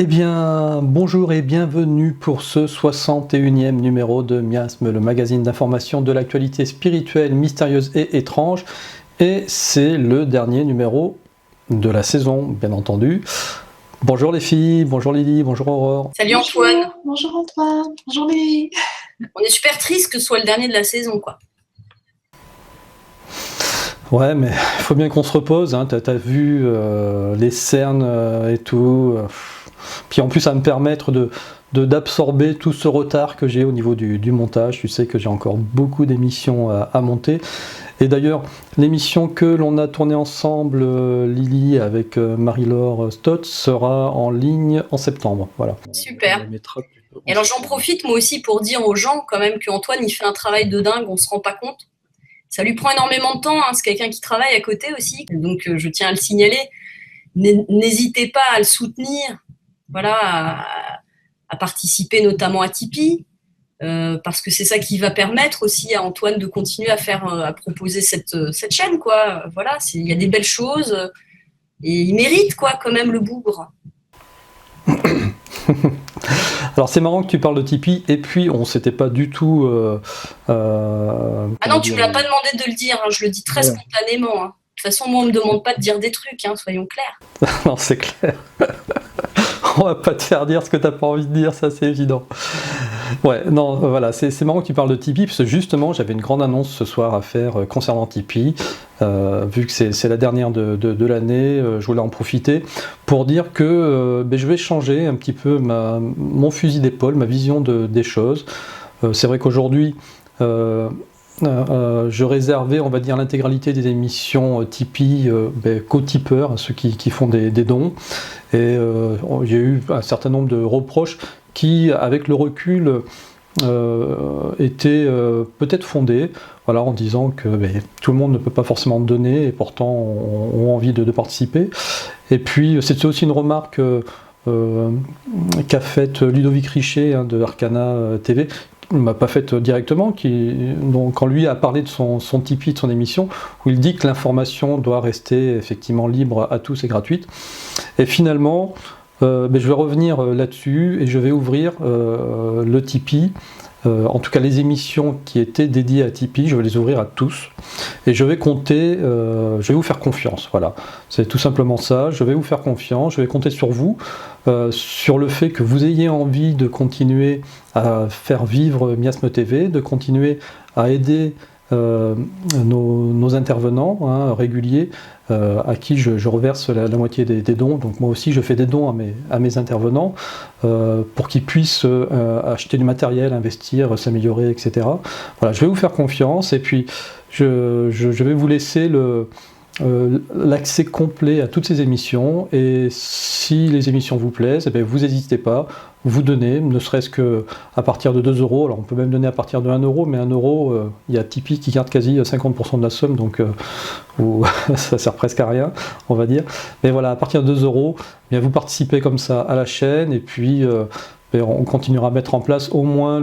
Eh bien, bonjour et bienvenue pour ce 61e numéro de Miasme, le magazine d'information de l'actualité spirituelle, mystérieuse et étrange. Et c'est le dernier numéro de la saison, bien entendu. Bonjour les filles, bonjour Lily, bonjour Aurore. Salut Antoine. Bonjour Antoine, bonjour Lily. On est super triste que ce soit le dernier de la saison, quoi. Ouais, mais il faut bien qu'on se repose, hein. T'as vu les cernes et tout. Puis en plus, ça va me permettre d'absorber tout ce retard que j'ai au niveau du montage. Tu sais que j'ai encore beaucoup d'émissions à monter. Et d'ailleurs, l'émission que l'on a tournée ensemble, Lily, avec Marie-Laure Stott, sera en ligne en septembre. Voilà. Super. Et alors j'en profite moi aussi pour dire aux gens quand même qu'Antoine il fait un travail de dingue, on se rend pas compte. Ça lui prend énormément de temps, hein. C'est quelqu'un qui travaille à côté aussi, donc je tiens à le signaler. N'hésitez pas à le soutenir, voilà, à participer notamment à Tipeee, parce que c'est ça qui va permettre aussi à Antoine de continuer à proposer cette chaîne, quoi. Voilà, il y a des belles choses et il mérite, quoi, quand même, le bougre. Alors c'est marrant que tu parles de Tipeee, et puis on s'était pas du tout... Ah non, tu me l'as pas demandé de le dire, hein, je le dis très spontanément. Hein. De toute façon, moi on me demande pas de dire des trucs, hein, soyons clairs. Non, c'est clair. On va pas te faire dire ce que t'as pas envie de dire, ça c'est évident. Ouais, non, voilà, c'est marrant que tu parles de Tipeee, parce que justement j'avais une grande annonce ce soir à faire concernant Tipeee. Vu que c'est la dernière de l'année, je voulais en profiter pour dire que je vais changer un petit peu mon fusil d'épaule, ma vision des choses. C'est vrai qu'aujourd'hui, je réservais, on va dire, l'intégralité des émissions Tipeee qu'aux tipeurs, à ceux qui font des dons. Et il y a eu un certain nombre de reproches qui, avec le recul, étaient peut-être fondés, voilà, en disant que tout le monde ne peut pas forcément donner et pourtant ont envie de participer. Et puis c'est aussi une remarque qu'a faite Ludovic Richet, hein, de Arcana TV. Il ne m'a pas faite directement, donc quand lui a parlé de son Tipeee, de son émission, où il dit que l'information doit rester effectivement libre à tous et gratuite. Et finalement, je vais revenir là-dessus et je vais ouvrir le Tipeee. En tout cas, les émissions qui étaient dédiées à Tipeee, je vais les ouvrir à tous. Et je vais compter, je vais vous faire confiance. Voilà, c'est tout simplement ça. Je vais vous faire confiance, je vais compter sur vous, sur le fait que vous ayez envie de continuer à faire vivre Miasme TV, de continuer à aider nos intervenants, hein, réguliers, à qui je reverse la moitié des dons. Donc moi aussi je fais des dons à mes intervenants pour qu'ils puissent acheter du matériel, investir, s'améliorer, etc. Voilà, je vais vous faire confiance et puis je vais vous laisser l'accès complet à toutes ces émissions, et si les émissions vous plaisent, vous n'hésitez pas, vous donnez, ne serait-ce que à partir de 2 euros. Alors on peut même donner à partir de 1 euro, mais 1 euro, il y a Tipeee qui garde quasi 50% de la somme, donc ça sert presque à rien, on va dire. Mais voilà, à partir de 2 euros, vous participez comme ça à la chaîne, et puis on continuera à mettre en place au moins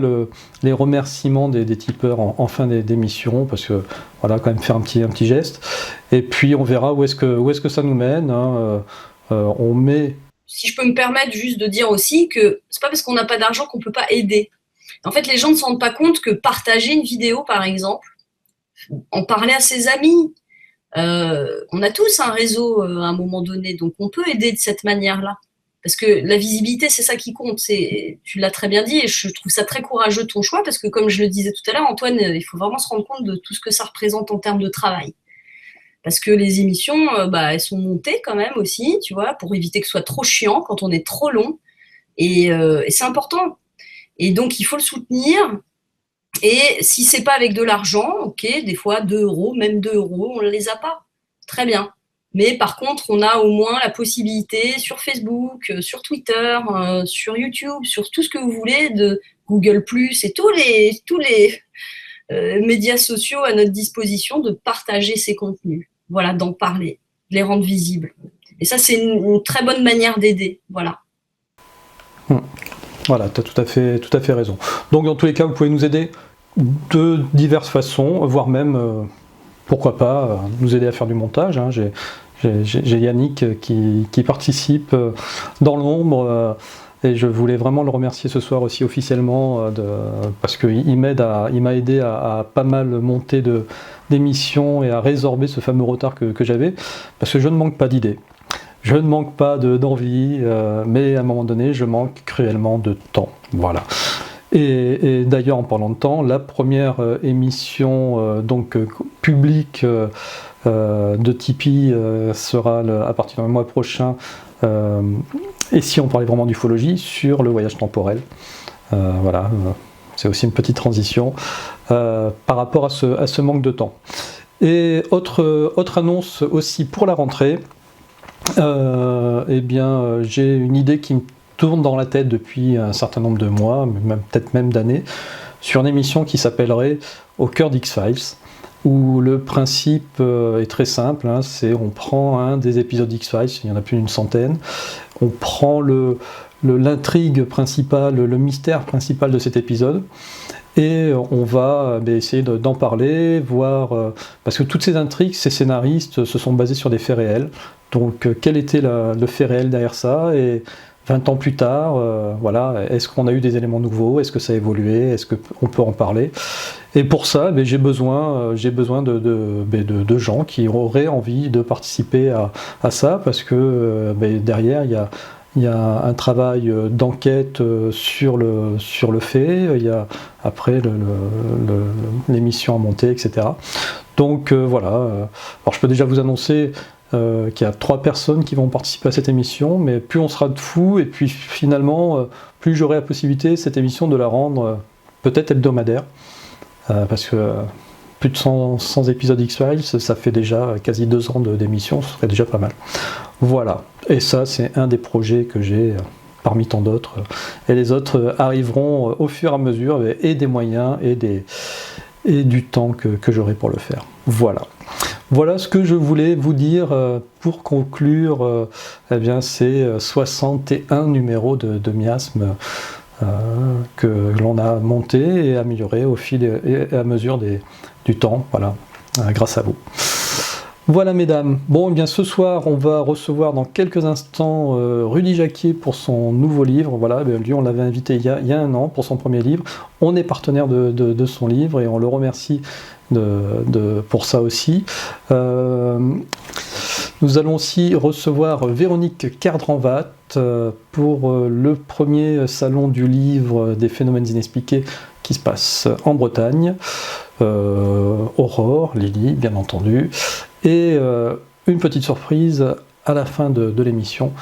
les remerciements des tipeurs en fin d'émission, parce que voilà, quand même faire un petit geste. Et puis on verra où est-ce que ça nous mène, hein. On met... Si je peux me permettre juste de dire aussi que c'est pas parce qu'on n'a pas d'argent qu'on peut pas aider. En fait, les gens ne se rendent pas compte que partager une vidéo, par exemple, en parler à ses amis, on a tous un réseau à un moment donné, donc on peut aider de cette manière-là. Parce que la visibilité, c'est ça qui compte. Tu l'as très bien dit, et je trouve ça très courageux de ton choix, parce que comme je le disais tout à l'heure, Antoine, il faut vraiment se rendre compte de tout ce que ça représente en termes de travail. Parce que les émissions, elles sont montées quand même aussi, tu vois, pour éviter que ce soit trop chiant quand on est trop long. Et c'est important. Et donc, il faut le soutenir. Et si c'est pas avec de l'argent, ok, des fois 2 euros, même 2 euros, on ne les a pas. Très bien. Mais par contre, on a au moins la possibilité sur Facebook, sur Twitter, sur YouTube, sur tout ce que vous voulez, de Google+, et tous les médias sociaux à notre disposition, de partager ces contenus. Voilà, d'en parler, de les rendre visibles. Et ça, c'est une très bonne manière d'aider. Voilà. Voilà, tu as tout à fait raison. Donc dans tous les cas, vous pouvez nous aider de diverses façons, voire même... pourquoi pas nous aider à faire du montage, hein. j'ai Yannick qui participe dans l'ombre. Et je voulais vraiment le remercier ce soir aussi officiellement parce qu'il m'a aidé à pas mal monter d'émissions et à résorber ce fameux retard que j'avais, parce que je ne manque pas d'idées, je ne manque pas d'envie, mais à un moment donné je manque cruellement de temps. Voilà. Et d'ailleurs, en parlant de temps, la première émission publique de Tipeee sera à partir du mois prochain. Et si on parlait vraiment d'ufologie, sur le voyage temporel. Voilà, c'est aussi une petite transition par rapport à ce manque de temps. Et autre annonce aussi pour la rentrée, j'ai une idée qui me tourne dans la tête depuis un certain nombre de mois, peut-être même d'années, sur une émission qui s'appellerait Au cœur d'X-Files, où le principe est très simple, c'est on prend un des épisodes d'X-Files, il y en a plus d'une centaine, on prend l'intrigue principale, le mystère principal de cet épisode, et on va essayer d'en parler, voir, parce que toutes ces intrigues, ces scénaristes se sont basés sur des faits réels, donc quel était le fait réel derrière ça, et 20 ans plus tard, est-ce qu'on a eu des éléments nouveaux, est-ce que ça a évolué, est-ce qu'on peut en parler? Et pour ça, j'ai besoin de gens qui auraient envie de participer à ça, parce que derrière, il y a un travail d'enquête sur le fait, il y a après l'émission à monter, etc. Donc alors je peux déjà vous annoncer qu'il y a 3 personnes qui vont participer à cette émission, mais plus on sera de fous, et puis finalement, plus j'aurai la possibilité, cette émission, de la rendre peut-être hebdomadaire, parce que plus de 100 épisodes X-Files, ça fait déjà quasi 2 ans d'émission, ce serait déjà pas mal. Voilà, et ça c'est un des projets que j'ai parmi tant d'autres, et les autres arriveront au fur et à mesure, et des moyens et du temps que j'aurai pour le faire. Voilà ce que je voulais vous dire pour conclure ces 61 numéros de miasme que l'on a monté et amélioré au fil et à mesure du temps, grâce à vous. Voilà mesdames. Bon, bien ce soir, on va recevoir dans quelques instants Rudy Jacquier pour son nouveau livre. Lui, on l'avait invité il y a 1 an pour son premier livre. On est partenaire de son livre et on le remercie pour ça aussi. Nous allons aussi recevoir Véronique Cardranvat pour le premier salon du livre des phénomènes inexpliqués qui se passe en Bretagne. Aurore, Lily, bien entendu. Et une petite surprise à la fin de l'émission,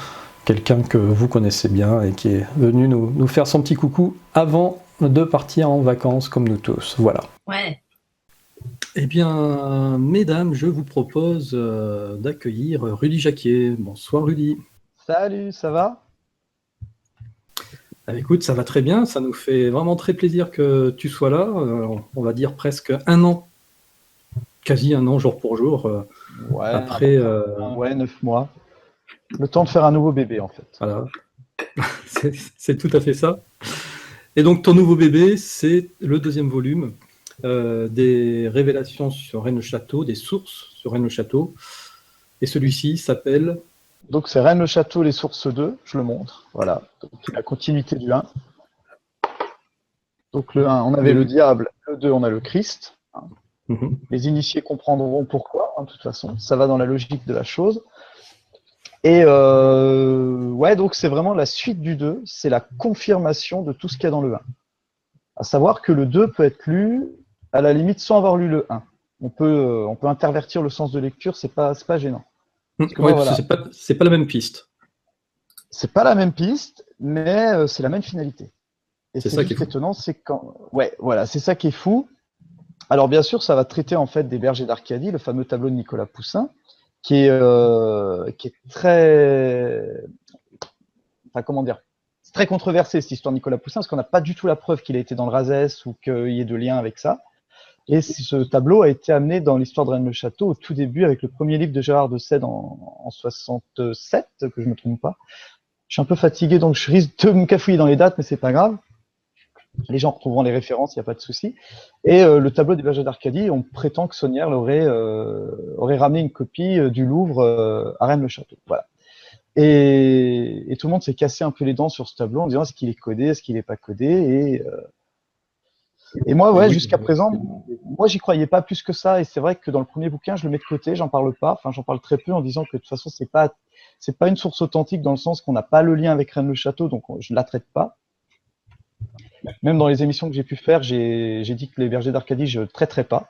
quelqu'un que vous connaissez bien et qui est venu nous faire son petit coucou avant de partir en vacances comme nous tous. Voilà. Ouais. Eh bien, mesdames, je vous propose d'accueillir Rudy Jacquier. Bonsoir Rudy. Salut, ça va ? Écoute, ça va très bien, ça nous fait vraiment très plaisir que tu sois là. On va dire presque 1 an, quasi 1 an jour pour jour. Après, 9 mois. Le temps de faire un nouveau bébé en fait. Voilà, c'est tout à fait ça. Et donc ton nouveau bébé, c'est le 2e volume des révélations sur Rennes-le-Château, des sources sur Rennes-le-Château. Et celui-ci s'appelle... Donc c'est Rennes-le-Château, les sources 2, je le montre. Voilà, donc, la continuité du 1. Donc le 1, on avait le diable, le 2, on a le Christ. Les initiés comprendront pourquoi, de toute façon, ça va dans la logique de la chose. Et donc c'est vraiment la suite du 2, c'est la confirmation de tout ce qu'il y a dans le 1. À savoir que le 2 peut être lu, à la limite, sans avoir lu le 1. On peut intervertir le sens de lecture, c'est pas gênant. C'est pas la même piste. C'est pas la même piste, mais c'est la même finalité. Et c'est ça qui est étonnant, c'est quand... c'est ça qui est fou. Alors bien sûr, ça va traiter en fait des bergers d'Arcadie, le fameux tableau de Nicolas Poussin, qui est très... C'est très controversé cette histoire de Nicolas Poussin, parce qu'on n'a pas du tout la preuve qu'il a été dans le Razès ou qu'il y ait de lien avec ça. Et ce tableau a été amené dans l'histoire de Rennes-le-Château au tout début avec le premier livre de Gérard de Sède en 67, que je ne me trompe pas. Je suis un peu fatigué, donc je risque de me cafouiller dans les dates, mais c'est pas grave. Les gens retrouveront les références, il n'y a pas de souci. Et le tableau des bergers d'Arcadie, on prétend que Saunière aurait ramené une copie du Louvre à Rennes-le-Château. Voilà. Et tout le monde s'est cassé un peu les dents sur ce tableau en disant est-ce qu'il est codé, est-ce qu'il n'est pas codé. Et moi, ouais, jusqu'à présent, moi, j'y croyais pas plus que ça. Et c'est vrai que dans le premier bouquin, je le mets de côté, j'en parle pas. Enfin, j'en parle très peu en disant que de toute façon, c'est pas une source authentique dans le sens qu'on n'a pas le lien avec Rennes-le-Château, donc je ne la traite pas. Même dans les émissions que j'ai pu faire, j'ai dit que les bergers d'Arcadie, je ne traiterai pas.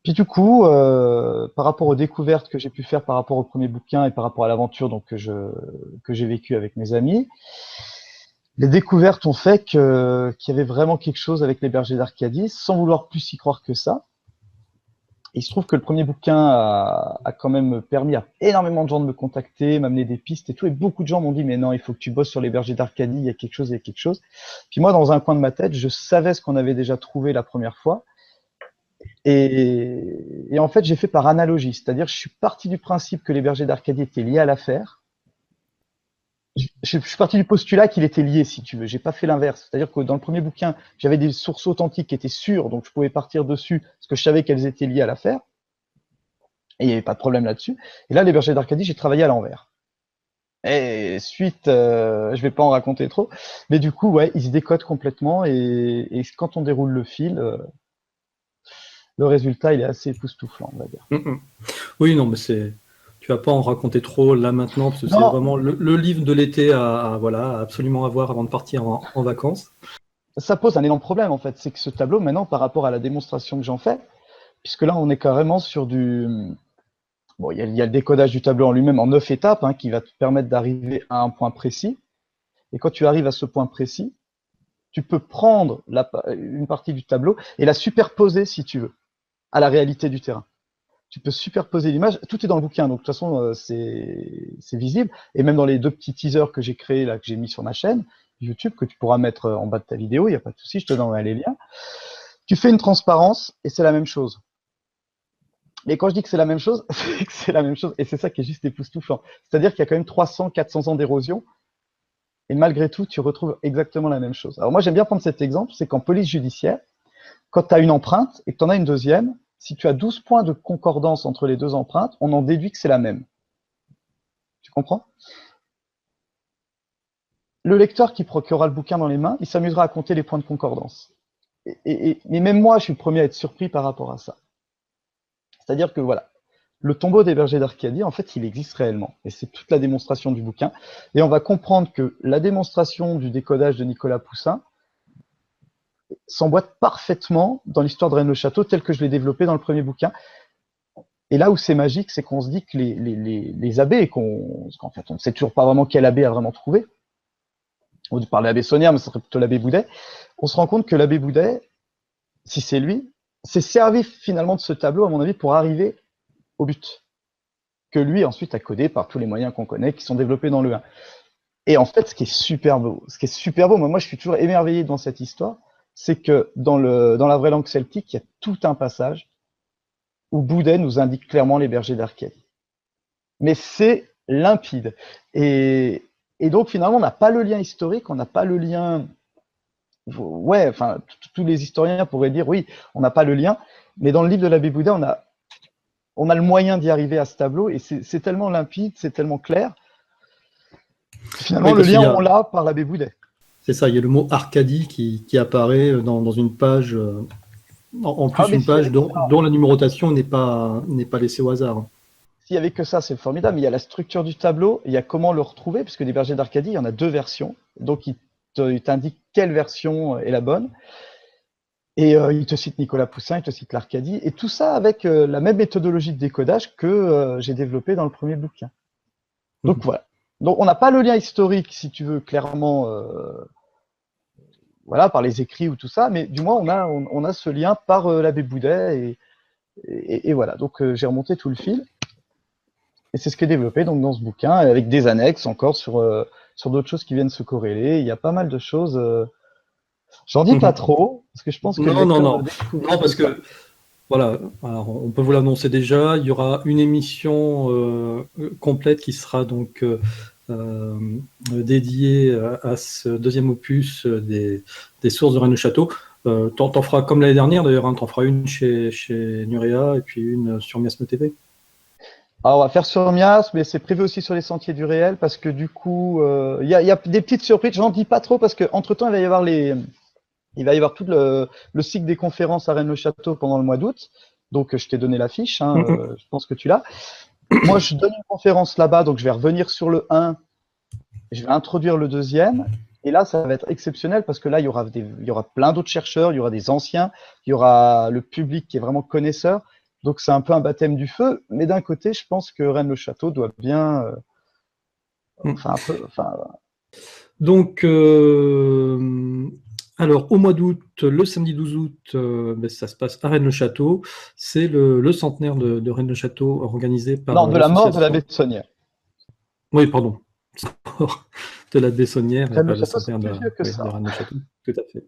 Puis du coup, par rapport aux découvertes que j'ai pu faire par rapport au premier bouquin et par rapport à l'aventure donc, que j'ai vécue avec mes amis, les découvertes ont fait qu'il y avait vraiment quelque chose avec les bergers d'Arcadie, sans vouloir plus y croire que ça. Il se trouve que le premier bouquin a quand même permis à énormément de gens de me contacter, m'amener des pistes et tout. Et beaucoup de gens m'ont dit, mais non, il faut que tu bosses sur les bergers d'Arcadie, il y a quelque chose, il y a quelque chose. Puis moi, dans un coin de ma tête, je savais ce qu'on avait déjà trouvé la première fois. Et en fait, j'ai fait par analogie. C'est-à-dire, je suis parti du principe que les bergers d'Arcadie étaient liés à l'affaire. Je suis parti du postulat qu'il était lié, si tu veux. J'ai pas fait l'inverse. C'est-à-dire que dans le premier bouquin, j'avais des sources authentiques qui étaient sûres, donc je pouvais partir dessus parce que je savais qu'elles étaient liées à l'affaire. Et il n'y avait pas de problème là-dessus. Et là, les bergers d'Arcadie, j'ai travaillé à l'envers. Et suite, je vais pas en raconter trop, mais du coup, ouais, ils se décodent complètement. Et quand on déroule le fil, le résultat, il est assez époustouflant, on va dire. Oui, non, mais tu vas pas en raconter trop là maintenant, parce que c'est vraiment le livre de l'été à absolument avoir avant de partir en vacances. Ça pose un énorme problème, en fait. C'est que ce tableau, maintenant, par rapport à la démonstration que j'en fais, puisque là, on est carrément sur du... Bon, il y a le décodage du tableau en lui-même en 9 étapes, hein, qui va te permettre d'arriver à un point précis. Et quand tu arrives à ce point précis, tu peux prendre une partie du tableau et la superposer, si tu veux, à la réalité du terrain. Tu peux superposer l'image, tout est dans le bouquin, donc de toute façon, c'est visible. Et même dans les 2 petits teasers que j'ai créés, là, que j'ai mis sur ma chaîne YouTube, que tu pourras mettre en bas de ta vidéo, il n'y a pas de souci, je te donnerai les liens. Tu fais une transparence et c'est la même chose. Mais quand je dis que c'est la même chose, c'est que c'est la même chose. Et c'est ça qui est juste époustouflant. C'est-à-dire qu'il y a quand même 300, 400 ans d'érosion. Et malgré tout, tu retrouves exactement la même chose. Alors moi, j'aime bien prendre cet exemple, c'est qu'en police judiciaire, quand tu as une empreinte et que tu en as une deuxième, si tu as 12 points de concordance entre les 2 empreintes, on en déduit que c'est la même. Tu comprends? Le lecteur qui aura le bouquin dans les mains, il s'amusera à compter les points de concordance. Mais même moi, je suis le premier à être surpris par rapport à ça. C'est-à-dire que voilà, le tombeau des bergers d'Arcadie, en fait, il existe réellement. Et c'est toute la démonstration du bouquin. Et on va comprendre que la démonstration du décodage de Nicolas Poussin s'emboîte parfaitement dans l'histoire de Rennes-le-Château telle que je l'ai développée dans le premier bouquin. Et là où c'est magique, c'est qu'on se dit que les abbés, parce qu'en fait, on ne sait toujours pas vraiment quel abbé a vraiment trouvé. On parle de l'abbé Saunière, mais ce serait plutôt l'abbé Boudet. On se rend compte que l'abbé Boudet, si c'est lui, s'est servi finalement de ce tableau, à mon avis, pour arriver au but. Que lui, ensuite, a codé par tous les moyens qu'on connaît, qui sont développés dans le 1. Et en fait, ce qui est super beau, moi je suis toujours émerveillé dans cette histoire, c'est que dans la vraie langue celtique, il y a tout un passage où Boudet nous indique clairement les bergers d'Arcadie. Mais c'est limpide. Et donc finalement, on n'a pas le lien historique, on n'a pas le lien... Ouais, enfin, tous les historiens pourraient dire, oui, on n'a pas le lien, mais dans le livre de l'abbé Boudet, on a le moyen d'y arriver à ce tableau, et c'est tellement limpide, c'est tellement clair. Finalement, le lien, on l'a par l'abbé Boudet. C'est ça, il y a le mot Arcadie qui apparaît dans une page, en plus une page dont la numérotation n'est pas laissée au hasard. S'il n'y avait que ça, c'est formidable. Mais il y a la structure du tableau, il y a comment le retrouver, puisque des bergers d'Arcadie, il y en a 2 versions. Donc, il t'indique quelle version est la bonne. Et il te cite Nicolas Poussin, il te cite l'Arcadie. Et tout ça avec la même méthodologie de décodage que j'ai développée dans le premier bouquin. Donc, voilà. Donc, on n'a pas le lien historique, si tu veux, clairement, voilà, par les écrits ou tout ça, mais du moins, on a ce lien par l'abbé Boudet, et voilà. Donc, j'ai remonté tout le fil, et c'est ce qui est développé donc, dans ce bouquin, avec des annexes encore sur d'autres choses qui viennent se corréler. Il y a pas mal de choses. J'en dis pas trop, parce que je pense que... Non, parce que... Voilà, alors on peut vous l'annoncer déjà, il y aura une émission complète qui sera donc euh, dédié à ce deuxième opus des sources de Rennes-le-Château. T'en feras comme l'année dernière d'ailleurs, hein, t'en feras une chez Nurea et puis une sur Miasme TV. Alors, on va faire sur Mias, mais c'est prévu aussi sur les sentiers du réel parce que du coup, il y a des petites surprises. J'en dis pas trop parce que entre temps, il va y avoir tout le cycle des conférences à Rennes-le-Château pendant le mois d'août. Donc, je t'ai donné l'affiche, hein, je pense que tu l'as. Moi, je donne une conférence là-bas, donc je vais revenir sur le 1, je vais introduire le deuxième. Et là, ça va être exceptionnel parce que là, il y aura plein d'autres chercheurs, il y aura des anciens, il y aura le public qui est vraiment connaisseur. Donc, c'est un peu un baptême du feu. Mais d'un côté, je pense que Rennes-le-Château doit bien. Enfin, un peu. Enfin, Donc, alors, au mois d'août, le samedi 12 août, ça se passe à Rennes-le-Château. C'est le centenaire de Rennes-le-Château organisé par non, de la mort de la l'association. Bessonnière. Oui, pardon. De la Bessonnière et pas le Rennes-le-Château, c'est centenaire plus vieux que de ça. Rennes-le-Château. Tout à fait.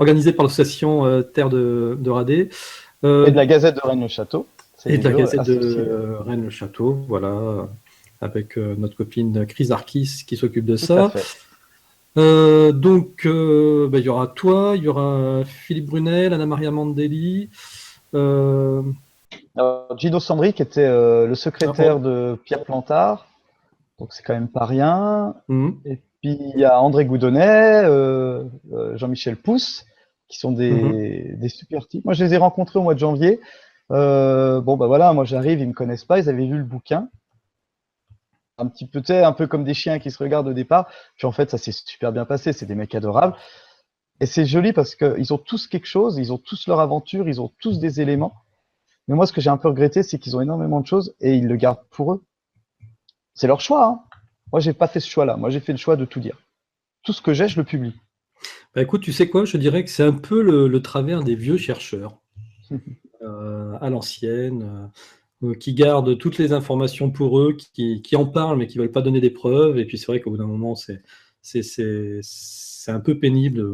Organisé par l'association Terre de Radé. Et de la Gazette de Rennes-le-Château. C'est Et les de la deux Gazette associés. de Rennes-le-Château, voilà, avec notre copine Chris Arkis qui s'occupe de Tout à ça. fait. Donc, il y aura toi, il y aura Philippe Brunel, Anna-Maria Mandelli. Alors, Gino Sandri, qui était le secrétaire de Pierre Plantard, donc c'est quand même pas rien. Et puis il y a André Goudonnet, Jean-Michel Pousse, qui sont des super types. Moi, je les ai rencontrés au mois de janvier. Bon, bah voilà, moi j'arrive, ils me connaissent pas, ils avaient lu le bouquin. Un petit peu, un peu comme des chiens qui se regardent au départ. Puis en fait, ça s'est super bien passé. C'est des mecs adorables. Et c'est joli parce qu'ils ont tous quelque chose, ils ont tous leur aventure, ils ont tous des éléments. Mais moi, ce que j'ai un peu regretté, c'est qu'ils ont énormément de choses et ils le gardent pour eux. C'est leur choix. Hein. Moi, j'ai pas fait ce choix-là. Moi, j'ai fait le choix de tout dire. Tout ce que j'ai, je le publie. Bah, écoute, tu sais quoi, je dirais que c'est un peu le travers des vieux chercheurs à l'ancienne, qui gardent toutes les informations pour eux, qui en parlent mais qui ne veulent pas donner des preuves. Et puis c'est vrai qu'au bout d'un moment, c'est un peu pénible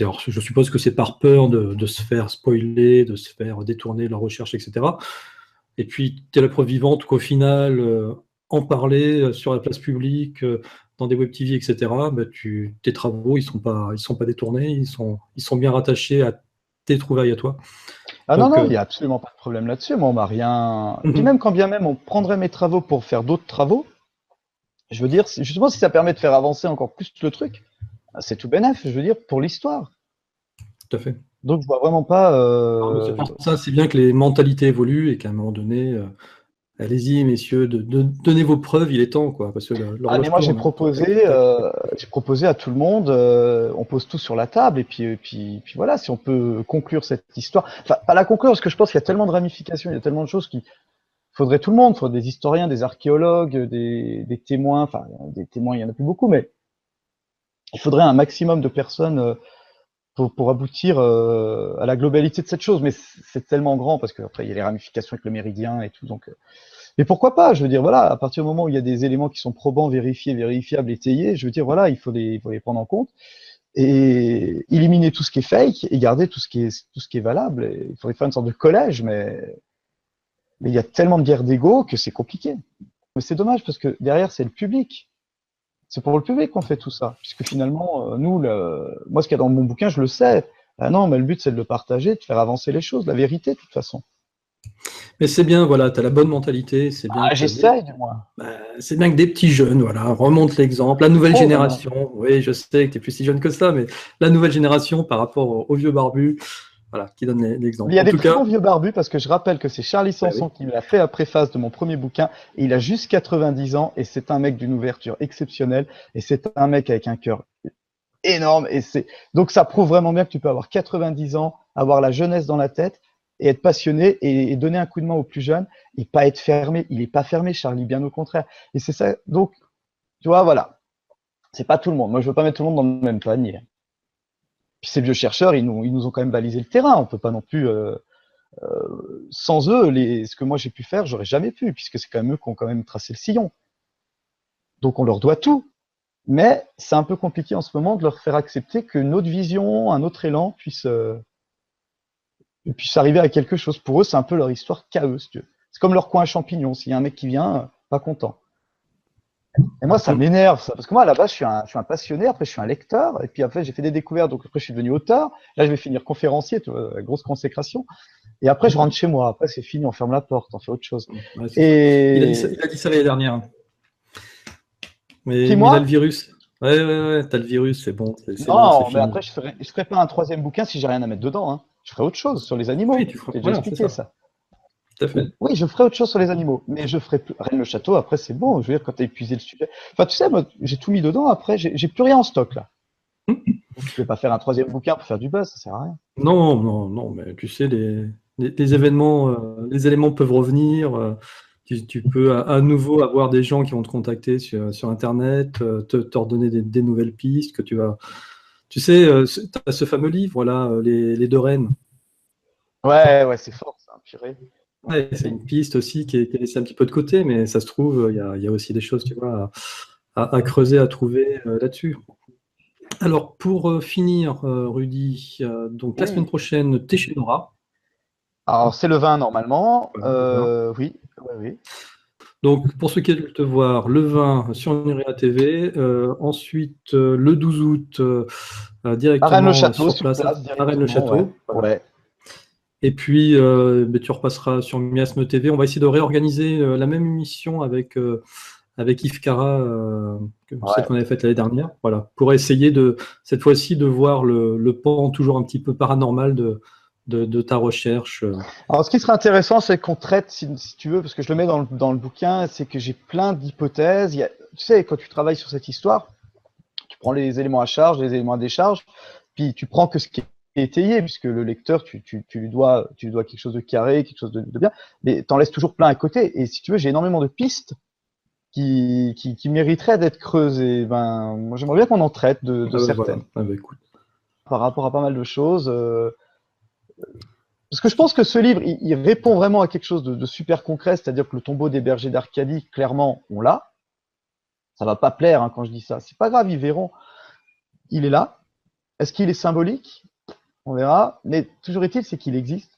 alors, je suppose que c'est par peur de se faire spoiler, de se faire détourner leur recherche, etc. Et puis, tu es la preuve vivante qu'au final, en parler sur la place publique, dans des web TV, etc., tes travaux, ils sont pas détournés, ils sont bien rattachés à tes trouvailles à toi. Ah non, Donc, non, il n'y a absolument pas de problème là-dessus. Moi, on m'a rien. Puis même quand bien même on prendrait mes travaux pour faire d'autres travaux, je veux dire, justement, si ça permet de faire avancer encore plus le truc, c'est tout bénef, je veux dire, pour l'histoire. tout à fait. Donc, je vois vraiment pas. C'est pour ça, c'est bien que les mentalités évoluent et qu'à un moment donné, allez-y, messieurs, donnez vos preuves, il est temps, quoi, parce que Ah, mais l'horloge moi, tourne. j'ai proposé à tout le monde, on pose tout sur la table, et puis voilà, si on peut conclure cette histoire. Enfin, pas la conclure, parce que je pense qu'il y a tellement de ramifications, il y a tellement de choses qu'il faudrait tout le monde, il faudrait des historiens, des archéologues, des témoins, enfin, des témoins, il y en a plus beaucoup, mais il faudrait un maximum de personnes pour aboutir à la globalité de cette chose. Mais c'est tellement grand, parce qu'après, il y a les ramifications avec le méridien et tout, donc. Mais pourquoi pas? Je veux dire, voilà, à partir du moment où il y a des éléments qui sont probants, vérifiés, vérifiables, étayés, je veux dire, voilà, il faut les prendre en compte et éliminer tout ce qui est fake et garder tout ce qui est valable. Et il faudrait faire une sorte de collège, mais il y a tellement de guerres d'ego que c'est compliqué. Mais c'est dommage parce que derrière, c'est le public. C'est pour le public qu'on fait tout ça. Puisque finalement, nous, moi, ce qu'il y a dans mon bouquin, je le sais. Ah non, mais le but, c'est de le partager, de faire avancer les choses, la vérité, de toute façon. Mais c'est bien, voilà, tu as la bonne mentalité, c'est bien Ah, que j'essaye, du moins. c'est bien que des petits jeunes, voilà, remontent l'exemple. La nouvelle Oh, maintenant. génération, oui, je sais que tu es plus si jeune que ça, mais la nouvelle génération par rapport aux vieux barbus, voilà, qui donne l'exemple. Il y a En des tout très cas, bons vieux barbus parce que je rappelle que c'est Charlie Sanson qui l'a fait la préface de mon premier bouquin et il a juste 90 ans et c'est un mec d'une ouverture exceptionnelle et c'est un mec avec un cœur énorme et donc ça prouve vraiment bien que tu peux avoir 90 ans, avoir la jeunesse dans la tête et être passionné et donner un coup de main aux plus jeunes et pas être fermé. Il est pas fermé, Charlie, bien au contraire. Et c'est ça. Donc, tu vois, voilà. C'est pas tout le monde. Moi, je veux pas mettre tout le monde dans le même panier. Puis ces vieux chercheurs, ils nous ont quand même balisé le terrain. On peut pas non plus sans eux, ce que moi j'ai pu faire, j'aurais jamais pu, puisque c'est quand même eux qui ont quand même tracé le sillon. Donc on leur doit tout. Mais c'est un peu compliqué en ce moment de leur faire accepter qu'une autre vision, un autre élan puisse arriver à quelque chose. Pour eux, c'est un peu leur histoire qu'à eux, si tu veux. C'est comme leur coin à champignons. S'il y a un mec qui vient, pas content. Et moi, ça m'énerve, ça. Parce que moi, à la base, je suis un passionné, après, je suis un lecteur, et puis après, j'ai fait des découvertes, donc après, je suis devenu auteur. Là, je vais finir conférencier, tu vois, grosse consécration. Et après, je rentre chez moi. Après, c'est fini, on ferme la porte, on fait autre chose. Ouais, et... il a dit ça l'année dernière. Mais Puis il moi a le virus. Ouais, t'as le virus, c'est bon. C'est bon, non, c'est mais fini. après, je ferai pas un 3e bouquin si j'ai rien à mettre dedans. Hein. Je ferai autre chose sur les animaux. Oui, tu feras. J'ai déjà Voilà, expliqué c'est ça. Tout à fait. Oui, je ferai autre chose sur les animaux, mais je ferai plus. Rennes le Château, après, c'est bon. Je veux dire, quand tu as épuisé le sujet. Enfin, tu sais, moi, j'ai tout mis dedans. Après, j'ai plus rien en stock, là. Je vais pas faire un 3e bouquin pour faire du buzz, ça sert à rien. Non, mais tu sais, les événements, les éléments peuvent revenir. Tu peux à nouveau avoir des gens qui vont te contacter sur Internet, te redonner des nouvelles pistes que tu vas. Tu sais, tu as ce fameux livre, là, les deux reines. Ouais, c'est fort, ça, purée. Ouais, c'est une piste aussi qui est laissée un petit peu de côté, mais ça se trouve, il y a aussi des choses, tu vois, à creuser, à trouver là-dessus. Alors, pour finir, Rudy, donc la Oui. semaine prochaine, t'es chez Nora. Alors, c'est le 20 normalement. Voilà. Oui. Donc, pour ceux qui veulent te voir, le 20 sur Nuria TV, ensuite le 12 août À directement Rennes-le-Château, sur place à directement. Rennes-le-Château. Voilà. Ouais. Et puis, tu repasseras sur Miasme TV. On va essayer de réorganiser la même émission avec Yves Cara, celle qu'on avait faite l'année dernière, voilà, pour essayer cette fois-ci de voir le pan toujours un petit peu paranormal de ta recherche. Alors, ce qui serait intéressant, c'est qu'on traite, si tu veux, parce que je le mets dans le bouquin, c'est que j'ai plein d'hypothèses. Tu sais, quand tu travailles sur cette histoire, tu prends les éléments à charge, les éléments à décharge, puis tu prends que ce qui est étayé, puisque le lecteur, tu lui dois quelque chose de carré, quelque chose de bien, mais tu en laisses toujours plein à côté. Et si tu veux, j'ai énormément de pistes qui mériteraient d'être creusées. Moi, j'aimerais bien qu'on en traite de certaines. Voilà. Écoute. Par rapport à pas mal de choses. Parce que je pense que ce livre, il répond vraiment à quelque chose de super concret, c'est-à-dire que le tombeau des bergers d'Arcadie, clairement, on l'a. Ça va pas plaire quand je dis ça. C'est pas grave, ils verront. Il est là. Est-ce qu'il est symbolique? On verra. Mais toujours est-il, c'est qu'il existe.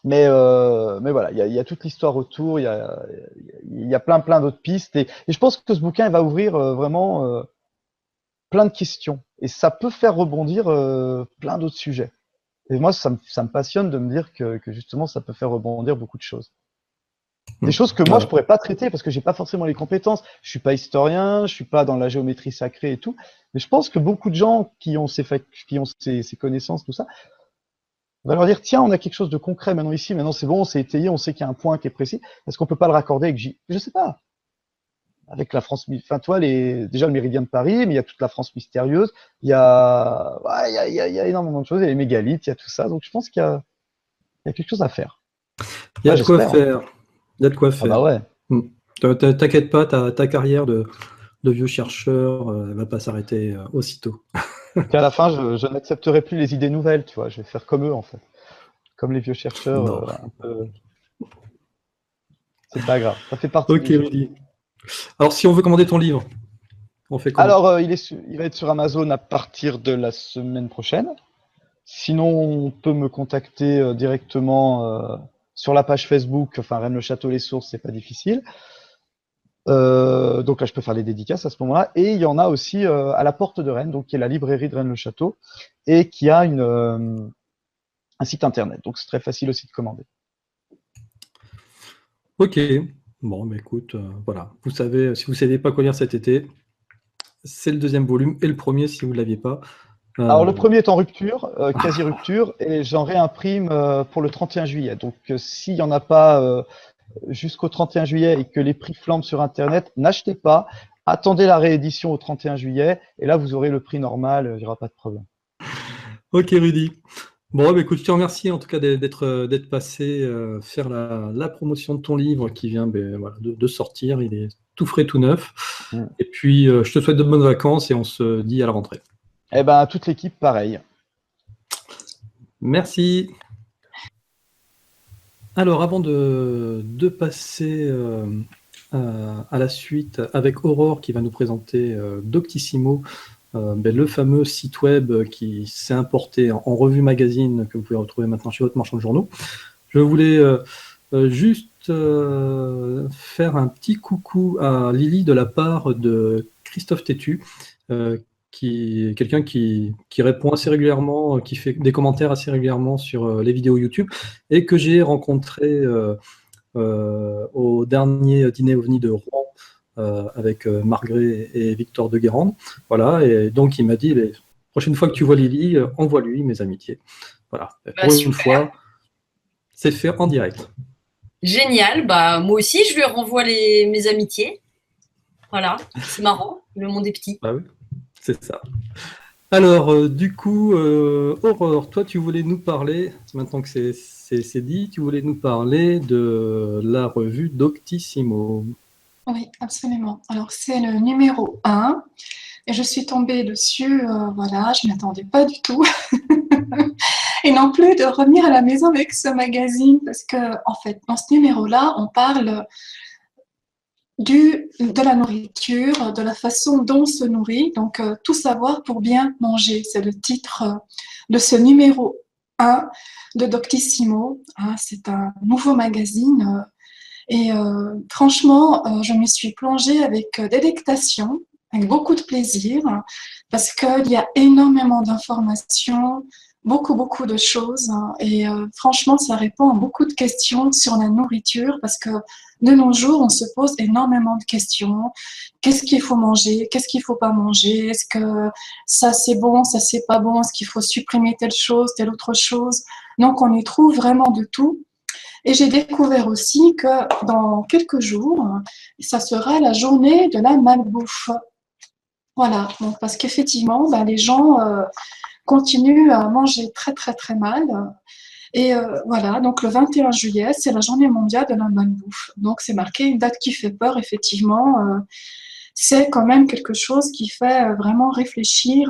Mais voilà, il y a toute l'histoire autour. Il y a plein d'autres pistes. Et je pense que ce bouquin il va ouvrir vraiment plein de questions. Et ça peut faire rebondir plein d'autres sujets. Et moi, ça me passionne de me dire que justement, ça peut faire rebondir beaucoup de choses. Des choses que moi, je pourrais pas traiter parce que j'ai pas forcément les compétences. Je suis pas historien, je suis pas dans la géométrie sacrée et tout. Mais je pense que beaucoup de gens qui ont ces connaissances, tout ça, on va leur dire, tiens, on a quelque chose de concret maintenant ici, maintenant c'est bon, c'est étayé, on sait qu'il y a un point qui est précis. Est-ce qu'on peut pas le raccorder avec je sais pas. Avec la France, enfin, toi, déjà le méridien de Paris, mais il y a toute la France mystérieuse. Il y a énormément de choses. Il y a les mégalithes, il y a tout ça. Donc, je pense qu'il y a quelque chose à faire. Il y a de quoi faire. Il y a de quoi faire. Ah bah ouais. T'inquiète pas, ta carrière de vieux chercheur, elle va pas s'arrêter aussitôt. Qu'à la fin, je n'accepterai plus les idées nouvelles, tu vois. Je vais faire comme eux, en fait. Comme les vieux chercheurs. Un peu... C'est pas grave. Ça fait partie du jeu. Rudy. Alors, si on veut commander ton livre, on fait comment? Alors, il va être sur Amazon à partir de la semaine prochaine. Sinon, on peut me contacter directement sur la page Facebook. Enfin, Rennes le Château, les sources, c'est pas difficile. Donc là, je peux faire les dédicaces à ce moment-là. Et il y en a aussi à la porte de Rennes, donc qui est la librairie de Rennes le Château, et qui a un site internet. Donc c'est très facile aussi de commander. Ok. Bon, mais écoute, voilà. Vous savez, si vous ne saviez pas quoi lire cet été, c'est le 2e volume et le premier si vous ne l'aviez pas. Alors le premier est en rupture, quasi rupture, et j'en réimprime pour le 31 juillet. Donc s'il n'y en a pas jusqu'au 31 juillet et que les prix flambent sur Internet, n'achetez pas, attendez la réédition au 31 juillet, et là vous aurez le prix normal, il n'y aura pas de problème. Ok Rudy. Bon, bah, écoute, je te remercie en tout cas d'être passé faire la promotion de ton livre qui vient de sortir, il est tout frais, tout neuf. Et puis je te souhaite de bonnes vacances et on se dit à la rentrée. Eh ben, à toute l'équipe, pareil. Merci. Alors, avant de passer à la suite avec Aurore qui va nous présenter Doctissimo, le fameux site web qui s'est importé en revue magazine que vous pouvez retrouver maintenant chez votre marchand de journaux, je voulais juste juste faire un petit coucou à Lily de la part de Christophe Tétu, qui est quelqu'un qui répond assez régulièrement, qui fait des commentaires assez régulièrement sur les vidéos YouTube, et que j'ai rencontré au dernier dîner OVNI de Rouen avec Margret et Victor de Guérande. Voilà, et donc il m'a dit, la prochaine fois que tu vois Lily, envoie-lui mes amitiés. Voilà, pour une fois, c'est fait en direct. Génial, bah moi aussi je lui renvoie mes amitiés. Voilà, c'est marrant, le monde est petit. Ah oui, c'est ça. Alors, du coup, Aurore, toi, tu voulais nous parler, maintenant que c'est dit, tu voulais nous parler de la revue Doctissimo. Oui, absolument. Alors, c'est le numéro 1 et je suis tombée dessus, voilà, je ne m'y attendais pas du tout. Et non plus de revenir à la maison avec ce magazine parce que, en fait, dans ce numéro-là, on parle de la nourriture, de la façon dont on se nourrit, donc tout savoir pour bien manger. C'est le titre de ce numéro 1 de Doctissimo. Hein, c'est un nouveau magazine et franchement, je me suis plongée avec délectation, avec beaucoup de plaisir, parce qu'il y a énormément d'informations, beaucoup de choses, hein, et franchement, ça répond à beaucoup de questions sur la nourriture, parce que de nos jours, on se pose énormément de questions. Qu'est-ce qu'il faut manger? Qu'est-ce qu'il faut pas manger? Est-ce que ça c'est bon, ça c'est pas bon? Est-ce qu'il faut supprimer telle chose, telle autre chose? Donc, on y trouve vraiment de tout. Et j'ai découvert aussi que dans quelques jours, ça sera la journée de la malbouffe. Voilà, donc parce qu'effectivement, les gens continuent à manger très mal. Et voilà, donc le 21 juillet, c'est la journée mondiale de la malbouffe. Donc c'est marqué une date qui fait peur, effectivement. C'est quand même quelque chose qui fait vraiment réfléchir,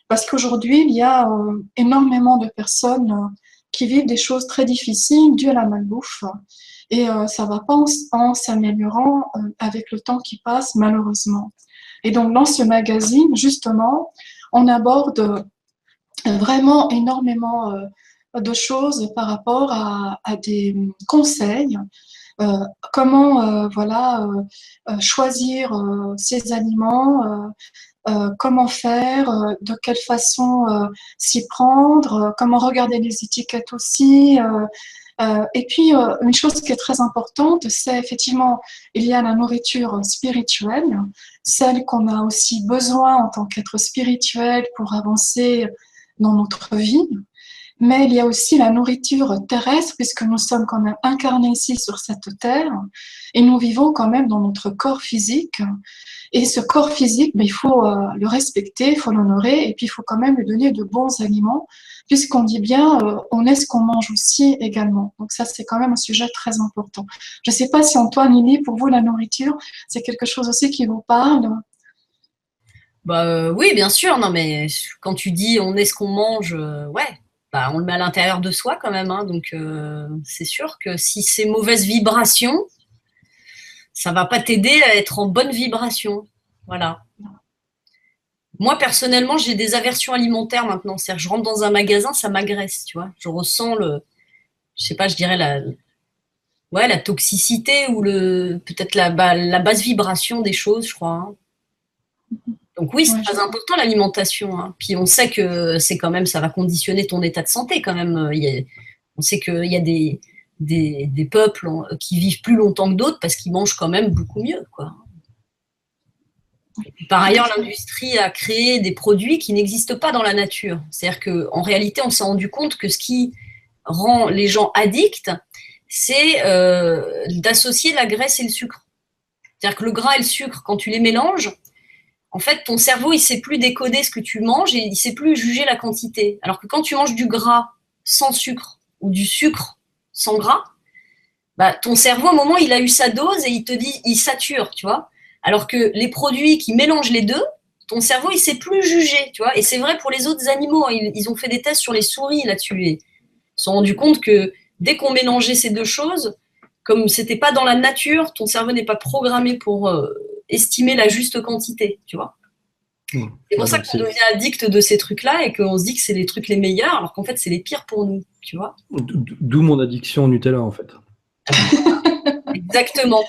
parce qu'aujourd'hui, il y a énormément de personnes qui vivent des choses très difficiles dues à la malbouffe. Et ça ne va pas en s'améliorant avec le temps qui passe, malheureusement. Et donc, dans ce magazine, justement, on aborde vraiment énormément de choses par rapport à des conseils. Comment choisir ses aliments, comment faire, de quelle façon s'y prendre, comment regarder les étiquettes aussi. Et puis, une chose qui est très importante, c'est effectivement, il y a la nourriture spirituelle, celle qu'on a aussi besoin en tant qu'être spirituel pour avancer dans notre vie. Mais il y a aussi la nourriture terrestre, puisque nous sommes quand même incarnés ici sur cette terre, et nous vivons quand même dans notre corps physique. Et ce corps physique, il faut le respecter, il faut l'honorer, et puis il faut quand même lui donner de bons aliments, puisqu'on dit bien, on est ce qu'on mange aussi également. Donc ça, c'est quand même un sujet très important. Je ne sais pas si Antoine, Lily, pour vous, la nourriture, c'est quelque chose aussi qui vous parle? Oui, bien sûr. Non, mais quand tu dis on est ce qu'on mange, ouais. On le met à l'intérieur de soi quand même, hein, donc c'est sûr que si c'est mauvaise vibration, ça va pas t'aider à être en bonne vibration. Voilà. Moi, personnellement, j'ai des aversions alimentaires maintenant. C'est-à-dire que je rentre dans un magasin, ça m'agresse, tu vois. Je ressens je sais pas, je dirais la toxicité ou peut-être la basse vibration des choses, je crois. Hein. Donc oui, c'est très important l'alimentation. Hein. Puis on sait que c'est quand même, ça va conditionner ton état de santé quand même. On sait qu'il y a des peuples qui vivent plus longtemps que d'autres parce qu'ils mangent quand même beaucoup mieux, quoi. Par ailleurs, l'industrie a créé des produits qui n'existent pas dans la nature. C'est-à-dire qu'en réalité, on s'est rendu compte que ce qui rend les gens addicts, c'est d'associer la graisse et le sucre. C'est-à-dire que le gras et le sucre, quand tu les mélanges, en fait, ton cerveau, il ne sait plus décoder ce que tu manges et il ne sait plus juger la quantité. Alors que quand tu manges du gras sans sucre ou du sucre sans gras, ton cerveau, à un moment, il a eu sa dose et il te dit, il sature, tu vois. Alors que les produits qui mélangent les deux, ton cerveau, il ne sait plus juger, tu vois. Et c'est vrai pour les autres animaux. Ils ont fait des tests sur les souris là-dessus. Ils se sont rendus compte que dès qu'on mélangeait ces deux choses, comme ce n'était pas dans la nature, ton cerveau n'est pas programmé pour estimer la juste quantité, tu vois. C'est pour ça qu'on devient addict de ces trucs-là et qu'on se dit que c'est les trucs les meilleurs, alors qu'en fait, c'est les pires pour nous, tu vois. D'où mon addiction au Nutella, en fait. Exactement.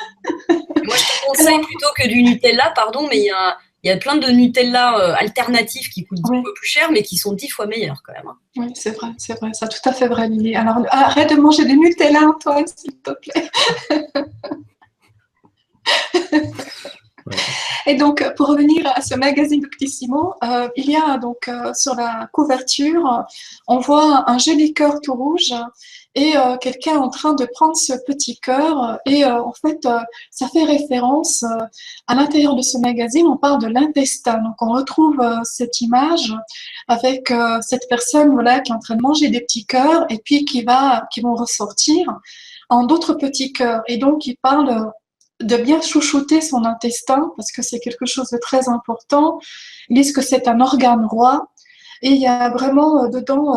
Moi, je te conseille plutôt que du Nutella, pardon, mais il y a plein de Nutella alternatifs qui coûtent 10 fois plus cher, mais qui sont 10 fois meilleurs quand même. Oui, c'est vrai, c'est tout à fait vrai, Lily. Alors, arrête de manger du Nutella, Antoine, s'il te plaît. Ouais. Et donc, pour revenir à ce magazine Doctissimo, il y a donc sur la couverture, on voit un joli cœur tout rouge et quelqu'un en train de prendre ce petit cœur. Et en fait, ça fait référence à l'intérieur de ce magazine, on parle de l'intestin. Donc, on retrouve cette image avec cette personne voilà, qui est en train de manger des petits cœurs et puis qui vont ressortir en d'autres petits cœurs. Et donc, il parle de bien chouchouter son intestin, parce que c'est quelque chose de très important. Ils disent que c'est un organe roi, et il y a vraiment dedans,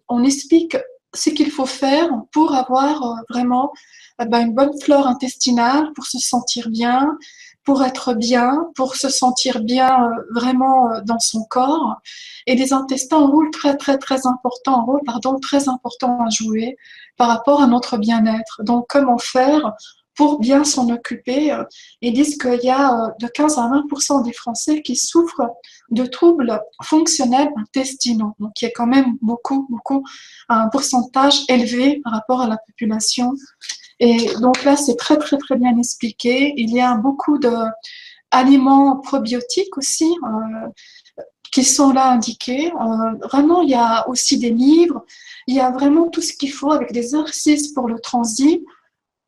on explique ce qu'il faut faire pour avoir vraiment une bonne flore intestinale, pour se sentir bien, pour être bien, pour se sentir bien vraiment dans son corps. Et les intestins ont un rôle très important à jouer par rapport à notre bien-être. Donc, comment faire pour bien s'en occuper? Ils disent qu'il y a de 15 à 20% des Français qui souffrent de troubles fonctionnels intestinaux. Donc, il y a quand même beaucoup, un pourcentage élevé par rapport à la population. Et donc là, c'est très, très, très bien expliqué. Il y a beaucoup d'aliments probiotiques aussi qui sont là indiqués. Vraiment, il y a aussi des livres. Il y a vraiment tout ce qu'il faut avec des exercices pour le transit,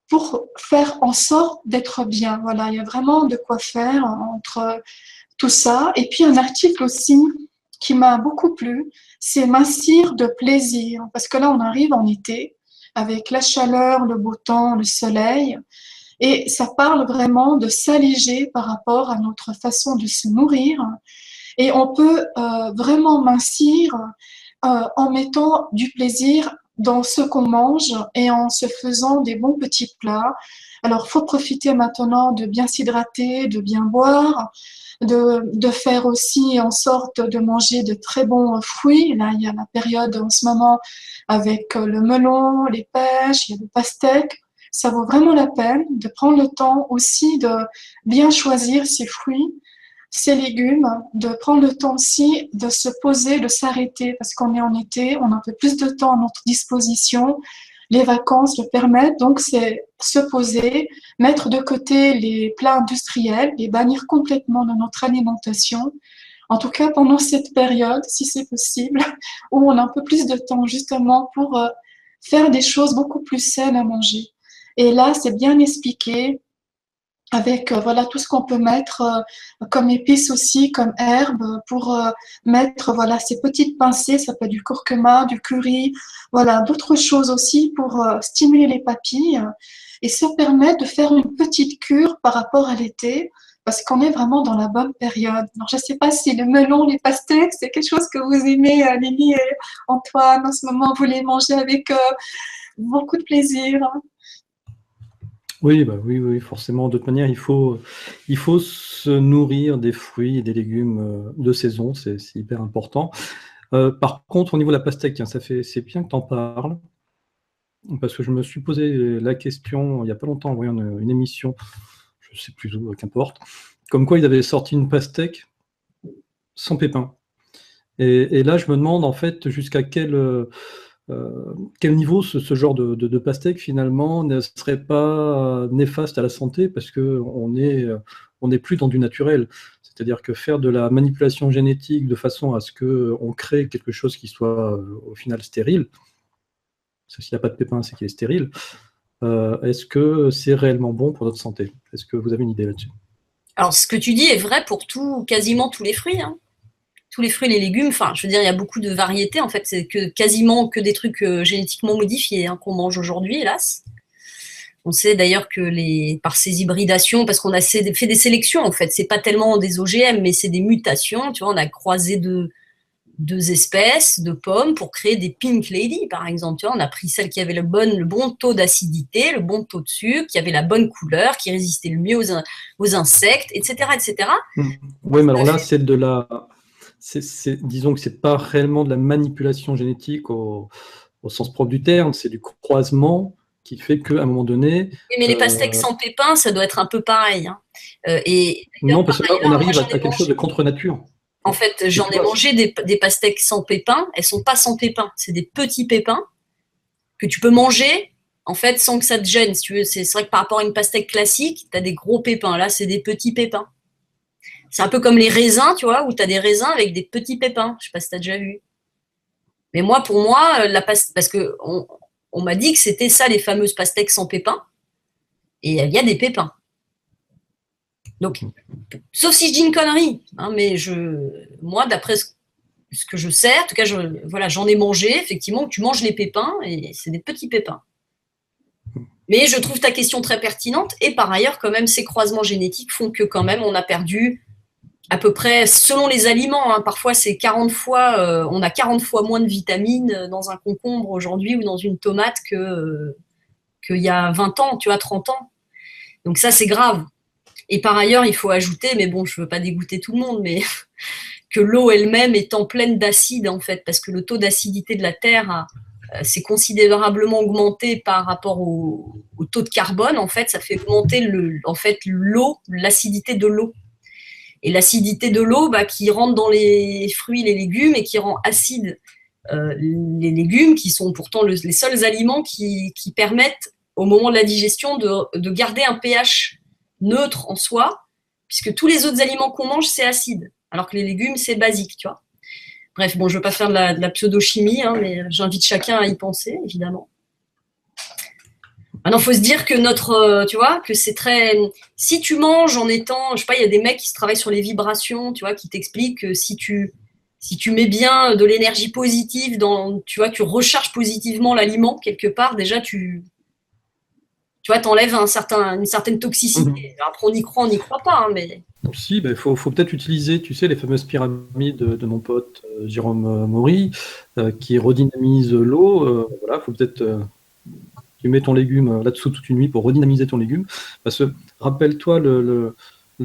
pour faire en sorte d'être bien. Voilà, il y a vraiment de quoi faire entre tout ça. Et puis un article aussi qui m'a beaucoup plu, c'est mincir de plaisir. Parce que là, on arrive en été avec la chaleur, le beau temps, le soleil. Et ça parle vraiment de s'alléger par rapport à notre façon de se nourrir. Et on peut vraiment mincir en mettant du plaisir dans ce qu'on mange et en se faisant des bons petits plats. Alors, faut profiter maintenant de bien s'hydrater, de bien boire, de faire aussi en sorte de manger de très bons fruits. Là, il y a la période en ce moment avec le melon, les pêches, il y a le pastèque. Ça vaut vraiment la peine de prendre le temps aussi de bien choisir ses fruits, ces légumes, de prendre le temps aussi de se poser, de s'arrêter, parce qu'on est en été, on a un peu plus de temps à notre disposition. Les vacances le permettent, donc c'est se poser, mettre de côté les plats industriels, les bannir complètement de notre alimentation. En tout cas, pendant cette période, si c'est possible, où on a un peu plus de temps justement pour faire des choses beaucoup plus saines à manger. Et là, c'est bien expliqué, avec voilà tout ce qu'on peut mettre comme épices aussi, comme herbes, pour mettre voilà ces petites pincées, ça peut être du curcuma, du curry, voilà d'autres choses aussi pour stimuler les papilles et se permettre de faire une petite cure par rapport à l'été, parce qu'on est vraiment dans la bonne période. Alors je ne sais pas si le melon, les pastèques, c'est quelque chose que vous aimez, Lily et Antoine, en ce moment vous les mangez avec beaucoup de plaisir. Oui, oui, forcément. De toute manière, il faut se nourrir des fruits et des légumes de saison, c'est hyper important. Par contre, au niveau de la pastèque, tiens, c'est bien que tu en parles, parce que je me suis posé la question il n'y a pas longtemps en voyant une émission, je ne sais plus où, qu'importe, comme quoi ils avaient sorti une pastèque sans pépins. Et là, je me demande en fait jusqu'à quel niveau ce genre de pastèque finalement ne serait pas néfaste à la santé, parce qu'on n'est plus dans du naturel. C'est-à-dire que faire de la manipulation génétique de façon à ce qu'on crée quelque chose qui soit au final stérile, parce que s'il n'y a pas de pépins, c'est qu'il est stérile, est-ce que c'est réellement bon pour notre santé? Est-ce que vous avez une idée là-dessus? Alors, ce que tu dis est vrai pour quasiment tous les fruits, hein. Tous les fruits et les légumes, enfin, je veux dire, il y a beaucoup de variétés. En fait, c'est quasiment que des trucs génétiquement modifiés qu'on mange aujourd'hui, hélas. On sait d'ailleurs que par ces hybridations, parce qu'on a fait des sélections, en fait, c'est pas tellement des OGM, mais c'est des mutations. Tu vois, on a croisé deux espèces de pommes pour créer des Pink Lady, par exemple. Tu vois, on a pris celle qui avait le bon taux d'acidité, le bon taux de sucre, qui avait la bonne couleur, qui résistait le mieux aux insectes, etc., etc. Oui, mais alors là, c'est de la... disons que c'est pas réellement de la manipulation génétique au sens propre du terme, c'est du croisement qui fait qu'à un moment donné… Oui, mais les pastèques sans pépins, ça doit être un peu pareil. Hein. Non, parce que là, on arrive à quelque chose de contre-nature. En fait, j'en ai mangé des pastèques sans pépins. Elles sont pas sans pépins. C'est des petits pépins que tu peux manger, en fait, sans que ça te gêne. Si tu veux. C'est vrai que par rapport à une pastèque classique, tu as des gros pépins. Là, c'est des petits pépins. C'est un peu comme les raisins, tu vois, où tu as des raisins avec des petits pépins. Je sais pas si tu as déjà vu. Mais moi, pour moi, parce que on m'a dit que c'était ça, les fameuses pastèques sans pépins. Et il y a des pépins. Donc, sauf si je dis une connerie, hein, mais moi, d'après ce que je sais, en tout cas, voilà, j'en ai mangé, effectivement, tu manges les pépins, et c'est des petits pépins. Mais je trouve ta question très pertinente, et par ailleurs, quand même, ces croisements génétiques font que quand même, on a perdu à peu près, selon les aliments, hein, parfois c'est 40 fois, on a 40 fois moins de vitamines dans un concombre aujourd'hui ou dans une tomate qu'il y a 20 ans, tu vois, 30 ans. Donc ça, c'est grave. Et par ailleurs, il faut ajouter, mais bon, je ne veux pas dégoûter tout le monde, mais que l'eau elle-même étant pleine d'acide, en fait, parce que le taux d'acidité de la Terre s'est considérablement augmenté par rapport au taux de carbone, en fait, ça fait augmenter l'eau, l'acidité de l'eau. Et l'acidité de l'eau qui rentre dans les fruits, les légumes, et qui rend acide les légumes, qui sont pourtant les seuls aliments qui permettent, au moment de la digestion, de garder un pH neutre en soi, puisque tous les autres aliments qu'on mange, c'est acide, alors que les légumes, c'est basique, tu vois. Bref, bon, je ne veux pas faire de la pseudo-chimie, hein, mais j'invite chacun à y penser, évidemment. Maintenant, il faut se dire que tu vois, que c'est très… Si tu manges en étant… Je sais pas, il y a des mecs qui se travaillent sur les vibrations, tu vois, qui t'expliquent que si tu mets bien de l'énergie positive, tu vois, tu recharges positivement l'aliment, quelque part, déjà, tu vois, t'enlèves une certaine toxicité. Après, on y croit pas, hein, mais… Si, faut peut-être utiliser, tu sais, les fameuses pyramides de mon pote Jérôme Maury, qui redynamise l'eau. Voilà, faut peut-être… tu mets ton légume là-dessous toute une nuit pour redynamiser ton légume. Parce que, rappelle-toi le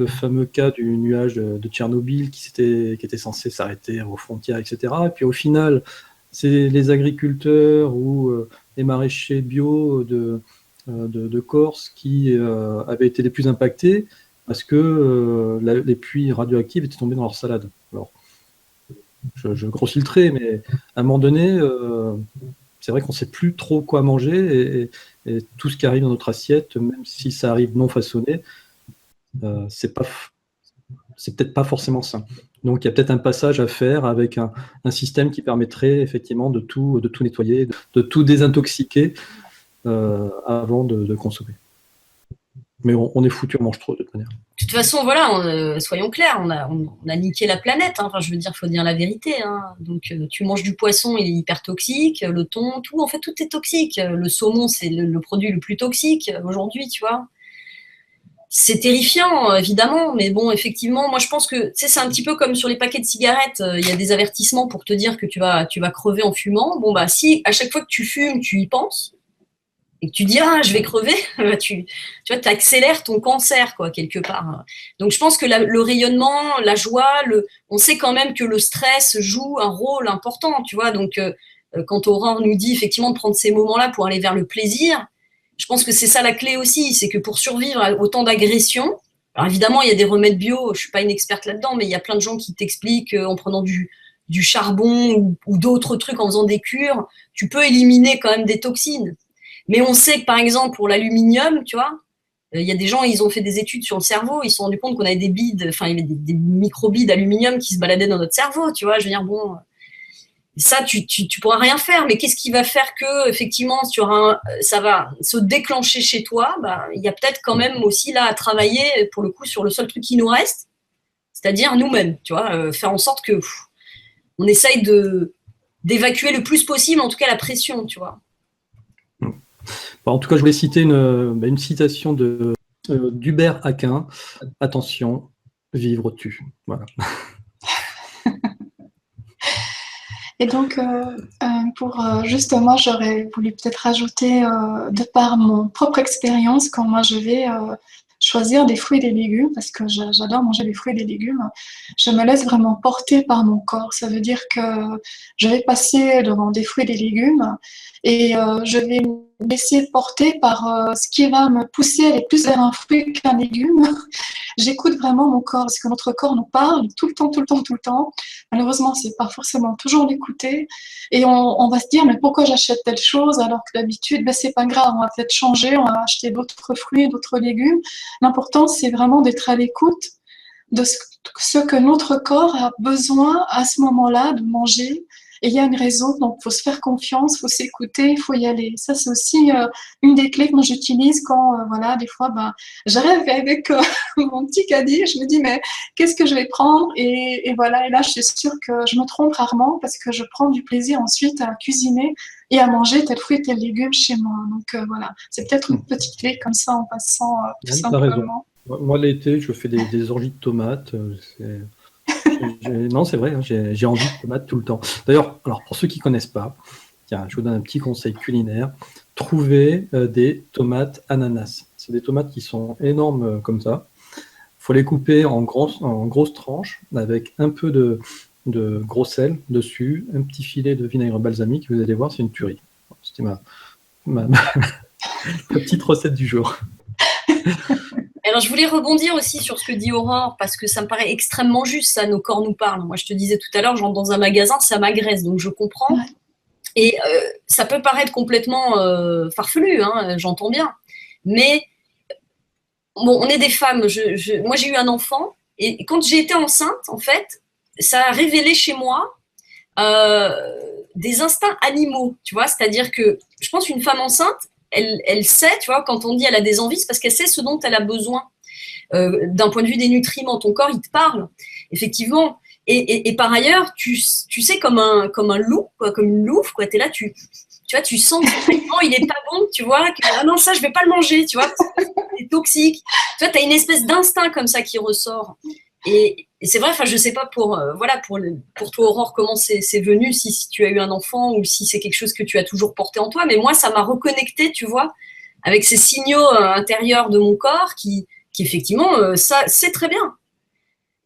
fameux cas du nuage de Tchernobyl qui était censé s'arrêter aux frontières, etc. Et puis au final, c'est les agriculteurs ou les maraîchers bio de Corse qui avaient été les plus impactés parce que les pluies radioactives étaient tombées dans leur salade. Alors, je grossis le trait, mais à un moment donné, c'est vrai qu'on ne sait plus trop quoi manger et tout ce qui arrive dans notre assiette, même si ça arrive non façonné, c'est peut-être pas forcément sain. Donc il y a peut-être un passage à faire avec un système qui permettrait effectivement de tout nettoyer, de tout désintoxiquer avant de consommer. Mais on est foutu, on mange trop de toute manière. De toute façon, voilà, soyons clairs, on a niqué la planète. Hein. Enfin, je veux dire, il faut dire la vérité. Hein. Donc, tu manges du poisson, il est hyper toxique. Le thon, tout, en fait, tout est toxique. Le saumon, c'est le produit le plus toxique aujourd'hui, tu vois. C'est terrifiant, évidemment, mais bon, effectivement, moi, je pense que, tu sais, c'est un petit peu comme sur les paquets de cigarettes. Il y a des avertissements pour te dire que tu vas crever en fumant. Bon, si à chaque fois que tu fumes, tu y penses, et que tu dis, je vais crever, tu vois, tu accélères ton cancer, quoi, quelque part. Donc, je pense que le rayonnement, la joie, on sait quand même que le stress joue un rôle important, tu vois. Donc, quand Aurore nous dit effectivement de prendre ces moments-là pour aller vers le plaisir, je pense que c'est ça la clé aussi, c'est que pour survivre à autant d'agressions, alors évidemment, il y a des remèdes bio, je suis pas une experte là-dedans, mais il y a plein de gens qui t'expliquent en prenant du charbon ou d'autres trucs, en faisant des cures, tu peux éliminer quand même des toxines. Mais on sait que, par exemple, pour l'aluminium, tu vois, il y a des gens, ils ont fait des études sur le cerveau, ils se sont rendus compte qu'on avait des billes, enfin, il y avait des microbilles d'aluminium qui se baladaient dans notre cerveau, tu vois. Je veux dire, bon, ça, tu pourras rien faire, mais qu'est-ce qui va faire que, effectivement, ça va se déclencher chez toi? Il y a peut-être quand même aussi là à travailler, pour le coup, sur le seul truc qui nous reste, c'est-à-dire nous-mêmes, tu vois, faire en sorte que on essaye d'évacuer le plus possible, en tout cas, la pression, tu vois. En tout cas, je voulais citer une citation d'Hubert Aquin. Attention, vivre tue. Voilà. Et donc, justement, j'aurais voulu peut-être rajouter, de par mon propre expérience, quand moi je vais choisir des fruits et des légumes, parce que j'adore manger des fruits et des légumes, je me laisse vraiment porter par mon corps. Ça veut dire que je vais passer devant des fruits et des légumes et je vais laisser porter par ce qui va me pousser à aller plus vers un fruit qu'un légume. J'écoute vraiment mon corps, parce que notre corps nous parle tout le temps, tout le temps, tout le temps. Malheureusement, c'est pas forcément toujours l'écouter. Et on va se dire, mais pourquoi j'achète telle chose alors que d'habitude, ben, c'est pas grave, on va peut-être changer, on va acheter d'autres fruits, d'autres légumes. L'important, c'est vraiment d'être à l'écoute de ce que notre corps a besoin à ce moment-là de manger. Et il y a une raison, donc il faut se faire confiance, il faut s'écouter, il faut y aller. Ça, c'est aussi une des clés que moi j'utilise quand, voilà, des fois, j'arrive avec mon petit caddie, je me dis, mais qu'est-ce que je vais prendre et voilà, et là, je suis sûre que je me trompe rarement parce que je prends du plaisir ensuite à cuisiner et à manger tel fruit et tel légume chez moi. Donc voilà, c'est peut-être une petite clé comme ça en passant tout simplement. T'as raison. Moi, l'été, je fais des orgies de tomates. Non, c'est vrai, hein, j'ai envie de tomates tout le temps. D'ailleurs, alors pour ceux qui ne connaissent pas, tiens, je vous donne un petit conseil culinaire. Trouvez des tomates ananas. C'est des tomates qui sont énormes comme ça. Il faut les couper en grosses tranches avec un peu de gros sel dessus, un petit filet de vinaigre balsamique. Vous allez voir, c'est une tuerie. C'était ma petite recette du jour. Alors, je voulais rebondir aussi sur ce que dit Aurore, parce que ça me paraît extrêmement juste, ça, nos corps nous parlent. Moi, je te disais tout à l'heure, j'entre dans un magasin, ça m'agresse, donc je comprends. Ouais. Et ça peut paraître complètement farfelu, hein, j'entends bien. Mais, bon, on est des femmes. Moi, j'ai eu un enfant, et quand j'ai été enceinte, en fait, ça a révélé chez moi des instincts animaux, tu vois. C'est-à-dire que, je pense qu'une femme enceinte, elle sait, tu vois, quand on dit elle a des envies, c'est parce qu'elle sait ce dont elle a besoin. D'un point de vue des nutriments, ton corps, il te parle, effectivement. Et par ailleurs, tu sais, comme un loup, quoi, comme une louve, quoi, t'es là, tu vois, tu sens que non, il est pas bon, tu vois, que ah non, ça, je vais pas le manger, tu vois, c'est toxique. Tu vois, t'as une espèce d'instinct comme ça qui ressort. Et c'est vrai, enfin, je sais pas pour toi, Aurore, comment c'est venu, si tu as eu un enfant ou si c'est quelque chose que tu as toujours porté en toi, mais moi, ça m'a reconnecté, tu vois, avec ces signaux intérieurs de mon corps qui effectivement, ça, c'est très bien.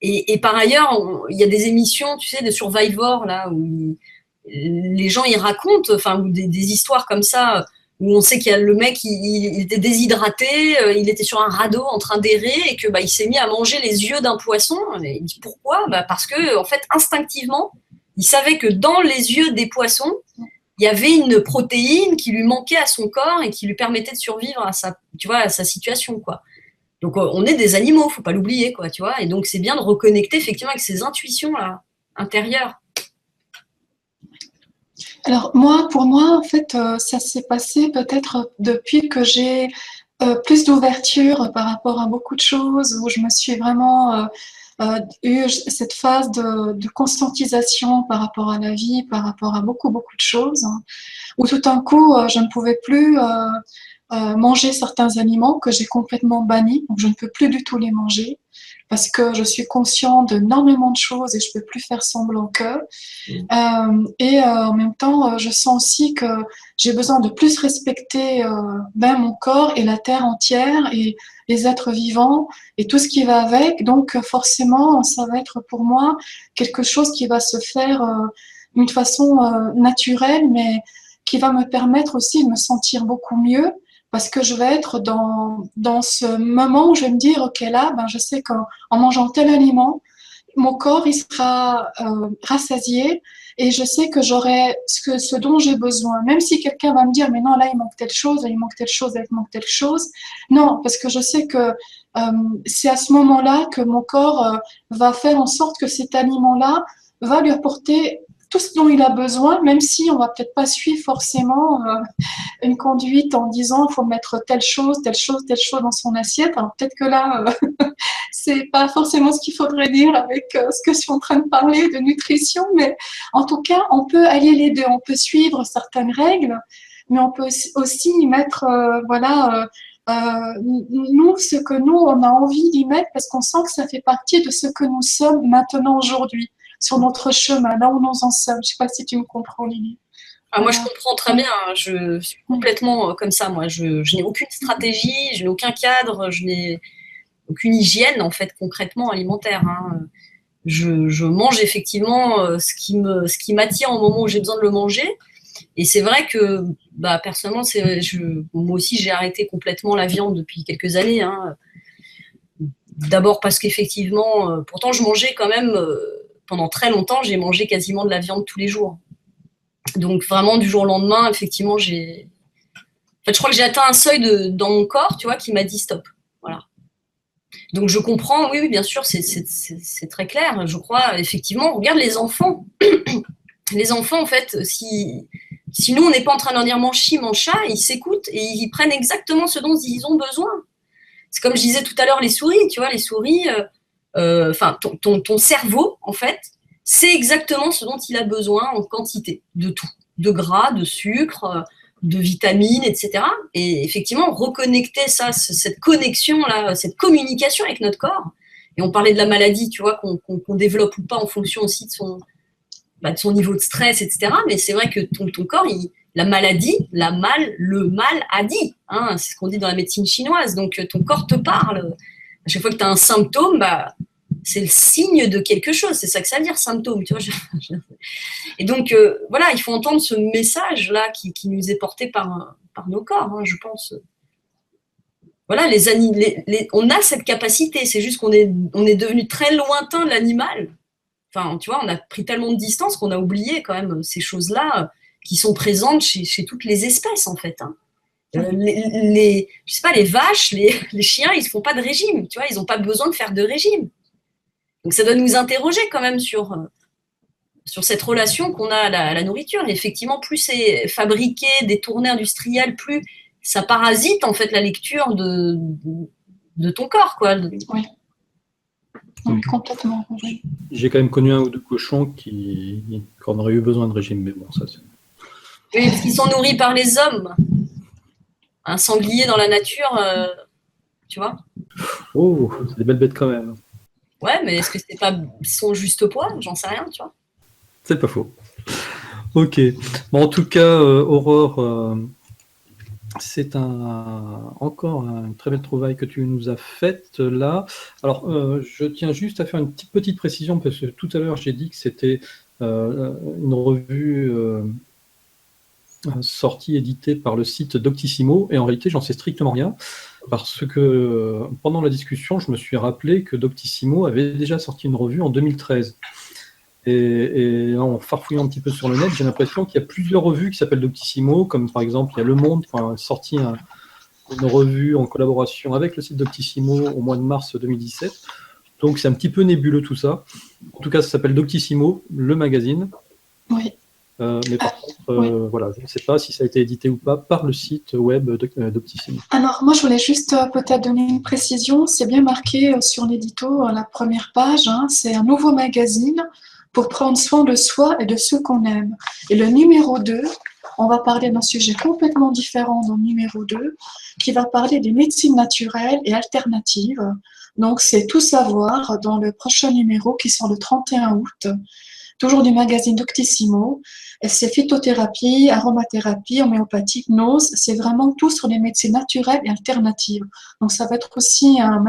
Et par ailleurs, il y a des émissions, tu sais, de Survivor, là, où les gens, ils racontent, enfin, ou des histoires comme ça, où on sait qu'il y a le mec, il était déshydraté, il était sur un radeau en train d'errer, et que il s'est mis à manger les yeux d'un poisson. Et il dit pourquoi ? Parce que, en fait, instinctivement, il savait que dans les yeux des poissons, il y avait une protéine qui lui manquait à son corps et qui lui permettait de survivre à sa situation, quoi. Donc, on est des animaux, faut pas l'oublier, quoi, tu vois. Et donc, c'est bien de reconnecter effectivement avec ces intuitions-là, intérieures. Alors, pour moi, en fait, ça s'est passé peut-être depuis que j'ai plus d'ouverture par rapport à beaucoup de choses, où je me suis vraiment eu cette phase de conscientisation par rapport à la vie, par rapport à beaucoup, beaucoup de choses, hein, où tout d'un coup, je ne pouvais plus manger certains aliments que j'ai complètement bannis, donc je ne peux plus du tout les manger parce que je suis consciente d'énormément de choses et je peux plus faire semblant que. En même temps, je sens aussi que j'ai besoin de plus respecter mon corps et la terre entière et les êtres vivants et tout ce qui va avec. Donc forcément, ça va être pour moi quelque chose qui va se faire d'une façon naturelle, mais qui va me permettre aussi de me sentir beaucoup mieux. Parce que je vais être dans ce moment où je vais me dire, ok, là, je sais qu'en mangeant tel aliment, mon corps, il sera rassasié et je sais que j'aurai ce dont j'ai besoin. Même si quelqu'un va me dire, mais non, là, il manque telle chose, là, il manque telle chose, là, il manque telle chose. Non, parce que je sais que c'est à ce moment-là que mon corps va faire en sorte que cet aliment-là va lui apporter tout ce dont il a besoin, même si on va peut-être pas suivre forcément une conduite en disant il faut mettre telle chose, telle chose, telle chose dans son assiette. Alors peut-être que là, c'est pas forcément ce qu'il faudrait dire avec ce que je suis en train de parler de nutrition, mais en tout cas, on peut allier les deux. On peut suivre certaines règles, mais on peut aussi y mettre, nous, ce que nous, on a envie d'y mettre parce qu'on sent que ça fait partie de ce que nous sommes maintenant aujourd'hui, sur notre chemin, là où nous en sommes. Je sais pas si tu me comprends, Lily. Moi, je comprends très bien. Je suis complètement comme ça. Moi, je n'ai aucune stratégie, je n'ai aucun cadre, je n'ai aucune hygiène, en fait, concrètement alimentaire. Hein. Je mange effectivement ce qui m'attire au moment où j'ai besoin de le manger. Et c'est vrai que bah, personnellement, moi aussi, j'ai arrêté complètement la viande depuis quelques années. Hein. D'abord parce qu'effectivement, pourtant, je mangeais quand même, pendant très longtemps, j'ai mangé quasiment de la viande tous les jours. Donc, vraiment, du jour au lendemain, effectivement, je crois que j'ai atteint un seuil dans mon corps, tu vois, qui m'a dit stop. Voilà. Donc, je comprends, oui, bien sûr, c'est très clair. Je crois, effectivement, regarde les enfants. Les enfants, en fait, si nous, on n'est pas en train de leur dire mange ci, mange ça, ils s'écoutent et ils prennent exactement ce dont ils ont besoin. C'est comme je disais tout à l'heure, les souris, tu vois, les souris, ton cerveau, en fait, c'est exactement ce dont il a besoin en quantité, de tout, de gras, de sucre, de vitamines, etc. Et effectivement, reconnecter ça, cette connexion-là, cette communication avec notre corps, et on parlait de la maladie, tu vois, qu'on développe ou pas en fonction aussi de son niveau de stress, etc. Mais c'est vrai que ton corps, la maladie, le mal a dit. Hein, c'est ce qu'on dit dans la médecine chinoise. Donc, ton corps te parle. À chaque fois que tu as un symptôme, bah, c'est le signe de quelque chose. C'est ça que ça veut dire, symptôme. Tu vois, Et donc, voilà, il faut entendre ce message-là qui nous est porté par nos corps, hein, je pense. Voilà, on a cette capacité. C'est juste qu'on est devenu très lointain de l'animal. Enfin, tu vois, on a pris tellement de distance qu'on a oublié quand même ces choses-là qui sont présentes chez toutes les espèces, en fait. Hein. Je sais pas, les vaches, les chiens, ils ne font pas de régime, tu vois, ils n'ont pas besoin de faire de régime. Donc, ça doit nous interroger quand même sur cette relation qu'on a à la nourriture. Et effectivement, plus c'est fabriqué, détourné, industriel, plus ça parasite, en fait, la lecture de ton corps, quoi. Oui. Oui, complètement. Oui. J'ai quand même connu un ou deux cochons qui en auraient eu besoin de régime, mais bon, ça c'est... Oui, parce qu'ils sont nourris par les hommes. Un sanglier dans la nature, tu vois. Oh, c'est des belles bêtes quand même. Ouais, mais est-ce que c'est pas son juste poids? J'en sais rien, tu vois. C'est pas faux. Ok. Bon, en tout cas, Aurore, c'est encore une très belle trouvaille que tu nous as faite là. Alors, je tiens juste à faire une petite précision parce que tout à l'heure, j'ai dit que c'était une revue sortie, éditée par le site Doctissimo, et en réalité, j'en sais strictement rien parce que pendant la discussion, je me suis rappelé que Doctissimo avait déjà sorti une revue en 2013. Et en farfouillant un petit peu sur le net, j'ai l'impression qu'il y a plusieurs revues qui s'appellent Doctissimo, comme par exemple, il y a Le Monde qui a sorti une revue en collaboration avec le site Doctissimo au mois de mars 2017. Donc c'est un petit peu nébuleux tout ça. En tout cas, ça s'appelle Doctissimo, le magazine. Oui. Mais par contre, voilà, je ne sais pas si ça a été édité ou pas par le site web Doctissimo. Alors, moi, je voulais juste peut-être donner une précision. C'est bien marqué sur l'édito, la première page. Hein, c'est un nouveau magazine pour prendre soin de soi et de ceux qu'on aime. Et le numéro 2, on va parler d'un sujet complètement différent dans le numéro 2, qui va parler des médecines naturelles et alternatives. Donc, c'est tout savoir dans le prochain numéro qui sort le 31 août, toujours du magazine Doctissimo. Et c'est phytothérapie, aromathérapie, homéopathie, hypnose. C'est vraiment tout sur les médecines naturelles et alternatives. Donc, ça va être aussi un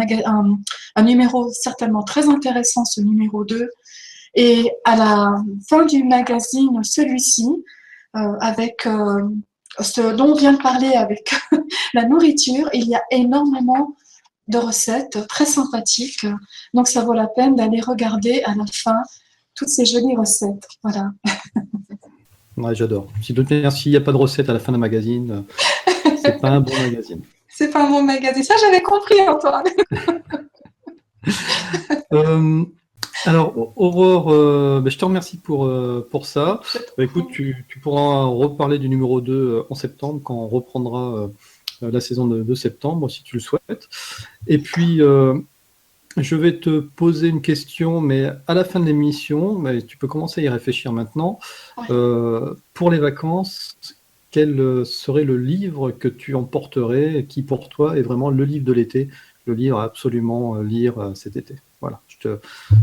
numéro certainement très intéressant, ce numéro 2. Et à la fin du magazine, celui-ci, avec ce dont on vient de parler avec la nourriture, il y a énormément de recettes très sympathiques. Donc, ça vaut la peine d'aller regarder à la fin toutes ces jolies recettes. Voilà. Ouais, j'adore. S'il n'y a pas de recette à la fin d'un magazine, c'est pas un bon magazine. C'est pas un bon magazine. Ça, j'avais compris, Antoine. Alors, Aurore, je te remercie pour ça. Écoute, tu pourras reparler du numéro 2 en septembre, quand on reprendra la saison de septembre, si tu le souhaites. Et puis, je vais te poser une question, mais à la fin de l'émission, mais tu peux commencer à y réfléchir maintenant. Pour les vacances, quel serait le livre que tu emporterais, qui pour toi est vraiment le livre de l'été, le livre à absolument lire cet été? Voilà.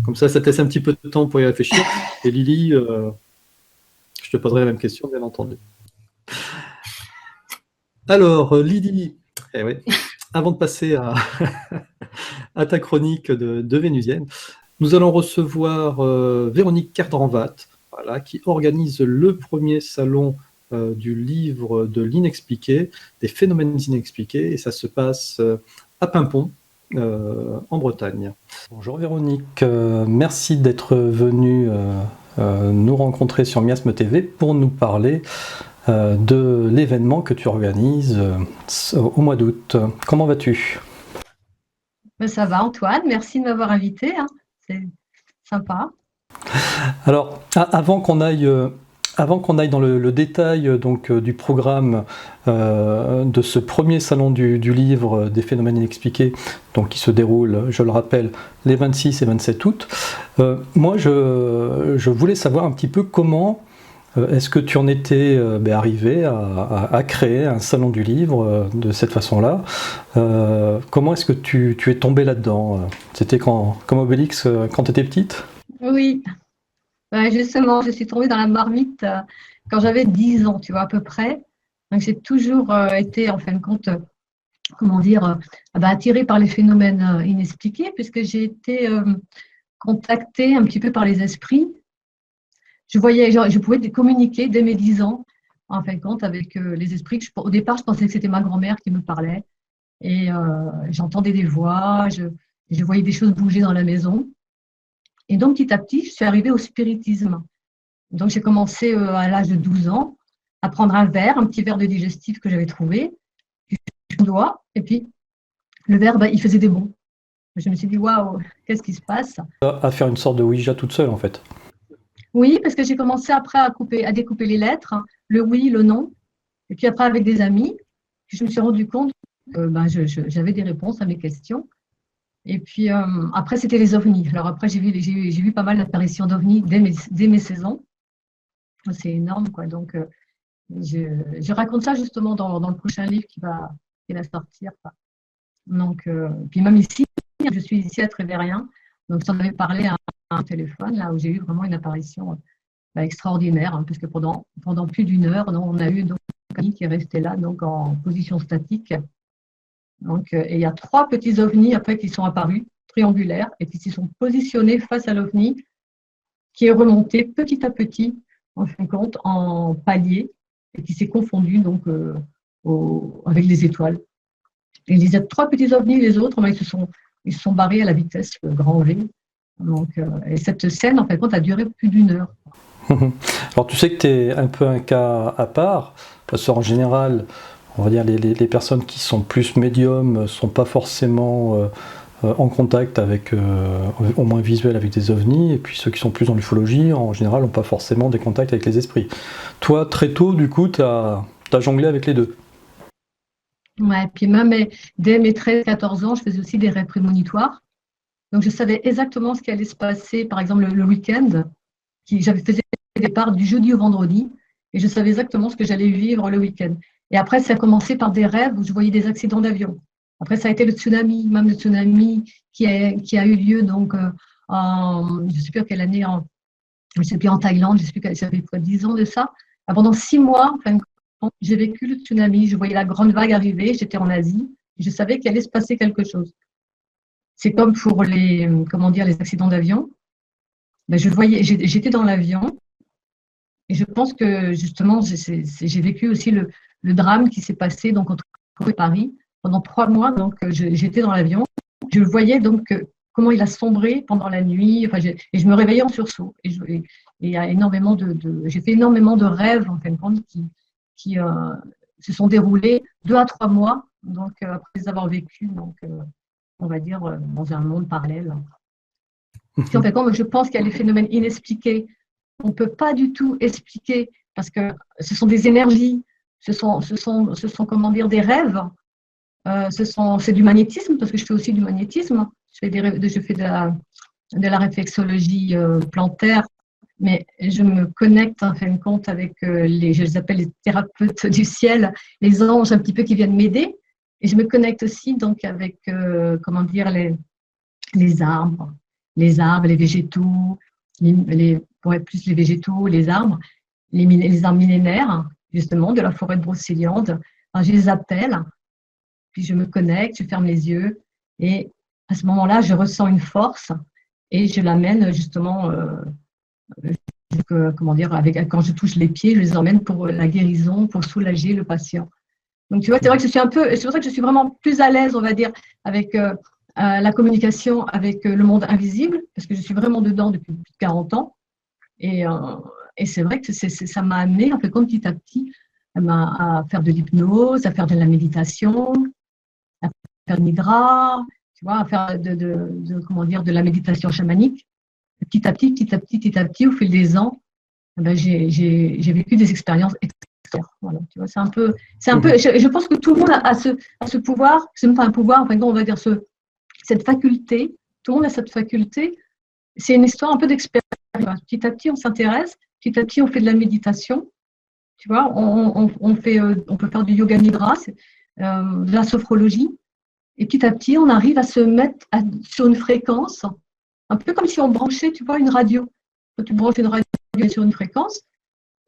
Comme ça te laisse un petit peu de temps pour y réfléchir. Et Lily, je te poserai la même question, bien entendu. Alors, Lily, avant de passer à ta chronique de Vénusienne, nous allons recevoir Véronique Kerdranvat, qui organise le premier salon du livre de l'inexpliqué, des phénomènes inexpliqués, et ça se passe à Paimpont, en Bretagne. Bonjour Véronique, merci d'être venue nous rencontrer sur Miasme TV pour nous parler de l'événement que tu organises au mois d'août. Comment vas-tu? Ça va Antoine, merci de m'avoir invité, hein. C'est sympa. Alors, avant qu'on aille dans le détail donc, du programme de ce premier salon du livre des phénomènes inexpliqués, donc, qui se déroule, je le rappelle, les 26 et 27 août, moi je voulais savoir un petit peu comment est-ce que tu en étais arrivé à créer un salon du livre de cette façon-là. Comment est-ce que tu es tombé là-dedans? C'était comme Obélix quand tu étais petite? Oui, justement, je suis tombée dans la marmite quand j'avais 10 ans, tu vois, à peu près. Donc, j'ai toujours été, en fin de compte, attirée par les phénomènes inexpliqués, puisque j'ai été contactée un petit peu par les esprits. Je pouvais communiquer dès mes 10 ans, en fin de compte, avec les esprits. Au départ, je pensais que c'était ma grand-mère qui me parlait. Et j'entendais des voix, je voyais des choses bouger dans la maison. Et donc, petit à petit, je suis arrivée au spiritisme. Donc, j'ai commencé à l'âge de 12 ans à prendre un petit verre de digestif que j'avais trouvé, un doigt, et puis le verre, il faisait des bonds. Je me suis dit, waouh, qu'est-ce qui se passe? À faire une sorte de Ouija toute seule, en fait. Oui, parce que j'ai commencé après à découper les lettres, hein, le oui, le non, et puis après avec des amis, je me suis rendu compte que j'avais des réponses à mes questions. Et puis après, c'était les ovnis. Alors après, j'ai vu pas mal d'apparitions d'ovnis dès mes 16 ans. C'est énorme, quoi. Donc, je raconte ça justement dans le prochain livre qui va sortir, quoi. Donc, puis même ici, je suis ici à Trévérien. Donc, j'en avais parlé à un téléphone, là où j'ai eu vraiment une apparition extraordinaire, hein, puisque pendant plus d'une heure, on a eu donc un ami qui est resté là, donc en position statique. Donc, et il y a 3 petits ovnis après qui sont apparus, triangulaires, et qui se sont positionnés face à l'ovni, qui est remonté petit à petit, en fin de compte, en palier, et qui s'est confondu donc avec les étoiles. Et les 3 petits ovnis, les autres, ils se sont barrés à la vitesse grand V. Donc, et cette scène, en fin de compte, a duré plus d'une heure. Alors, tu sais que tu es un peu un cas à part, parce qu'en général, on va dire les personnes qui sont plus médiums ne sont pas forcément en contact avec, au moins visuel, avec des ovnis, et puis ceux qui sont plus dans l'ufologie, en général, n'ont pas forcément des contacts avec les esprits. Toi, très tôt, du coup, tu as jonglé avec les deux. Ouais, puis même dès mes 13-14 ans, je faisais aussi des rêves prémonitoires. Donc, je savais exactement ce qui allait se passer, par exemple, le week-end. J'avais fait des départs du jeudi au vendredi, et je savais exactement ce que j'allais vivre le week-end. Et après, ça a commencé par des rêves où je voyais des accidents d'avion. Après, ça a été le tsunami, même le tsunami qui a eu lieu donc, je ne sais plus à quelle année, je ne sais plus, en Thaïlande, je ne sais plus, ça fait 10 ans de ça. Pendant 6 mois, enfin, j'ai vécu le tsunami, je voyais la grande vague arriver, j'étais en Asie, je savais qu'il allait se passer quelque chose. C'est comme pour les accidents d'avion. J'étais dans l'avion, et je pense que justement, j'ai vécu aussi le drame qui s'est passé donc, entre Paris pendant 3 mois. Donc, j'étais dans l'avion, je voyais donc comment il a sombré pendant la nuit. Enfin, et je me réveillais en sursaut. Et il y a énormément j'ai fait énormément de rêves en fin de compte qui se sont déroulés 2 à 3 mois. Donc, après les avoir vécus, donc, on va dire dans un monde parallèle. Si en fait, je pense qu'il y a les phénomènes inexpliqués. On ne peut pas du tout expliquer parce que ce sont des énergies, ce sont des rêves. C'est du magnétisme, parce que je fais aussi du magnétisme. Je fais de la réflexologie plantaire, mais je me connecte en fin de compte avec je les appelle les thérapeutes du ciel, les anges un petit peu qui viennent m'aider. Et je me connecte aussi donc avec les arbres, les végétaux, pour être plus les végétaux, les arbres, les arbres millénaires, justement, de la forêt de Brocéliande. Alors, je les appelle, puis je me connecte, je ferme les yeux, et à ce moment-là, je ressens une force, et je l'amène justement comment dire, quand je touche les pieds, je les emmène pour la guérison, pour soulager le patient. Donc, tu vois, c'est vrai que c'est pour ça que je suis vraiment plus à l'aise, on va dire, avec la communication avec le monde invisible, parce que je suis vraiment dedans depuis plus de 40 ans. Et c'est vrai que ça m'a amené, en fait, petit à petit, à faire de l'hypnose, à faire de la méditation, à faire de l'hydra, tu vois, à faire comment dire, de la méditation chamanique. Petit à petit, au fil des ans, j'ai vécu des expériences extraordinaires. Voilà, tu vois, c'est un peu. Je pense que tout le monde a ce pouvoir, c'est même pas un pouvoir, enfin, on va dire cette faculté. Tout le monde a cette faculté. C'est une histoire un peu d'expérience. Petit à petit, on s'intéresse. Petit à petit, on fait de la méditation. Tu vois, on peut faire du yoga nidra, de la sophrologie. Et petit à petit, on arrive à se mettre sur une fréquence, un peu comme si on branchait, tu vois, une radio. Quand tu branches une radio sur une fréquence,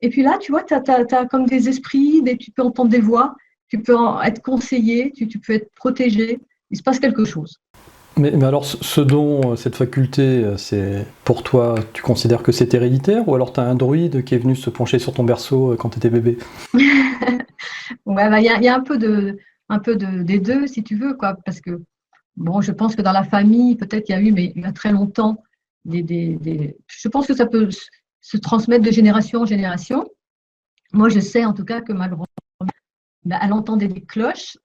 et puis là, tu vois, tu as comme des esprits, tu peux entendre des voix, tu peux être conseillé, tu peux être protégé. Il se passe quelque chose. Mais alors, ce don, cette faculté, c'est pour toi, tu considères que c'est héréditaire, ou alors tu as un druide qui est venu se pencher sur ton berceau quand tu étais bébé? Ouais, il y a un peu des deux, si tu veux, quoi, parce que bon, je pense que dans la famille, peut-être il y a eu, mais il y a très longtemps, je pense que ça peut se transmettre de génération en génération. Moi, je sais en tout cas que ma grand-mère, elle entendait des cloches,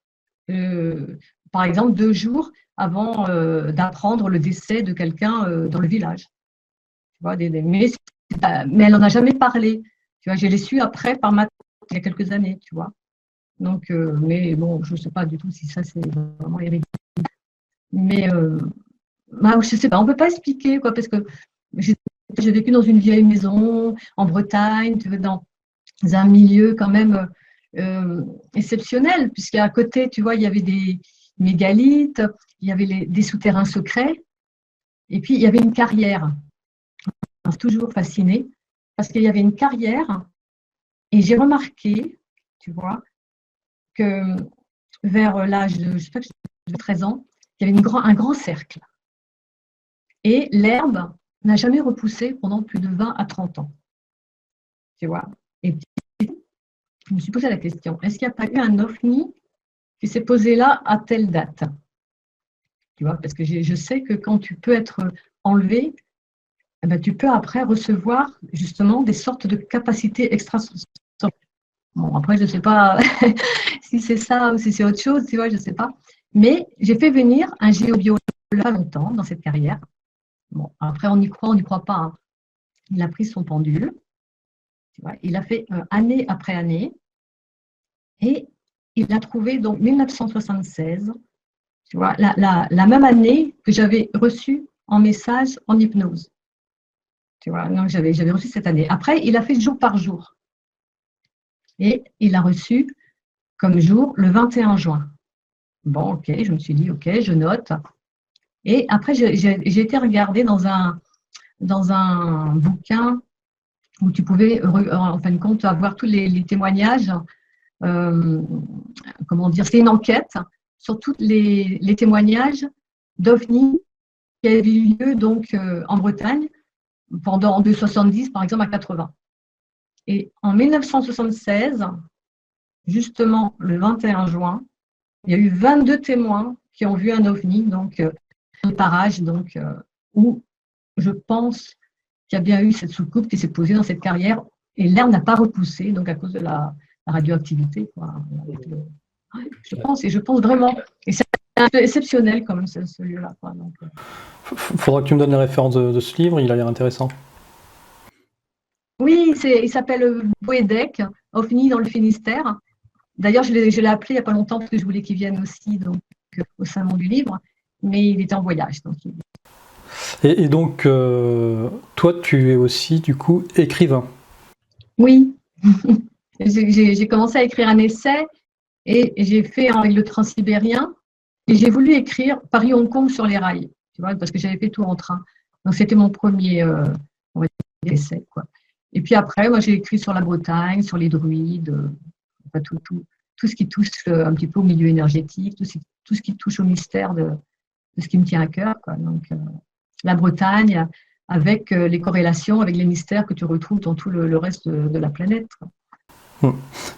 par exemple 2 jours avant d'apprendre le décès de quelqu'un dans le village. Tu vois, mais elle n'en a jamais parlé. Tu vois, je l'ai su après par ma tante, il y a quelques années, tu vois. Donc, mais bon, je ne sais pas du tout si ça c'est vraiment héréditaire. Mais je ne sais pas, on ne peut pas expliquer, quoi, parce que j'ai vécu dans une vieille maison en Bretagne, tu vois, dans un milieu quand même exceptionnel, puisqu'à côté, tu vois, il y avait des mégalithes, il y avait des souterrains secrets, et puis il y avait une carrière. Ça m'a toujours fascinée, parce qu'il y avait une carrière, et j'ai remarqué, tu vois, que vers l'âge de, je sais pas, de 13 ans, il y avait un grand cercle. Et l'herbe n'a jamais repoussé pendant plus de 20 à 30 ans. Tu vois. Et je me suis posé la question, est-ce qu'il n'y a pas eu un ovni qui s'est posé là à telle date? Tu vois, parce que je sais que quand tu peux être enlevé, eh ben, tu peux après recevoir justement des sortes de capacités extrasensorielles. Bon, après, je ne sais pas si c'est ça ou si c'est autre chose, tu vois, je ne sais pas. Mais j'ai fait venir un géobiologue pas longtemps dans cette carrière. Bon, après, on y croit pas. Hein. Il a pris son pendule. Tu vois, il a fait année après année. Et il a trouvé donc 1976, tu vois, la même année que j'avais reçu en message en hypnose. Tu vois, donc j'avais reçu cette année. Après, il a fait jour par jour. Et il a reçu comme jour le 21 juin. Bon, ok, je me suis dit, ok, je note. Et après, j'ai été regarder dans un bouquin où tu pouvais, en fin de compte, avoir tous les témoignages. Comment dire, c'est une enquête sur tous les témoignages d'OVNI qui avaient eu lieu donc, en Bretagne pendant de 70 par exemple à 80. Et en 1976, justement le 21 juin, il y a eu 22 témoins qui ont vu un OVNI, donc un parage donc, où je pense qu'il y a bien eu cette soucoupe qui s'est posée dans cette carrière et l'air n'a pas repoussé, donc à cause de la radioactivité. Quoi, je pense vraiment. Et c'est un peu exceptionnel comme ce lieu-là. Faudra que tu me donnes les références de ce livre, il a l'air intéressant. Oui, il s'appelle Boédec, OVNI dans le Finistère. D'ailleurs, je l'ai appelé il n'y a pas longtemps parce que je voulais qu'il vienne aussi donc, au salon du livre, mais il était en voyage. Donc Et donc, toi, tu es aussi, du coup, écrivain. Oui, j'ai commencé à écrire un essai et j'ai fait avec le transsibérien et j'ai voulu écrire Paris-Hong Kong sur les rails, tu vois, parce que j'avais fait tout en train. Donc, c'était mon premier essai, quoi. Et puis après, moi, j'ai écrit sur la Bretagne, sur les druides, enfin, tout ce qui touche un petit peu au milieu énergétique, tout ce qui touche au mystère de ce qui me tient à cœur, quoi. Donc, la Bretagne, avec les corrélations, avec les mystères que tu retrouves dans tout le reste de la planète.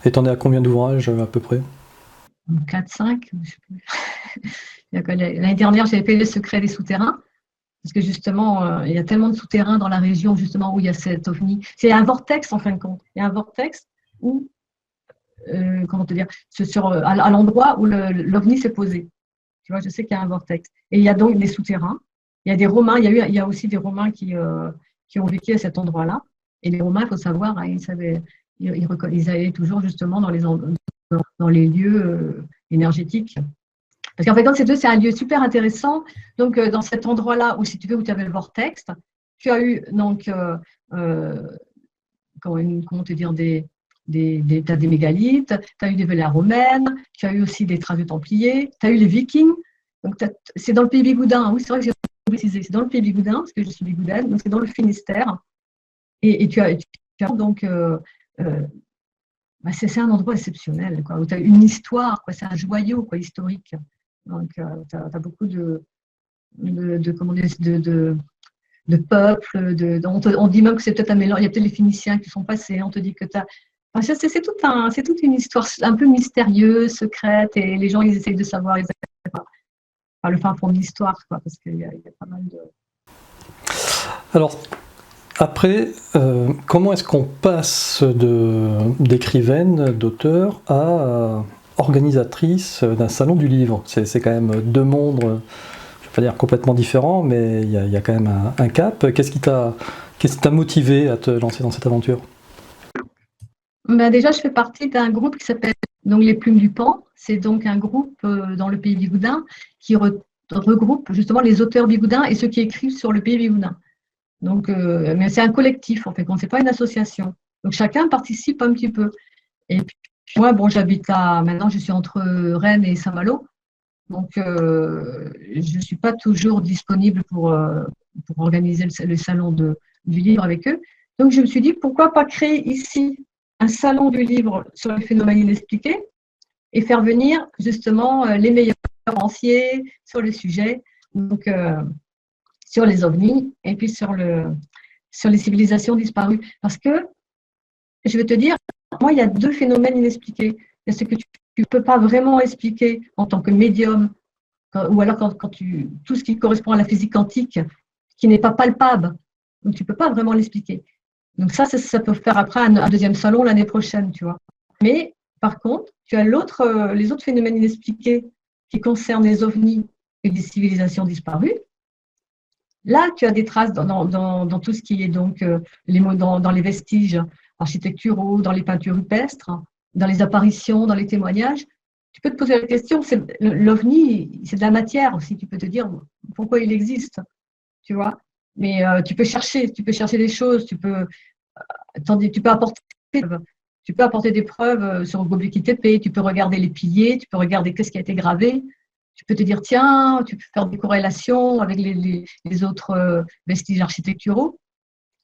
Et t'en es à combien d'ouvrages à peu près? 4, 5, je sais plus. L'année dernière, j'avais fait Les secrets des souterrains, parce que justement, il y a tellement de souterrains dans la région justement où il y a cet ovni. C'est un vortex en fin de compte. Il y a un vortex où, comment te dire, à l'endroit où l'ovni s'est posé. Tu vois, je sais qu'il y a un vortex. Et il y a donc des souterrains. Il y a des Romains, il y a aussi des Romains qui ont vécu à cet endroit-là. Et les Romains, il faut savoir, hein, ils allaient toujours justement dans les lieux énergétiques. Parce qu'en fait, c'est un lieu super intéressant. Donc, dans cet endroit-là, où si tu veux, où tu avais le vortex, tu as eu donc, comment te dire, t'as des mégalithes, tu as eu des velaires romaines, tu as eu aussi des traces de Templiers, tu as eu les Vikings. Donc, c'est dans le pays bigoudin. Oui, c'est vrai que j'ai précisé. C'est dans le pays bigoudin, parce que je suis bigoudaine. Donc, c'est dans le Finistère. Et tu as donc. C'est un endroit exceptionnel, quoi, où tu as une histoire, quoi, c'est un joyau, quoi, historique. Donc, tu as beaucoup de peuples. On dit même que c'est peut-être un mélange. Il y a peut-être les Phéniciens qui sont passés. On te dit que tu as. Enfin, c'est toute une histoire un peu mystérieuse, secrète, et les gens, ils essayent de savoir exactement le fin fond de l'histoire, quoi, parce qu'il y a pas mal de. Alors, après, comment est-ce qu'on passe d'écrivaine, d'auteur, à organisatrice d'un salon du livre? C'est quand même deux mondes, je ne vais pas dire complètement différents, mais il y a quand même un cap. Qu'est-ce qui t'a motivé à te lancer dans cette aventure? Déjà, je fais partie d'un groupe qui s'appelle donc Les Plumes du Pan. C'est donc un groupe dans le pays bigoudin qui regroupe justement les auteurs bigoudins et ceux qui écrivent sur le pays bigoudin. Donc, mais c'est un collectif, en fait, c'est pas une association. Donc, chacun participe un petit peu. Et puis, moi, maintenant, je suis entre Rennes et Saint-Malo. Donc, je ne suis pas toujours disponible pour organiser le salon du livre avec eux. Donc, je me suis dit, pourquoi pas créer ici un salon du livre sur les phénomènes inexpliqués et faire venir justement les meilleurs conférenciers sur le sujet. Donc, sur les ovnis et puis sur les civilisations disparues. Parce que, je vais te dire, moi, il y a deux phénomènes inexpliqués. Il y a ce que tu ne peux pas vraiment expliquer en tant que médium, ou alors tout ce qui correspond à la physique quantique, qui n'est pas palpable. Donc, tu ne peux pas vraiment l'expliquer. Donc, ça peut faire après un deuxième salon l'année prochaine, tu vois. Mais, par contre, tu as les autres phénomènes inexpliqués qui concernent les ovnis et les civilisations disparues. Là, tu as des traces dans tout ce qui est donc dans les vestiges architecturaux, dans les peintures rupestres, dans les apparitions, dans les témoignages. Tu peux te poser la question, l'ovni, c'est de la matière aussi. Tu peux te dire pourquoi il existe, tu vois. Mais tu peux chercher des choses. Tu peux apporter des preuves sur Göbekli Tepe. Tu peux regarder les piliers. Tu peux regarder qu'est-ce qui a été gravé. Tu peux te dire, tiens, tu peux faire des corrélations avec les autres vestiges architecturaux.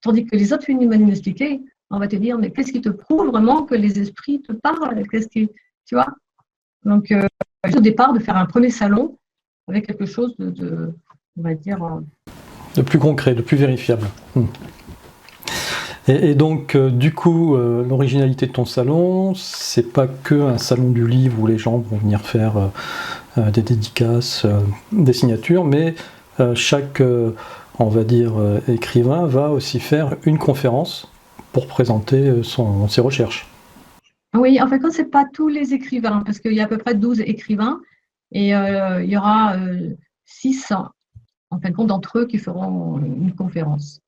Tandis que les autres phénomènes inexpliqués, on va te dire, mais qu'est-ce qui te prouve vraiment que les esprits te parlent? Tu vois? Donc, au départ, de faire un premier salon avec quelque chose on va dire… de plus concret, de plus vérifiable. Et donc, du coup, l'originalité de ton salon, c'est pas que un salon du livre où les gens vont venir faire des dédicaces, des signatures, mais chaque, on va dire, écrivain va aussi faire une conférence pour présenter ses recherches. Oui, en fait, ce n'est pas tous les écrivains, parce qu'il y a à peu près 12 écrivains, et il y aura 6, en fin de compte, d'entre eux qui feront une conférence.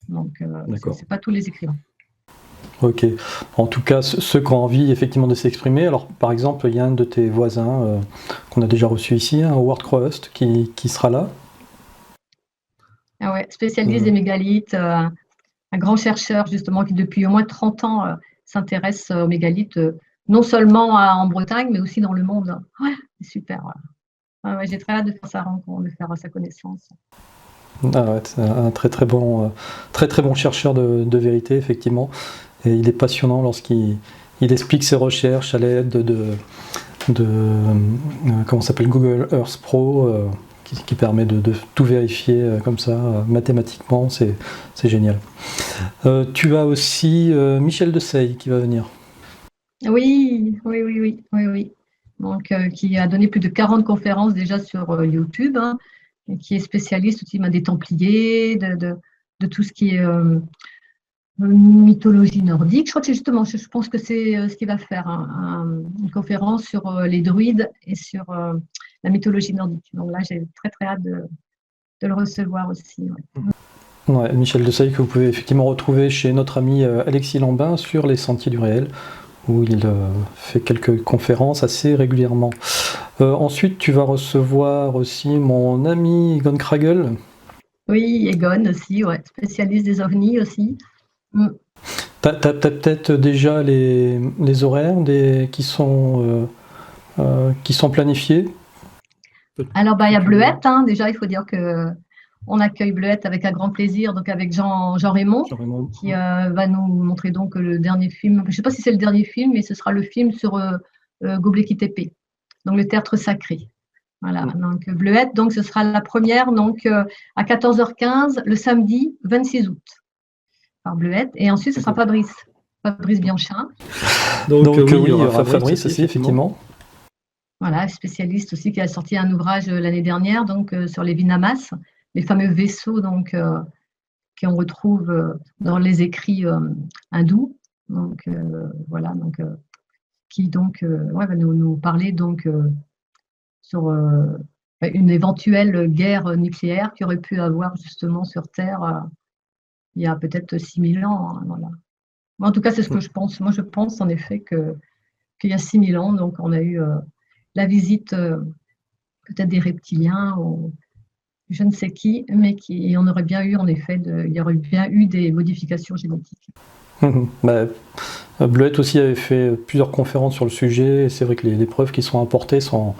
Donc, ce n'est pas tous les écrivains. Ok. En tout cas, ceux qui ont envie effectivement de s'exprimer. Alors, par exemple, il y a un de tes voisins qu'on a déjà reçu ici, Howard Crowhurst, qui sera là. Ah ouais, spécialiste des mégalithes, un grand chercheur justement qui depuis au moins 30 ans s'intéresse aux mégalithes, non seulement en Bretagne, mais aussi dans le monde. Ouais, c'est super. Ouais, j'ai très hâte de faire sa rencontre, de faire sa connaissance. Ah ouais, c'est un très bon chercheur de vérité, effectivement. Et il est passionnant lorsqu'il explique ses recherches à l'aide de comment s'appelle, Google Earth Pro, qui permet de tout vérifier comme ça, mathématiquement, c'est génial. Tu as aussi Michel Desailles qui va venir. Oui. Donc, qui a donné plus de 40 conférences déjà sur YouTube, hein, et qui est spécialiste aussi des Templiers, de tout ce qui est mythologie nordique. Je crois que justement, je pense que c'est ce qu'il va faire, une conférence sur les druides et sur la mythologie nordique. Donc là, j'ai très très hâte de le recevoir aussi. Ouais, Michel Desailles que vous pouvez effectivement retrouver chez notre ami Alexis Lambin sur les Sentiers du Réel, où il fait quelques conférences assez régulièrement. Ensuite, tu vas recevoir aussi mon ami Egon Kragel. Oui, Egon aussi, ouais, spécialiste des ovnis aussi. T'as peut-être déjà les horaires qui sont planifiés? Alors, il y a Bleuette, hein, déjà, il faut dire qu'on accueille Bleuette avec un grand plaisir, donc avec Jean Raymond, qui va nous montrer donc le dernier film. Je ne sais pas si c'est le dernier film, mais ce sera le film sur Göbekli Tepe, donc le tertre sacré. Voilà, donc Bleuette, donc ce sera la première donc à 14h15 le samedi 26 août par Bleuette, et ensuite ce sera Fabrice Bianchin. Donc oui, il y aura Fabrice aussi, effectivement. Voilà, spécialiste aussi qui a sorti un ouvrage l'année dernière donc sur les Vinamas, les fameux vaisseaux donc qu'on retrouve dans les écrits hindous. Donc voilà, donc qui donc va nous parler donc sur une éventuelle guerre nucléaire qui aurait pu avoir justement sur Terre il y a peut-être 6000 ans. Hein, voilà. En tout cas, c'est ce que je pense. Moi, je pense en effet qu'il y a 6000 ans, donc on a eu la visite peut-être des reptiliens ou je ne sais qui, mais on aurait bien eu en effet, il y aurait bien eu des modifications génétiques. Bleuette aussi avait fait plusieurs conférences sur le sujet, et c'est vrai que les preuves qui sont apportées sont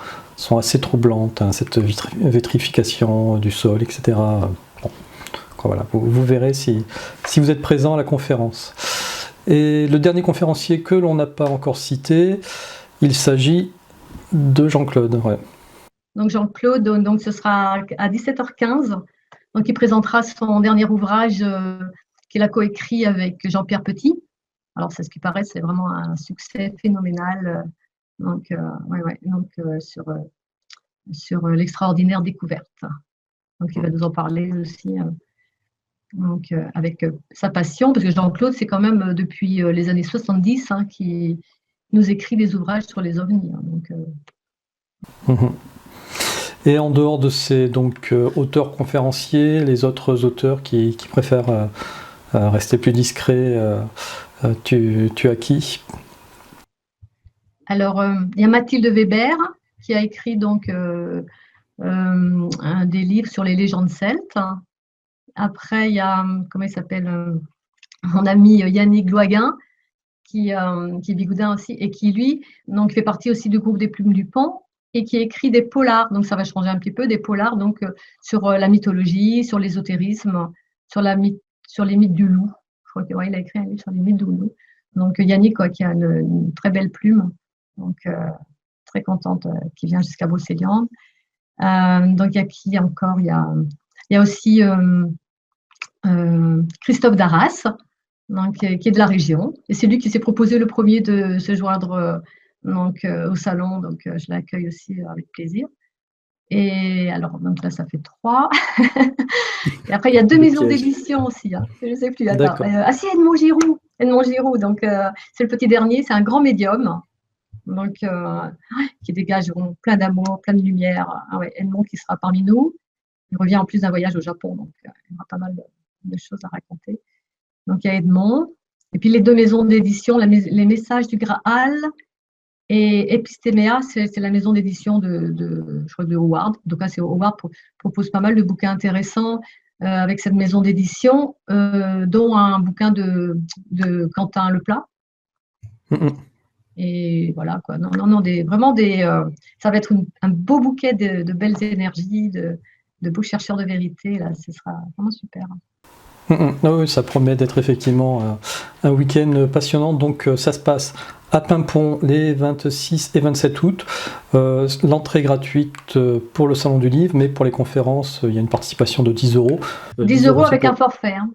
assez troublantes, hein, cette vitrification du sol, etc. Bon, voilà, vous verrez si vous êtes présent à la conférence. Et le dernier conférencier que l'on n'a pas encore cité, il s'agit de Jean-Claude. Ouais. Donc Jean-Claude, donc ce sera à 17h15, donc il présentera son dernier ouvrage qu'il a coécrit avec Jean-Pierre Petit. Alors, c'est ce qui paraît, c'est vraiment un succès phénoménal sur l'extraordinaire découverte. Donc, il va nous en parler aussi avec sa passion, parce que Jean-Claude, c'est quand même depuis les années 70 qui nous écrit des ouvrages sur les ovnis. Et en dehors de ces auteurs conférenciers, les autres auteurs qui préfèrent rester plus discrets, tu as qui? Alors, il y a Mathilde Weber qui a écrit donc des livres sur les légendes celtes. Après, il y a, comment il s'appelle, mon ami Yannick Gloiguin, qui est bigoudin aussi, et qui, lui, donc, fait partie aussi du groupe des Plumes du Pan, et qui écrit des polars. Donc, ça va changer un petit peu, des polars donc, sur la mythologie, sur l'ésotérisme, sur les mythes du loup. Je crois qu'il a écrit un livre sur les mythes du loup. Donc, Yannick, qui a une très belle plume, donc très contente, qui vient jusqu'à Brocéliande. Donc, il y a qui encore? Il y a aussi Christophe Darras, donc, qui est de la région. Et c'est lui qui s'est proposé le premier de se joindre au salon. Donc, je l'accueille aussi avec plaisir. Et alors, donc là, ça fait 3. Et après, il y a 2 maisons d'édition aussi. Je ne sais plus. Attends. Si, Edmond Giroud. Donc, c'est le petit dernier. C'est un grand médium. Donc, qui dégage plein d'amour, plein de lumière. Edmond qui sera parmi nous. Il revient en plus d'un voyage au Japon. Donc, il y aura pas mal de choses à raconter. Donc, il y a Edmond. Et puis, les 2 maisons d'édition, les messages du Graal et Epistéméa, c'est la maison d'édition je crois de Howard. Donc, là, c'est Howard propose pas mal de bouquins intéressants avec cette maison d'édition, dont un bouquin de Quentin Leplat. Et voilà, quoi. Non, ça va être un beau bouquet de belles énergies, de beaux chercheurs de vérité. Là, ce sera vraiment super. Oui, ça promet d'être effectivement un week-end passionnant. Donc ça se passe à Paimpont les 26 et 27 août. L'entrée est gratuite pour le Salon du Livre, mais pour les conférences, il y a une participation de 10 euros. 10 euros avec un forfait. Hein.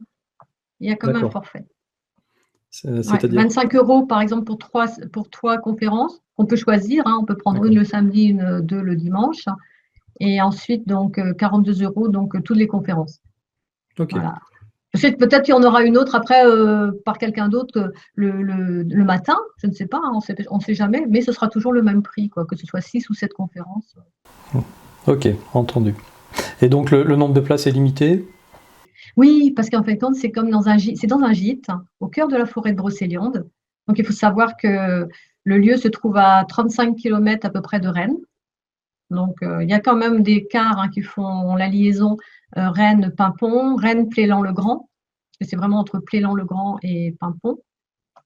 Il y a quand même un forfait. C'est-à-dire 25 euros par exemple pour trois conférences qu'on peut choisir. Hein. On peut prendre une le samedi, deux le dimanche. Et ensuite, donc 42 euros, donc toutes les conférences. Okay. Voilà. Peut-être qu'il y en aura une autre après par quelqu'un d'autre le matin, je ne sais pas, hein, on ne sait jamais, mais ce sera toujours le même prix, quoi, que ce soit 6 ou 7 conférences. Ok, entendu. Et donc le nombre de places est limité? Oui, parce qu'en fait, c'est comme dans un gîte, au cœur de la forêt de Brocéliande. Donc il faut savoir que le lieu se trouve à 35 km à peu près de Rennes. Donc il y a quand même des cars qui font la liaison Rennes-Paimpont, Rennes-Plélan-le-Grand, parce que c'est vraiment entre Plélan-le-Grand et Paimpont.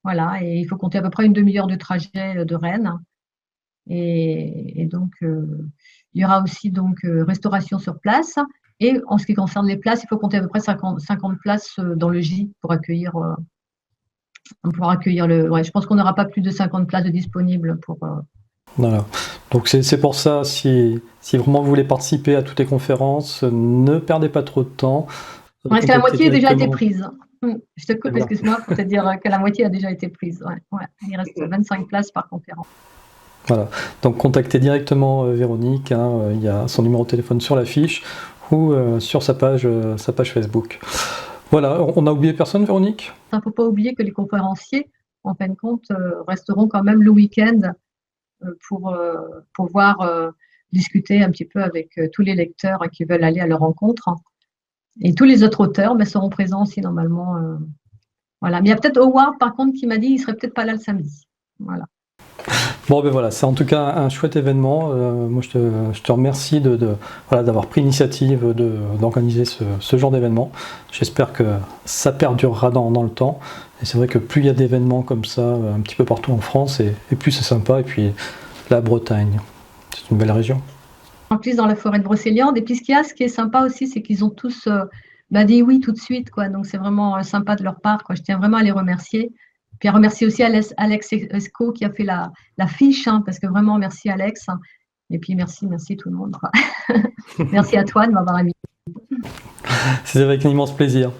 Voilà, et il faut compter à peu près une demi-heure de trajet de Rennes. Et donc, il y aura aussi donc restauration sur place. Et en ce qui concerne les places, il faut compter à peu près 50 places dans le gîte pour accueillir je pense qu'on n'aura pas plus de 50 places disponibles pour. Voilà. Donc c'est pour ça, si vraiment vous voulez participer à toutes les conférences, ne perdez pas trop de temps. Parce que la moitié a déjà été prise. Je te coupe, excuse-moi, pour te dire que la moitié a déjà été prise. Ouais. Il reste 25 places par conférence. Voilà. Donc contactez directement Véronique, hein, il y a son numéro de téléphone sur l'affiche ou sur sa page Facebook. Voilà, on n'a oublié personne, Véronique? Il ne faut pas oublier que les conférenciers, en fin de compte, resteront quand même le week-end pour pouvoir discuter un petit peu avec tous les lecteurs qui veulent aller à leur rencontre. Et tous les autres auteurs seront présents aussi normalement. Voilà. Mais il y a peut-être Howard, par contre, qui m'a dit qu'il ne serait peut-être pas là le samedi. Voilà. Bon, ben voilà, c'est en tout cas un chouette événement. Moi, je te remercie d'avoir pris l'initiative d'organiser ce genre d'événement. J'espère que ça perdurera dans le temps. Et c'est vrai que plus il y a d'événements comme ça, un petit peu partout en France, et plus c'est sympa. Et puis la Bretagne, c'est une belle région. En plus, dans la forêt de Brocéliande. Et puis, ce qui est sympa aussi, c'est qu'ils ont tous dit oui tout de suite, quoi. Donc, c'est vraiment sympa de leur part, quoi. Je tiens vraiment à les remercier. Puis à remercier aussi Alex Esco qui a fait la fiche, hein, parce que vraiment, merci Alex. Et puis, merci tout le monde, quoi. Merci à toi de m'avoir invité. C'est avec un immense plaisir.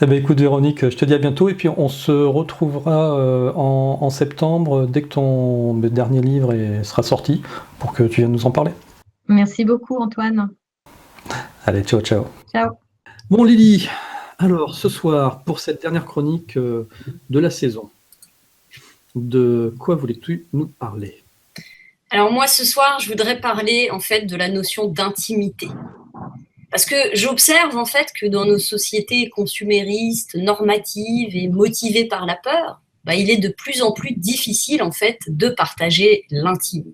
Eh bien, écoute, Véronique, je te dis à bientôt. Et puis, on se retrouvera en septembre, dès que ton dernier livre sera sorti, pour que tu viennes nous en parler. Merci beaucoup, Antoine. Allez, ciao, ciao. Ciao. Bon, Lily, alors ce soir, pour cette dernière chronique de la saison, de quoi voulais-tu nous parler? Alors moi, ce soir, je voudrais parler en fait de la notion d'intimité. Parce que j'observe en fait que dans nos sociétés consuméristes, normatives et motivées par la peur, il est de plus en plus difficile en fait de partager l'intime.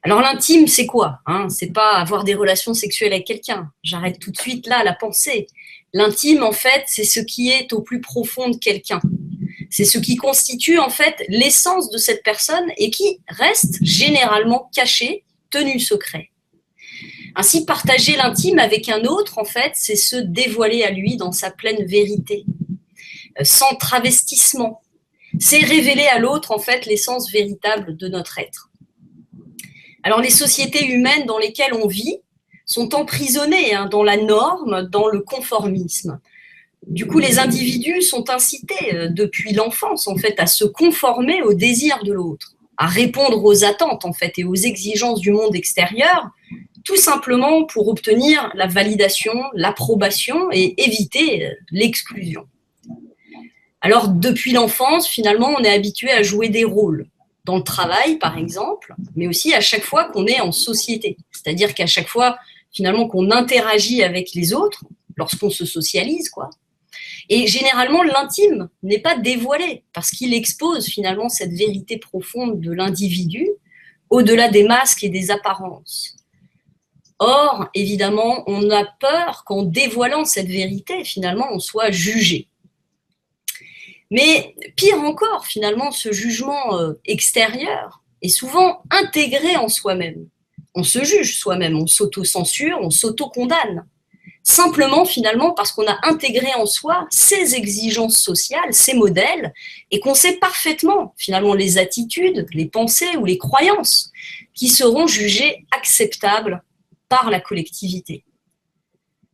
Alors l'intime, c'est quoi, hein? C'est pas avoir des relations sexuelles avec quelqu'un. J'arrête tout de suite là la pensée. L'intime, en fait, c'est ce qui est au plus profond de quelqu'un. C'est ce qui constitue en fait l'essence de cette personne et qui reste généralement caché, tenu secret. Ainsi, partager l'intime avec un autre, en fait, c'est se dévoiler à lui dans sa pleine vérité, sans travestissement. C'est révéler à l'autre, en fait, l'essence véritable de notre être. Alors, les sociétés humaines dans lesquelles on vit sont emprisonnées dans la norme, dans le conformisme. Du coup, les individus sont incités depuis l'enfance, en fait, à se conformer aux désirs de l'autre, à répondre aux attentes, en fait, et aux exigences du monde extérieur, tout simplement pour obtenir la validation, l'approbation et éviter l'exclusion. Alors, depuis l'enfance, finalement, on est habitué à jouer des rôles. Dans le travail, par exemple, mais aussi à chaque fois qu'on est en société. C'est-à-dire qu'à chaque fois, finalement, qu'on interagit avec les autres, lorsqu'on se socialise, quoi. Et généralement, l'intime n'est pas dévoilé parce qu'il expose finalement cette vérité profonde de l'individu au-delà des masques et des apparences. Or, évidemment, on a peur qu'en dévoilant cette vérité, finalement, on soit jugé. Mais pire encore, finalement, ce jugement extérieur est souvent intégré en soi-même. On se juge soi-même, on s'auto-censure, on s'auto-condamne. simplement finalement parce qu'on a intégré en soi ces exigences sociales, ces modèles, et qu'on sait parfaitement finalement les attitudes, les pensées ou les croyances qui seront jugées acceptables par la collectivité.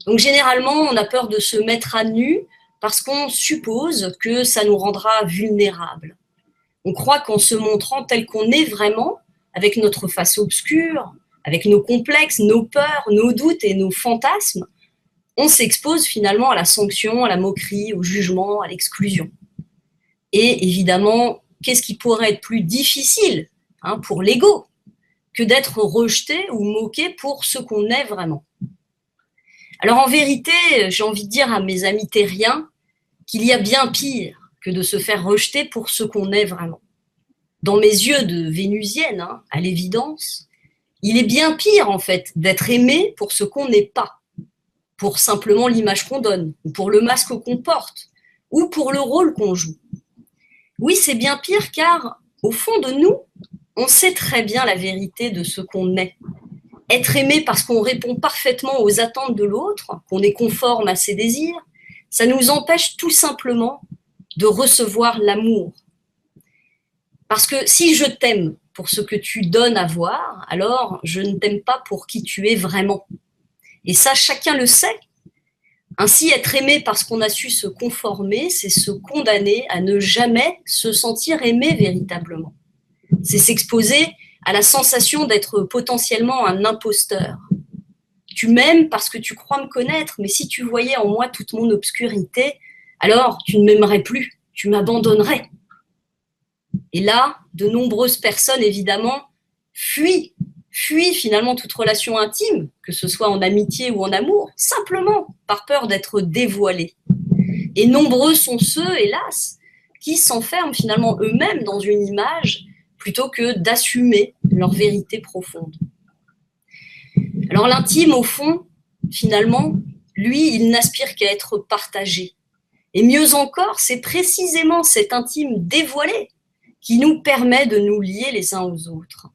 Donc généralement, on a peur de se mettre à nu parce qu'on suppose que ça nous rendra vulnérables. On croit qu'en se montrant tel qu'on est vraiment, avec notre face obscure, avec nos complexes, nos peurs, nos doutes et nos fantasmes, on s'expose finalement à la sanction, à la moquerie, au jugement, à l'exclusion. Et évidemment, qu'est-ce qui pourrait être plus difficile pour l'ego que d'être rejeté ou moqué pour ce qu'on est vraiment? Alors en vérité, j'ai envie de dire à mes amis terriens qu'il y a bien pire que de se faire rejeter pour ce qu'on est vraiment. Dans mes yeux de vénusienne, à l'évidence, il est bien pire en fait d'être aimé pour ce qu'on n'est pas, pour simplement l'image qu'on donne, ou pour le masque qu'on porte, ou pour le rôle qu'on joue. Oui, c'est bien pire car, au fond de nous, on sait très bien la vérité de ce qu'on est. Être aimé parce qu'on répond parfaitement aux attentes de l'autre, qu'on est conforme à ses désirs, ça nous empêche tout simplement de recevoir l'amour. Parce que si je t'aime pour ce que tu donnes à voir, alors je ne t'aime pas pour qui tu es vraiment. Et ça, chacun le sait. Ainsi, être aimé parce qu'on a su se conformer, c'est se condamner à ne jamais se sentir aimé véritablement. C'est s'exposer à la sensation d'être potentiellement un imposteur. Tu m'aimes parce que tu crois me connaître, mais si tu voyais en moi toute mon obscurité, alors tu ne m'aimerais plus, tu m'abandonnerais. Et là, de nombreuses personnes, évidemment, fuient finalement toute relation intime, que ce soit en amitié ou en amour, simplement par peur d'être dévoilés. Et nombreux sont ceux, hélas, qui s'enferment finalement eux-mêmes dans une image plutôt que d'assumer leur vérité profonde. Alors l'intime, au fond, finalement, lui, il n'aspire qu'à être partagé. Et mieux encore, c'est précisément cet intime dévoilé qui nous permet de nous lier les uns aux autres.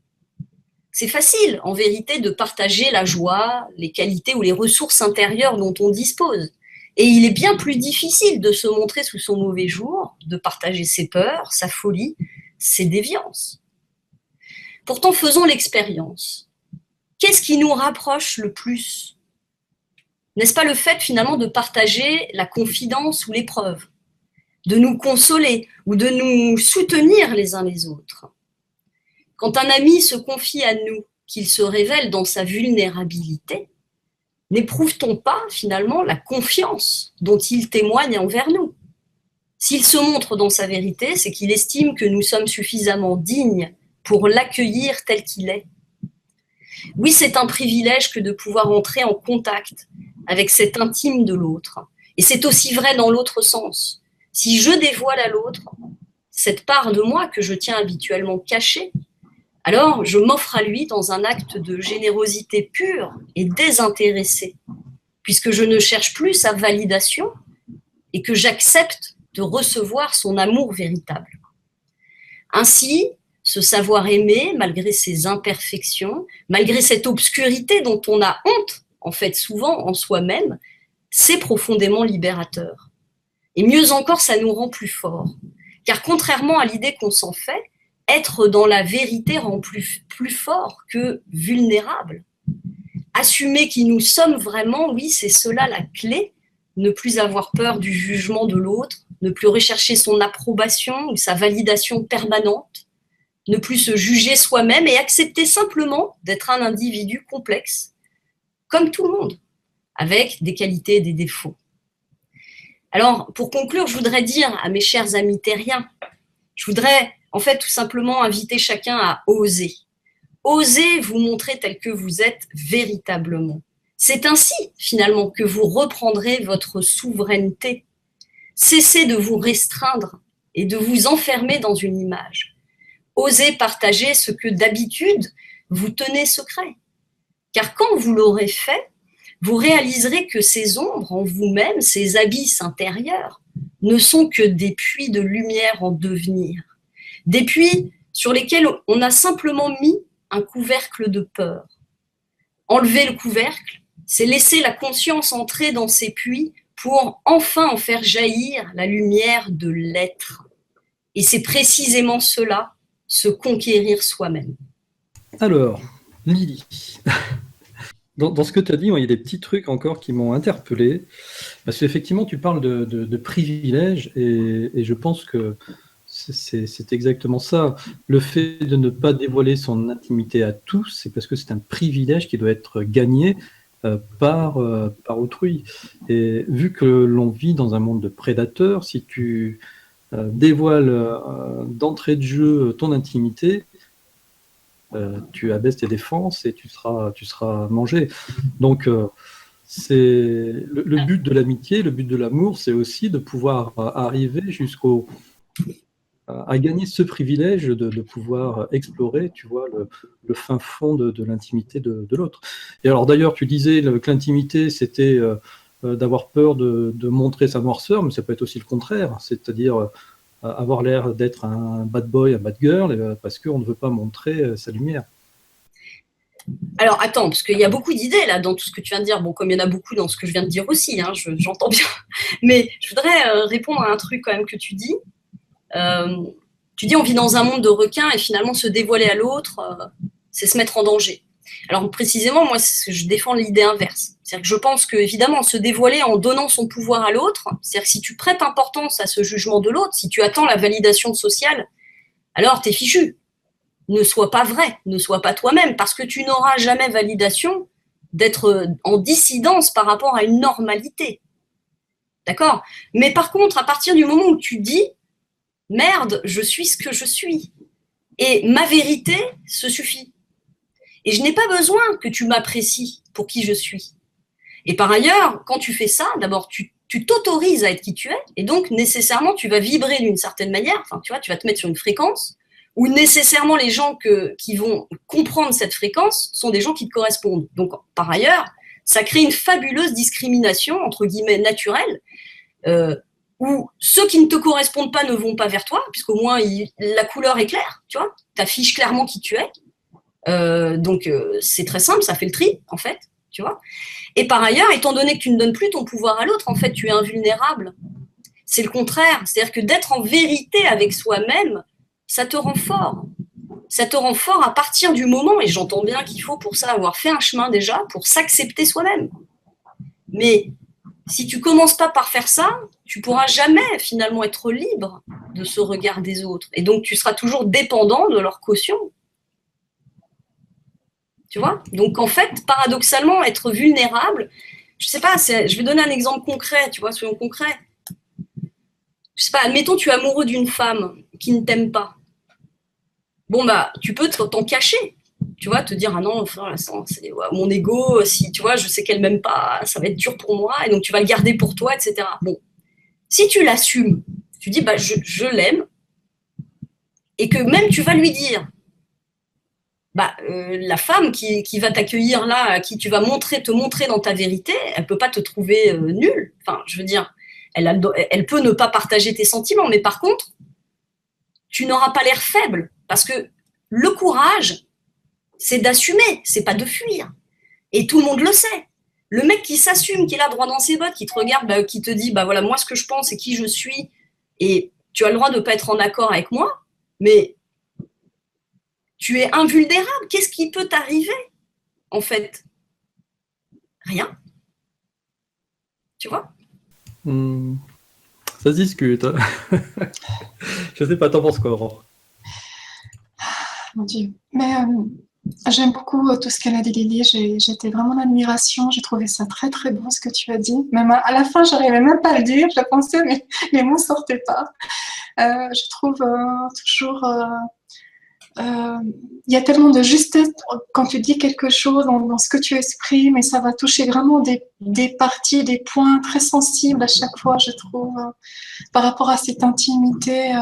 C'est facile, en vérité, de partager la joie, les qualités ou les ressources intérieures dont on dispose. Et il est bien plus difficile de se montrer sous son mauvais jour, de partager ses peurs, sa folie, ses déviances. Pourtant, faisons l'expérience. Qu'est-ce qui nous rapproche le plus? N'est-ce pas le fait finalement de partager la confidence ou l'épreuve, de nous consoler ou de nous soutenir les uns les autres? Quand un ami se confie à nous, qu'il se révèle dans sa vulnérabilité, n'éprouve-t-on pas finalement la confiance dont il témoigne envers nous? S'il se montre dans sa vérité, c'est qu'il estime que nous sommes suffisamment dignes pour l'accueillir tel qu'il est. Oui, c'est un privilège que de pouvoir entrer en contact avec cet intime de l'autre. Et c'est aussi vrai dans l'autre sens. Si je dévoile à l'autre cette part de moi que je tiens habituellement cachée, alors je m'offre à lui dans un acte de générosité pure et désintéressée, puisque je ne cherche plus sa validation et que j'accepte de recevoir son amour véritable. Ainsi, se savoir aimer, malgré ses imperfections, malgré cette obscurité dont on a honte, en fait, souvent en soi-même, c'est profondément libérateur. Et mieux encore, ça nous rend plus forts. Car contrairement à l'idée qu'on s'en fait, être dans la vérité rend plus fort que vulnérable. Assumer qui nous sommes vraiment, oui, c'est cela la clé. Ne plus avoir peur du jugement de l'autre, ne plus rechercher son approbation ou sa validation permanente, ne plus se juger soi-même et accepter simplement d'être un individu complexe, comme tout le monde, avec des qualités et des défauts. Alors, pour conclure, je voudrais dire à mes chers amis terriens, je voudrais en fait tout simplement inviter chacun à oser. Osez vous montrer tel que vous êtes véritablement. C'est ainsi, finalement, que vous reprendrez votre souveraineté. Cessez de vous restreindre et de vous enfermer dans une image. Osez partager ce que d'habitude vous tenez secret. Car quand vous l'aurez fait, vous réaliserez que ces ombres en vous-même, ces abysses intérieurs, ne sont que des puits de lumière en devenir. Des puits sur lesquels on a simplement mis un couvercle de peur. Enlevez le couvercle C'est laisser la conscience entrer dans ces puits pour enfin en faire jaillir la lumière de l'être. Et c'est précisément cela, se conquérir soi-même. Alors, Lily, dans ce que tu as dit, il y a des petits trucs encore qui m'ont interpellé. Parce qu'effectivement, tu parles de privilèges et je pense que c'est exactement ça. Le fait de ne pas dévoiler son intimité à tous, c'est parce que c'est un privilège qui doit être gagné par autrui. Et vu que l'on vit dans un monde de prédateurs, si tu dévoiles d'entrée de jeu ton intimité, tu abaisses tes défenses et tu seras mangé. Donc, c'est le but de l'amitié, le but de l'amour, c'est aussi de pouvoir arriver à gagner ce privilège de pouvoir explorer, tu vois, le fin fond de l'intimité de l'autre. Et alors d'ailleurs, tu disais que l'intimité, c'était d'avoir peur de montrer sa noirceur, mais ça peut être aussi le contraire, c'est-à-dire avoir l'air d'être un bad boy, un bad girl, parce qu'on ne veut pas montrer sa lumière. Alors attends, parce qu'il y a beaucoup d'idées là dans tout ce que tu viens de dire. Bon, comme il y en a beaucoup dans ce que je viens de dire aussi, hein, j'entends bien. Mais je voudrais répondre à un truc quand même que tu dis. Tu dis on vit dans un monde de requins et finalement se dévoiler à l'autre, c'est se mettre en danger. Alors précisément, moi, je défends l'idée inverse. C'est-à-dire que je pense que évidemment, se dévoiler en donnant son pouvoir à l'autre, c'est-à-dire que si tu prêtes importance à ce jugement de l'autre, si tu attends la validation sociale, alors t'es fichu. Ne sois pas vrai, ne sois pas toi-même, parce que tu n'auras jamais validation d'être en dissidence par rapport à une normalité. D'accord ? Mais par contre, à partir du moment où tu dis « Merde, je suis ce que je suis », et ma vérité se suffit. Et je n'ai pas besoin que tu m'apprécies pour qui je suis. Et par ailleurs, quand tu fais ça, d'abord, tu t'autorises à être qui tu es, et donc nécessairement, tu vas vibrer d'une certaine manière, enfin, tu vois, tu vas te mettre sur une fréquence où nécessairement les gens qui vont comprendre cette fréquence sont des gens qui te correspondent. Donc, par ailleurs, ça crée une fabuleuse discrimination, entre guillemets, naturelle, où ceux qui ne te correspondent pas ne vont pas vers toi, puisqu'au moins la couleur est claire, tu vois, tu affiches clairement qui tu es. Donc, c'est très simple, ça fait le tri, en fait, tu vois. Et par ailleurs, étant donné que tu ne donnes plus ton pouvoir à l'autre, en fait, tu es invulnérable. C'est le contraire. C'est-à-dire que d'être en vérité avec soi-même, ça te rend fort. Ça te rend fort à partir du moment, et j'entends bien qu'il faut pour ça avoir fait un chemin déjà, pour s'accepter soi-même. Mais si tu commences pas par faire ça, tu pourras jamais finalement être libre de ce regard des autres. Et donc, tu seras toujours dépendant de leur caution. Tu vois ? Donc, en fait, paradoxalement, être vulnérable, je sais pas, je vais donner un exemple concret, tu vois, soyons concrets. Je sais pas, admettons, tu es amoureux d'une femme qui ne t'aime pas. Bon, bah, tu peux t'en cacher. Tu vois, te dire, ah non, c'est mon ego, si, tu vois, je sais qu'elle m'aime pas, ça va être dur pour moi, et donc tu vas le garder pour toi, etc. Bon, si tu l'assumes, tu dis, bah, je l'aime, et que même tu vas lui dire, bah, la femme qui va t'accueillir là, à qui tu vas te montrer dans ta vérité, elle peut pas te trouver nulle. Enfin, je veux dire, elle peut ne pas partager tes sentiments, mais par contre, tu n'auras pas l'air faible, parce que le courage, c'est d'assumer, c'est pas de fuir. Et tout le monde le sait. Le mec qui s'assume, qui a droit dans ses bottes, qui te regarde, qui te dit, bah voilà, moi ce que je pense et qui je suis, et tu as le droit de ne pas être en accord avec moi, mais tu es invulnérable. Qu'est-ce qui peut t'arriver, en fait ? Rien. Tu vois ? Ça se discute. Je sais pas, t'en penses quoi, Aurore ? Mon Dieu. Mais j'aime beaucoup tout ce qu'elle a dit, Lily. J'étais vraiment en admiration. J'ai trouvé ça très, très beau ce que tu as dit. Même à la fin, j'arrivais même pas à le dire. Je pensais, mais les mots sortaient pas. Je trouve toujours... il y a tellement de justesse quand tu dis quelque chose dans ce que tu exprimes, et ça va toucher vraiment des parties, des points très sensibles à chaque fois, je trouve, par rapport à cette intimité.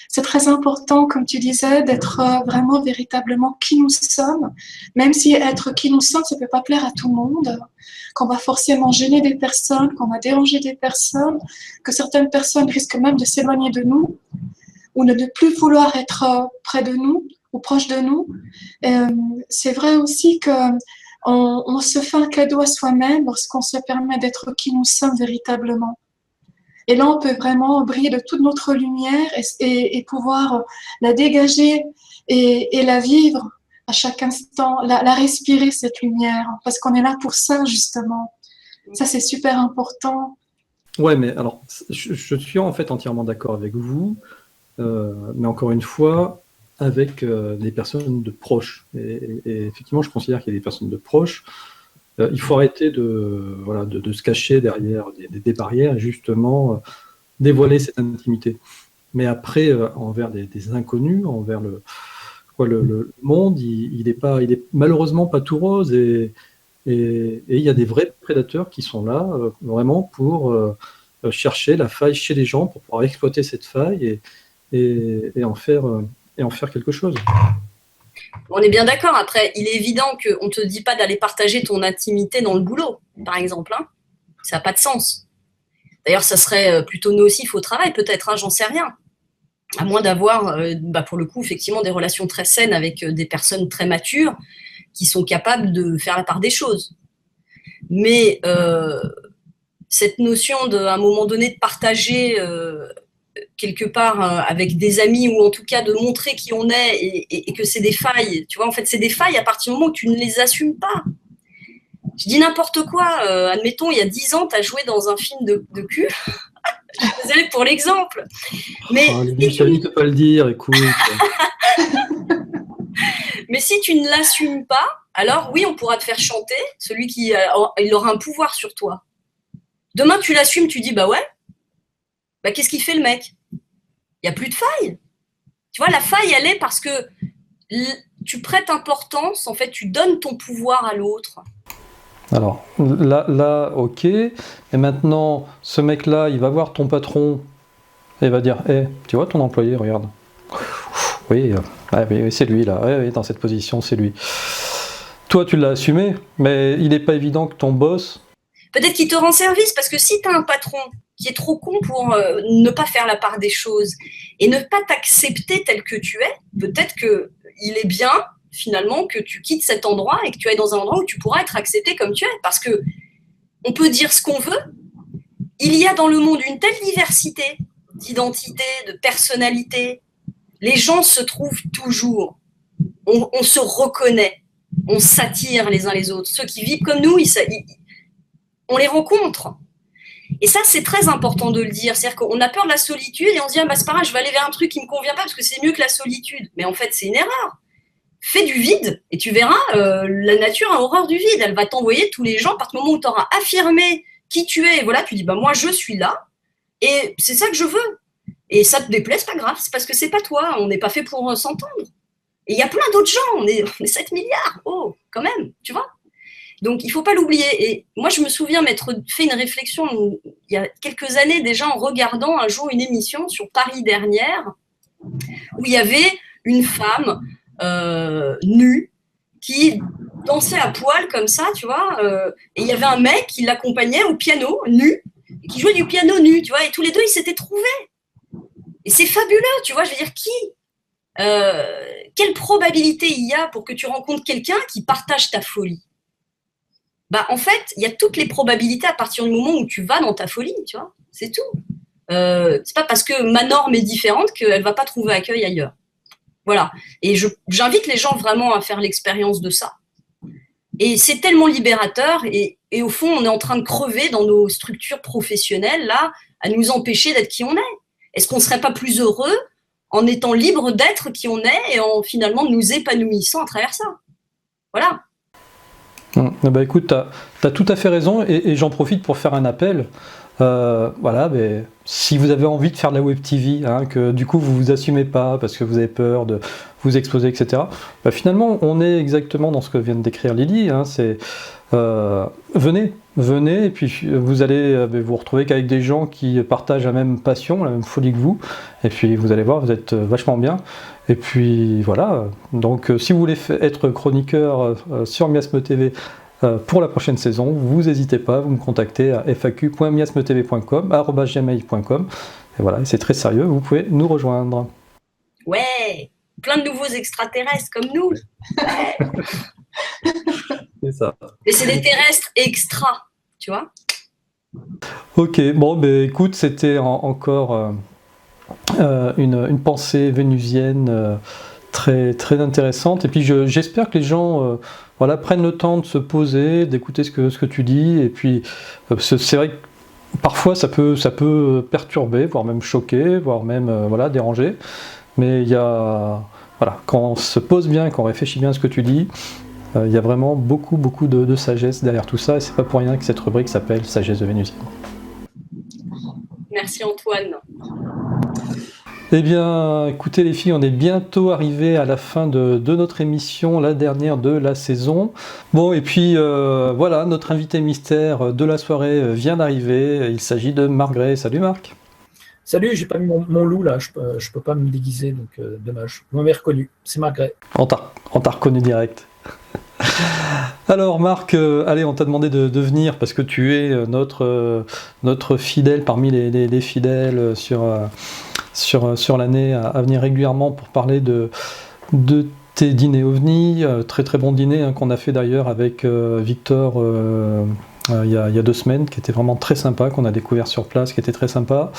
C'est très important, comme tu disais, d'être vraiment véritablement qui nous sommes, même si être qui nous sommes, ça ne peut pas plaire à tout le monde, qu'on va forcément gêner des personnes, qu'on va déranger des personnes, que certaines personnes risquent même de s'éloigner de nous, ou de ne plus vouloir être près de nous ou proche de nous. C'est vrai aussi que on se fait un cadeau à soi-même lorsqu'on se permet d'être qui nous sommes véritablement. Et là, on peut vraiment briller de toute notre lumière et pouvoir la dégager et la vivre à chaque instant, la respirer, cette lumière, parce qu'on est là pour ça, justement. Ça, c'est super important. Ouais, mais alors, je suis en fait entièrement d'accord avec vous, mais encore une fois, avec des personnes de proches. Et effectivement, je considère qu'il y a des personnes de proches. Il faut arrêter de se cacher derrière des barrières et justement dévoiler cette intimité. Mais après, envers des inconnus, envers le monde, il est malheureusement pas tout rose et il y a des vrais prédateurs qui sont là vraiment pour chercher la faille chez les gens, pour pouvoir exploiter cette faille et en faire quelque chose. On est bien d'accord. Après, il est évident qu'on ne te dit pas d'aller partager ton intimité dans le boulot, par exemple. Hein. Ça n'a pas de sens. D'ailleurs, ça serait plutôt nocif au travail, peut-être, hein, j'en sais rien. À moins d'avoir, pour le coup, effectivement, des relations très saines avec des personnes très matures qui sont capables de faire la part des choses. Mais cette notion à un moment donné de partager quelque part avec des amis ou en tout cas de montrer qui on est et que c'est des failles, tu vois, en fait, c'est des failles à partir du moment où tu ne les assumes pas. Je dis n'importe quoi. Admettons, il y a 10 ans, tu as joué dans un film de cul. Je suis désolée pour l'exemple. Mais Michel, ne peut pas le dire, écoute. Mais si tu ne l'assumes pas, alors oui, on pourra te faire chanter, celui qui il aura un pouvoir sur toi. Demain, tu l'assumes, tu dis, bah ouais, bah qu'est-ce qu'il fait le mec? Il n'y a plus de faille. Tu vois, la faille, elle est parce que tu prêtes importance, en fait, tu donnes ton pouvoir à l'autre. Alors, là, ok. Et maintenant, ce mec-là, il va voir ton patron et il va dire, tu vois ton employé, regarde. Oui, c'est lui, là. Oui, dans cette position, c'est lui. Toi, tu l'as assumé, mais il n'est pas évident que ton boss... Peut-être qu'il te rend service, parce que si tu as un patron qui est trop con pour ne pas faire la part des choses et ne pas t'accepter tel que tu es, peut-être qu'il est bien, finalement, que tu quittes cet endroit et que tu ailles dans un endroit où tu pourras être accepté comme tu es. Parce que on peut dire ce qu'on veut. Il y a dans le monde une telle diversité d'identité, de personnalité. Les gens se trouvent toujours. On se reconnaît. On s'attire les uns les autres. Ceux qui vivent comme nous, on les rencontre. Et ça, c'est très important de le dire. C'est-à-dire qu'on a peur de la solitude et on se dit, c'est pas grave, je vais aller vers un truc qui ne me convient pas parce que c'est mieux que la solitude. Mais en fait, c'est une erreur. Fais du vide et tu verras, la nature a horreur du vide. Elle va t'envoyer tous les gens à partir du moment où tu auras affirmé qui tu es. Et voilà, tu dis, moi, je suis là et c'est ça que je veux. Et ça te déplaise, pas grave, c'est parce que c'est pas toi. On n'est pas fait pour s'entendre. Et il y a plein d'autres gens. On est 7 milliards. Oh, quand même, tu vois. Donc, il ne faut pas l'oublier. Et moi, je me souviens m'être fait une réflexion il y a quelques années déjà en regardant un jour une émission sur Paris Dernière où il y avait une femme nue qui dansait à poil comme ça, tu vois. Et il y avait un mec qui l'accompagnait au piano, nu, et qui jouait du piano nu, tu vois. Et tous les deux, ils s'étaient trouvés. Et c'est fabuleux, tu vois. Je veux dire, quelle probabilité il y a pour que tu rencontres quelqu'un qui partage ta folie? En fait, il y a toutes les probabilités à partir du moment où tu vas dans ta folie, tu vois, c'est tout. C'est pas parce que ma norme est différente qu'elle va pas trouver accueil ailleurs. Voilà. Et j'invite les gens vraiment à faire l'expérience de ça. Et c'est tellement libérateur et au fond, on est en train de crever dans nos structures professionnelles, là, à nous empêcher d'être qui on est. Est-ce qu'on ne serait pas plus heureux en étant libre d'être qui on est et en finalement nous épanouissant à travers ça? Voilà. Écoute, tu as tout à fait raison et j'en profite pour faire un appel. Si vous avez envie de faire de la web TV, que du coup vous vous assumez pas parce que vous avez peur de vous exposer, etc. Finalement, on est exactement dans ce que vient de décrire Lily. C'est venez et puis vous allez vous retrouver qu'avec des gens qui partagent la même passion, la même folie que vous. Et puis vous allez voir, vous êtes vachement bien. Et puis voilà. Donc si vous voulez être chroniqueur sur Miasme TV. Pour la prochaine saison, vous n'hésitez pas, vous me contactez à faq.miasmetv.com@gmail.com et voilà, c'est très sérieux, vous pouvez nous rejoindre. Ouais, plein de nouveaux extraterrestres comme nous. Ouais. C'est ça. Mais c'est des terrestres extra, tu vois. Ok, bon, ben écoute, c'était encore une pensée vénusienne très, très intéressante. Et puis j'espère que les gens voilà, prennent le temps de se poser, d'écouter ce que tu dis. Et puis c'est vrai que parfois ça peut perturber, voire même choquer, voire même voilà, déranger. Mais il y a, voilà, quand on se pose bien, quand on réfléchit bien à ce que tu dis, il y a vraiment beaucoup, beaucoup de sagesse derrière tout ça. Et c'est pas pour rien que cette rubrique s'appelle Sagesse de Vénusienne. Merci Antoine. Eh bien, écoutez les filles, on est bientôt arrivé à la fin de notre émission, la dernière de la saison. Bon, et puis voilà, notre invité mystère de la soirée vient d'arriver. Il s'agit de Marc Gray. Salut Marc. Salut, j'ai pas mis mon loup là, je peux pas me déguiser, donc dommage. Vous m'avez reconnu, c'est Marc Gray. On t'a reconnu direct. Alors Marc, allez, on t'a demandé de venir parce que tu es notre fidèle parmi les fidèles sur l'année à venir régulièrement pour parler de tes dîners ovnis, très très bon dîner hein, qu'on a fait d'ailleurs avec Victor il y a 2 semaines, qui était vraiment très sympa, qu'on a découvert sur place, qui était très sympa.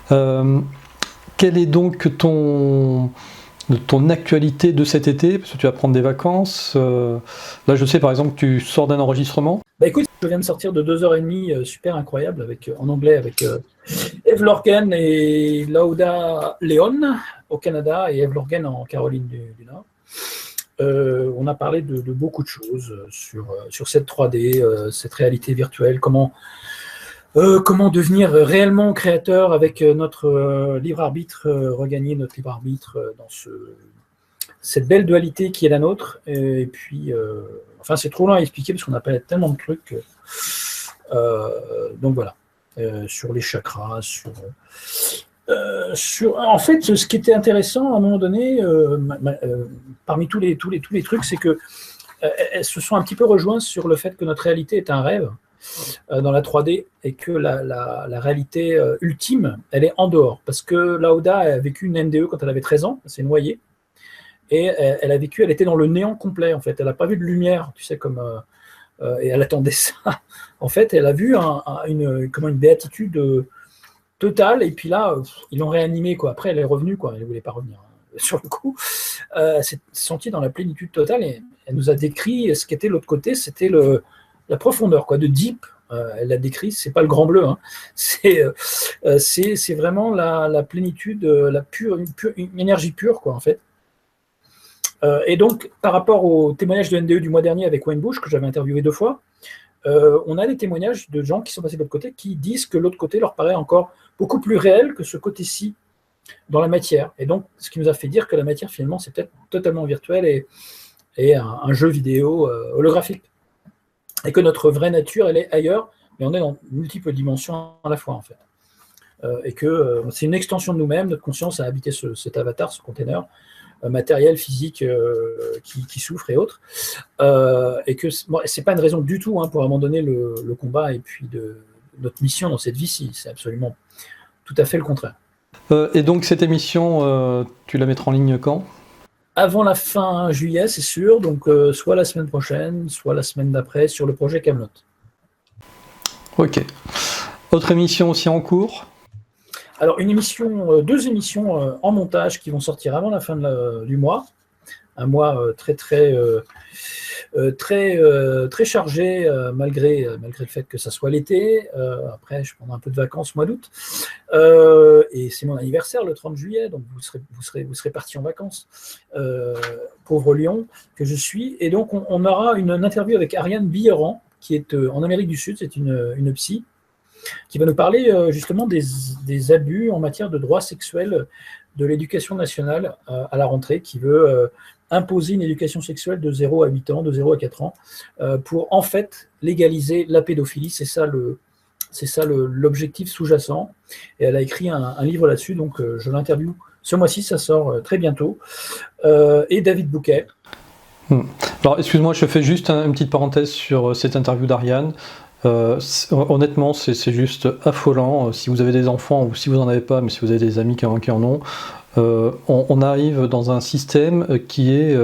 Quelle est donc ton actualité de cet été, parce que tu vas prendre des vacances. Là, je sais par exemple que tu sors d'un enregistrement. Bah écoute, je viens de sortir de 2h30 super incroyable en anglais avec Eve Lorgen et Lauda Leon au Canada et Eve Lorgen en Caroline du Nord. On a parlé de beaucoup de choses sur cette 3D, cette réalité virtuelle, comment devenir réellement créateur avec notre libre arbitre, regagner notre libre arbitre dans cette belle dualité qui est la nôtre. Et puis, enfin, c'est trop long à expliquer parce qu'on a parlé tellement de trucs. Donc voilà, sur les chakras, en fait, ce qui était intéressant à un moment donné, parmi tous les trucs, c'est que elles se sont un petit peu rejointes sur le fait que notre réalité est un rêve. Dans la 3D et que la réalité ultime, elle est en dehors. Parce que Lauda a vécu une NDE quand elle avait 13 ans, elle s'est noyée, et elle était dans le néant complet, en fait. Elle n'a pas vu de lumière, tu sais, et elle attendait ça. En fait, elle a vu une béatitude totale, et puis là, ils l'ont réanimée, quoi. Après, elle est revenue, quoi. Elle ne voulait pas revenir. Sur le coup, elle s'est sentie dans la plénitude totale, et elle nous a décrit ce qu'était l'autre côté, c'était la profondeur, quoi, de deep. Elle l'a décrit, c'est pas le grand bleu, hein. C'est vraiment la plénitude, une énergie pure, quoi, en fait. Et donc, par rapport au témoignage de NDE du mois dernier avec Wayne Bush, que j'avais interviewé 2 fois, on a des témoignages de gens qui sont passés de l'autre côté qui disent que l'autre côté leur paraît encore beaucoup plus réel que ce côté-ci dans la matière. Et donc, ce qui nous a fait dire que la matière, finalement, c'est peut-être totalement virtuel et un jeu vidéo holographique. Et que notre vraie nature, elle est ailleurs, mais on est dans multiples dimensions à la fois, en fait. Et que c'est une extension de nous-mêmes, notre conscience a habité cet avatar, ce container matériel, physique, qui souffre et autres. Et que c'est pas une raison du tout pour abandonner le combat et puis de notre mission dans cette vie-ci. C'est absolument tout à fait le contraire. Et donc cette émission, tu la mettras en ligne quand ? Avant la fin juillet, c'est sûr, donc soit la semaine prochaine, soit la semaine d'après, sur le projet Camelot. Ok. Autre émission aussi en cours ? Alors, 2 émissions en montage qui vont sortir avant la fin du mois. Un mois très chargé, malgré le fait que ça soit l'été. Après, je prendrai un peu de vacances mois d'août. Et c'est mon anniversaire le 30 juillet, donc vous serez partis en vacances. Pauvre lion que je suis. Et donc, on aura une interview avec Ariane Billeran, qui est en Amérique du Sud, c'est une psy, qui va nous parler justement des abus en matière de droits sexuels de l'éducation nationale à la rentrée, qui veut imposer une éducation sexuelle de 0 à 8 ans, de 0 à 4 ans, pour en fait légaliser la pédophilie. C'est ça l'objectif sous-jacent. Et elle a écrit un livre là-dessus, donc je l'interviewe ce mois-ci, ça sort très bientôt. Et David Bouquet. Alors, excuse-moi, je fais juste une petite parenthèse sur cette interview d'Ariane. Honnêtement, c'est juste affolant. Si vous avez des enfants ou si vous n'en avez pas, mais si vous avez des amis qui en ont, on arrive dans un système qui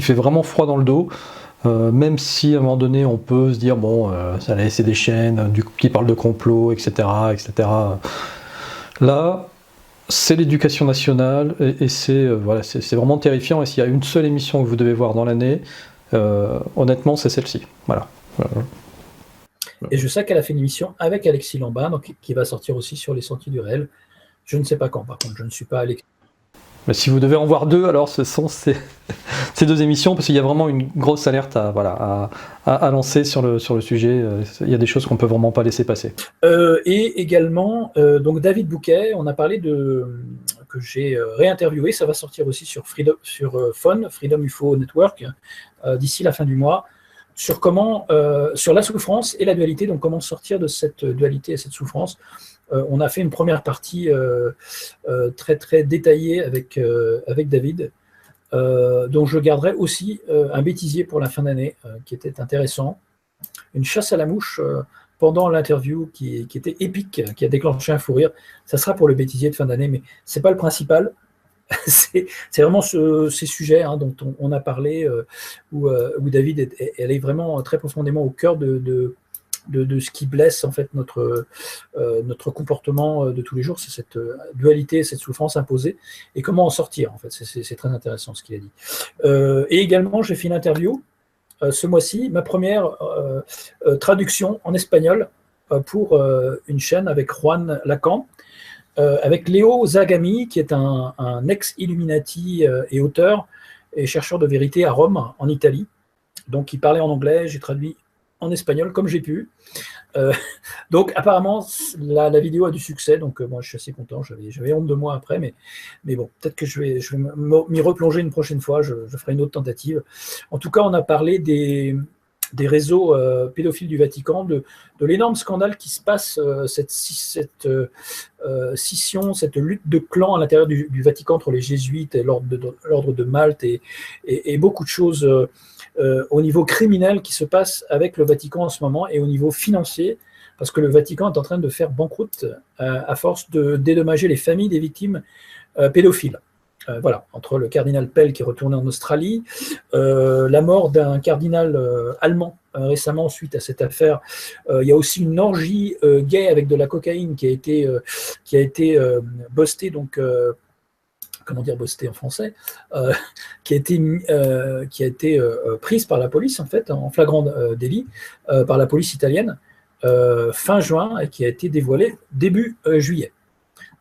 fait vraiment froid dans le dos. Même si à un moment donné on peut se dire bon, c'est des chaînes qui parlent de complot, etc., etc. Là, c'est l'éducation nationale et c'est vraiment terrifiant. Et s'il y a une seule émission que vous devez voir dans l'année, honnêtement, c'est celle-ci. Voilà. Et je sais qu'elle a fait une émission avec Alexis Lambin, donc, qui va sortir aussi sur les Sentiers du Réel. Je ne sais pas quand, par contre, je ne suis pas Alexis. Mais si vous devez en voir deux, alors ce sont ces deux émissions, parce qu'il y a vraiment une grosse alerte à lancer sur le sujet. Il y a des choses qu'on ne peut vraiment pas laisser passer. Et également, donc David Bouquet, on a parlé que j'ai réinterviewé, ça va sortir aussi sur Freedom UFO Network, d'ici la fin du mois, sur la souffrance et la dualité, donc comment sortir de cette dualité et cette souffrance. On a fait une première partie très très détaillée avec David, dont je garderai aussi un bêtisier pour la fin d'année qui était intéressant, une chasse à la mouche pendant l'interview qui était épique, qui a déclenché un fou rire. Ça sera pour le bêtisier de fin d'année, mais c'est pas le principal. C'est vraiment ces sujets dont on a parlé, où David elle est vraiment très profondément au cœur de ce qui blesse en fait notre comportement de tous les jours, c'est cette dualité, cette souffrance imposée, et comment en sortir en fait. C'est très intéressant ce qu'il a dit. Et également, j'ai fait une interview ce mois-ci, ma première traduction en espagnol pour une chaîne avec Juan Lacan, avec Léo Zagami, qui est un ex-Illuminati et auteur et chercheur de vérité à Rome, en Italie. Donc, il parlait en anglais, j'ai traduit en espagnol comme j'ai pu. Donc apparemment la vidéo a du succès, donc moi je suis assez content, j'avais honte de moi après, mais bon, peut-être que je vais m'y replonger une prochaine fois, je ferai une autre tentative. En tout cas, on a parlé des réseaux pédophiles du Vatican, de l'énorme scandale qui se passe, cette scission, cette lutte de clans à l'intérieur du Vatican entre les jésuites et l'ordre de Malte et beaucoup de choses au niveau criminel qui se passe avec le Vatican en ce moment, et au niveau financier, parce que le Vatican est en train de faire banqueroute à force de dédommager les familles des victimes pédophiles. Voilà, entre le cardinal Pell qui est retourné en Australie, la mort d'un cardinal allemand récemment suite à cette affaire. Il y a aussi une orgie gay avec de la cocaïne qui a été bustée, donc comment dire busté en français, qui a été prise par la police en fait en flagrant délit par la police italienne fin juin, et qui a été dévoilée début juillet.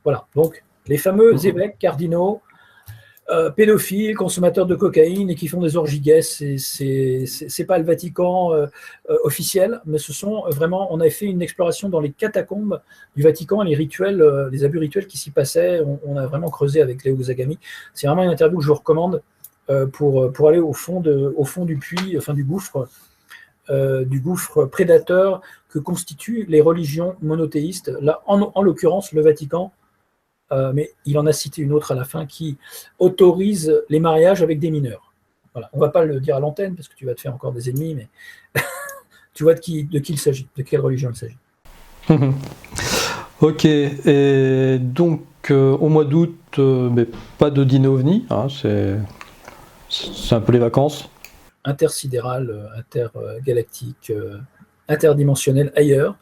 Voilà, donc les fameux évêques cardinaux pédophiles, consommateurs de cocaïne et qui font des orgies gays, c'est pas le Vatican officiel, mais ce sont vraiment, on a fait une exploration dans les catacombes du Vatican et les rituels, les abus rituels qui s'y passaient. On a vraiment creusé avec Léo Zagami. C'est vraiment une interview que je vous recommande pour aller au fond du puits, enfin du gouffre prédateur que constituent les religions monothéistes. Là, en l'occurrence, le Vatican. Mais il en a cité une autre à la fin qui autorise les mariages avec des mineurs. Voilà. On ne va pas le dire à l'antenne parce que tu vas te faire encore des ennemis, mais tu vois de qui il s'agit, de quelle religion il s'agit. Ok, et donc au mois d'août, mais pas de dîner ovni, c'est un peu les vacances. Intersidéral, intergalactique, interdimensionnel, ailleurs.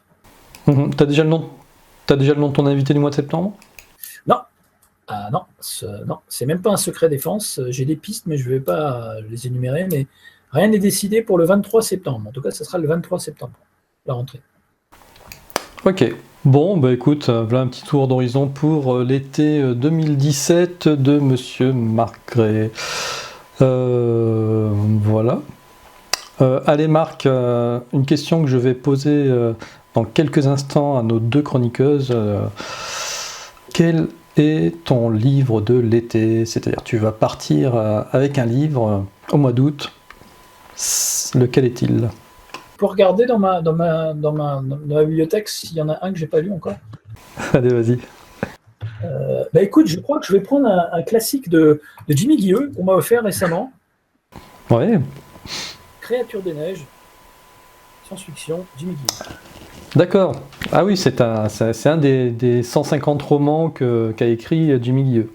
T'as déjà le nom de ton invité du mois de septembre ? Non. Ah non, c'est même pas un secret défense. J'ai des pistes, mais je ne vais pas les énumérer. Mais rien n'est décidé pour le 23 septembre. En tout cas, ce sera le 23 septembre, la rentrée. Ok. Bon, bah écoute, voilà un petit tour d'horizon pour l'été 2017 de Monsieur Marc Gray. Voilà. Allez Marc, une question que je vais poser dans quelques instants à nos deux chroniqueuses. Quel est ton livre de l'été ? C'est-à-dire, tu vas partir avec un livre au mois d'août. Lequel est-il ? Pour regarder dans ma bibliothèque s'il y en a un que j'ai pas lu encore. Allez, vas-y. Écoute, je crois que je vais prendre un classique de Jimmy Guilleux qu'on m'a offert récemment. Ouais. Créature des neiges, science-fiction, Jimmy Guilleux. D'accord. Ah oui, c'est un des 150 romans qu'a écrit Jimmy Guilleux.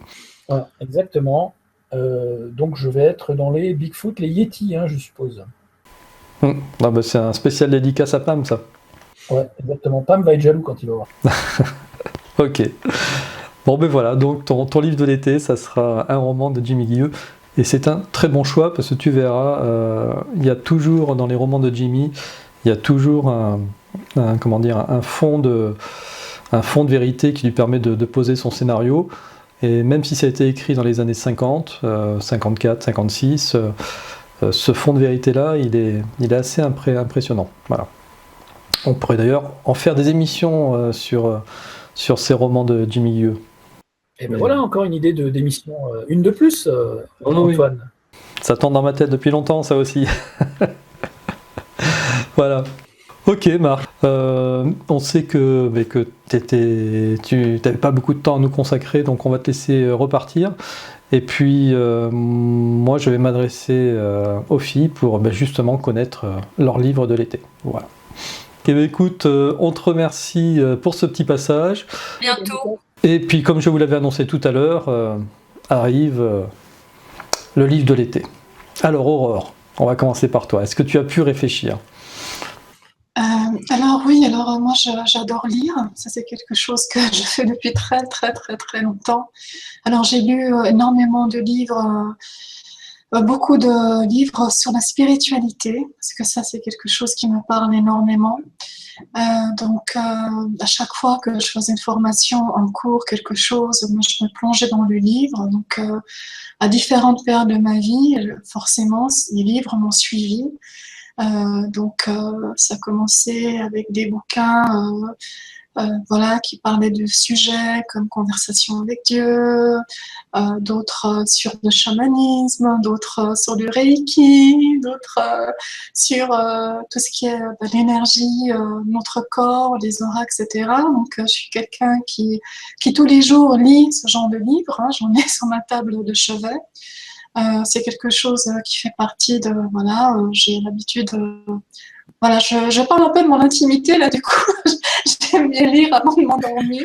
Voilà, exactement. Donc je vais être dans les Bigfoot, les Yétis, hein, je suppose. Ah bah, c'est un spécial dédicace à Pam, ça. Ouais, exactement. Pam va être jaloux quand il va voir. Ok. Bon ben voilà, donc ton livre de l'été, ça sera un roman de Jimmy Guilleux. Et c'est un très bon choix parce que tu verras, il y a toujours dans les romans de Jimmy, il y a toujours un fond de vérité qui lui permet de poser son scénario. Et même si ça a été écrit dans les années 50, 54, 56, ce fond de vérité-là, il est assez impressionnant. Voilà. On pourrait d'ailleurs en faire des émissions sur ces romans de Jimmy Guilleux. Et ben voilà, encore une idée d'émission, une de plus, Antoine. Oui. Ça tourne dans ma tête depuis longtemps, ça aussi. Voilà. Ok, Marc. On sait que tu n'avais pas beaucoup de temps à nous consacrer, donc on va te laisser repartir. Et puis, moi, je vais m'adresser aux filles pour justement connaître leur livre de l'été. Voilà. Eh bien, écoute, on te remercie pour ce petit passage. Bientôt. Et puis, comme je vous l'avais annoncé tout à l'heure, arrive le livre de l'été. Alors, Aurore, on va commencer par toi. Est-ce que tu as pu réfléchir ? Alors oui, moi j'adore lire, ça c'est quelque chose que je fais depuis très très très très longtemps. Alors j'ai lu énormément de livres, beaucoup de livres sur la spiritualité, parce que ça c'est quelque chose qui me parle énormément. Donc à chaque fois que je faisais une formation, un cours, quelque chose, moi je me plongeais dans le livre. Donc à différentes périodes de ma vie, forcément les livres m'ont suivi. Donc ça a commencé avec des bouquins voilà, qui parlaient de sujets comme Conversation avec Dieu, d'autres sur le chamanisme, d'autres sur du Reiki, d'autres sur tout ce qui est l'énergie, notre corps, les auras, etc. Donc je suis quelqu'un qui tous les jours lit ce genre de livres, hein, j'en ai sur ma table de chevet. C'est quelque chose qui fait partie de, voilà, j'ai l'habitude, voilà, je parle un peu de mon intimité, là, du coup, j'aime bien lire avant de m'endormir,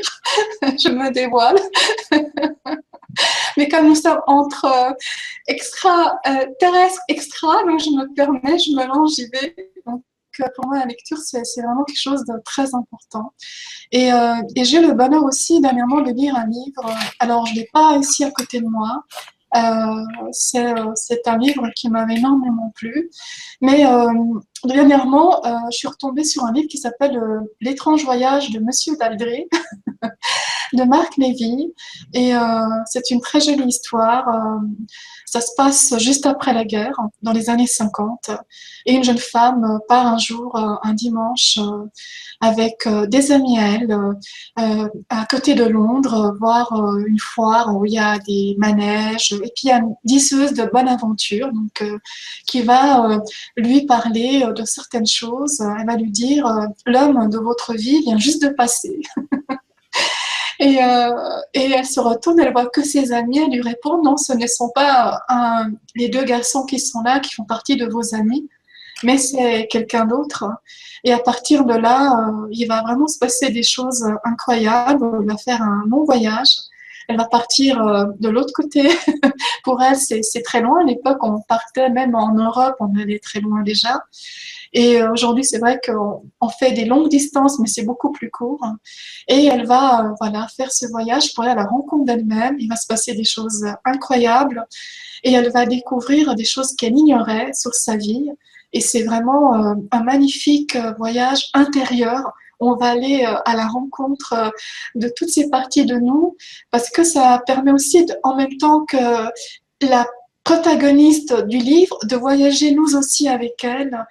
je me dévoile. Mais comme nous sommes entre terrestre, extra, donc je me permets, je me lance, j'y vais. Donc, pour moi, la lecture, c'est vraiment quelque chose de très important. Et j'ai eu le bonheur aussi, dernièrement, de lire un livre. Alors, je ne l'ai pas ici à côté de moi. C'est un livre qui m'avait énormément plu. Mais dernièrement, je suis retombée sur un livre qui s'appelle L'étrange voyage de Monsieur Daldry de Marc Lévy. Et c'est une très jolie histoire. Ça se passe juste après la guerre, dans les années 50. Et une jeune femme part un jour, un dimanche, avec des amis à elle, à côté de Londres, voir une foire où il y a des manèges. Et puis il y a une diseuse de bonne aventure donc, qui va lui parler de certaines choses. Elle va lui dire l'homme de votre vie vient juste de passer. Et elle se retourne, elle voit que ses amis, elle lui répond non, ce ne sont pas les deux garçons qui sont là, qui font partie de vos amis, mais c'est quelqu'un d'autre. Et à partir de là, il va vraiment se passer des choses incroyables. Elle va faire un long voyage. Elle va partir de l'autre côté. Pour elle, c'est très loin. À l'époque, on partait même en Europe, on allait très loin déjà. Et aujourd'hui, c'est vrai qu'on fait des longues distances, mais c'est beaucoup plus court. Et elle va voilà, faire ce voyage pour aller à la rencontre d'elle-même. Il va se passer des choses incroyables. Et elle va découvrir des choses qu'elle ignorait sur sa vie. Et c'est vraiment un magnifique voyage intérieur. On va aller à la rencontre de toutes ces parties de nous, parce que ça permet aussi, en même temps que la protagoniste du livre, de voyager nous aussi avec elle.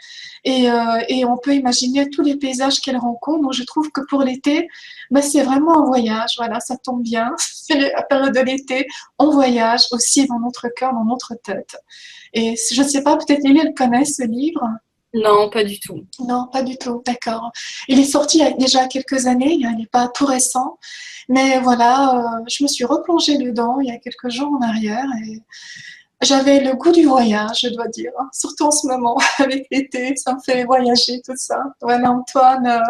Et on peut imaginer tous les paysages qu'elle rencontre. Donc je trouve que pour l'été, ben, c'est vraiment un voyage. Voilà, ça tombe bien. C'est la période de l'été. On voyage aussi dans notre cœur, dans notre tête. Et je ne sais pas, peut-être Lily, elle connaît ce livre. Non, pas du tout. Non, pas du tout, d'accord. Il est sorti il y a déjà quelques années, il n'est pas tout récent. Mais voilà, je me suis replongée dedans il y a quelques jours en arrière. Et J'avais le goût du voyage, je dois dire, hein. Surtout en ce moment, avec l'été, ça me fait voyager tout ça. Voilà, Antoine,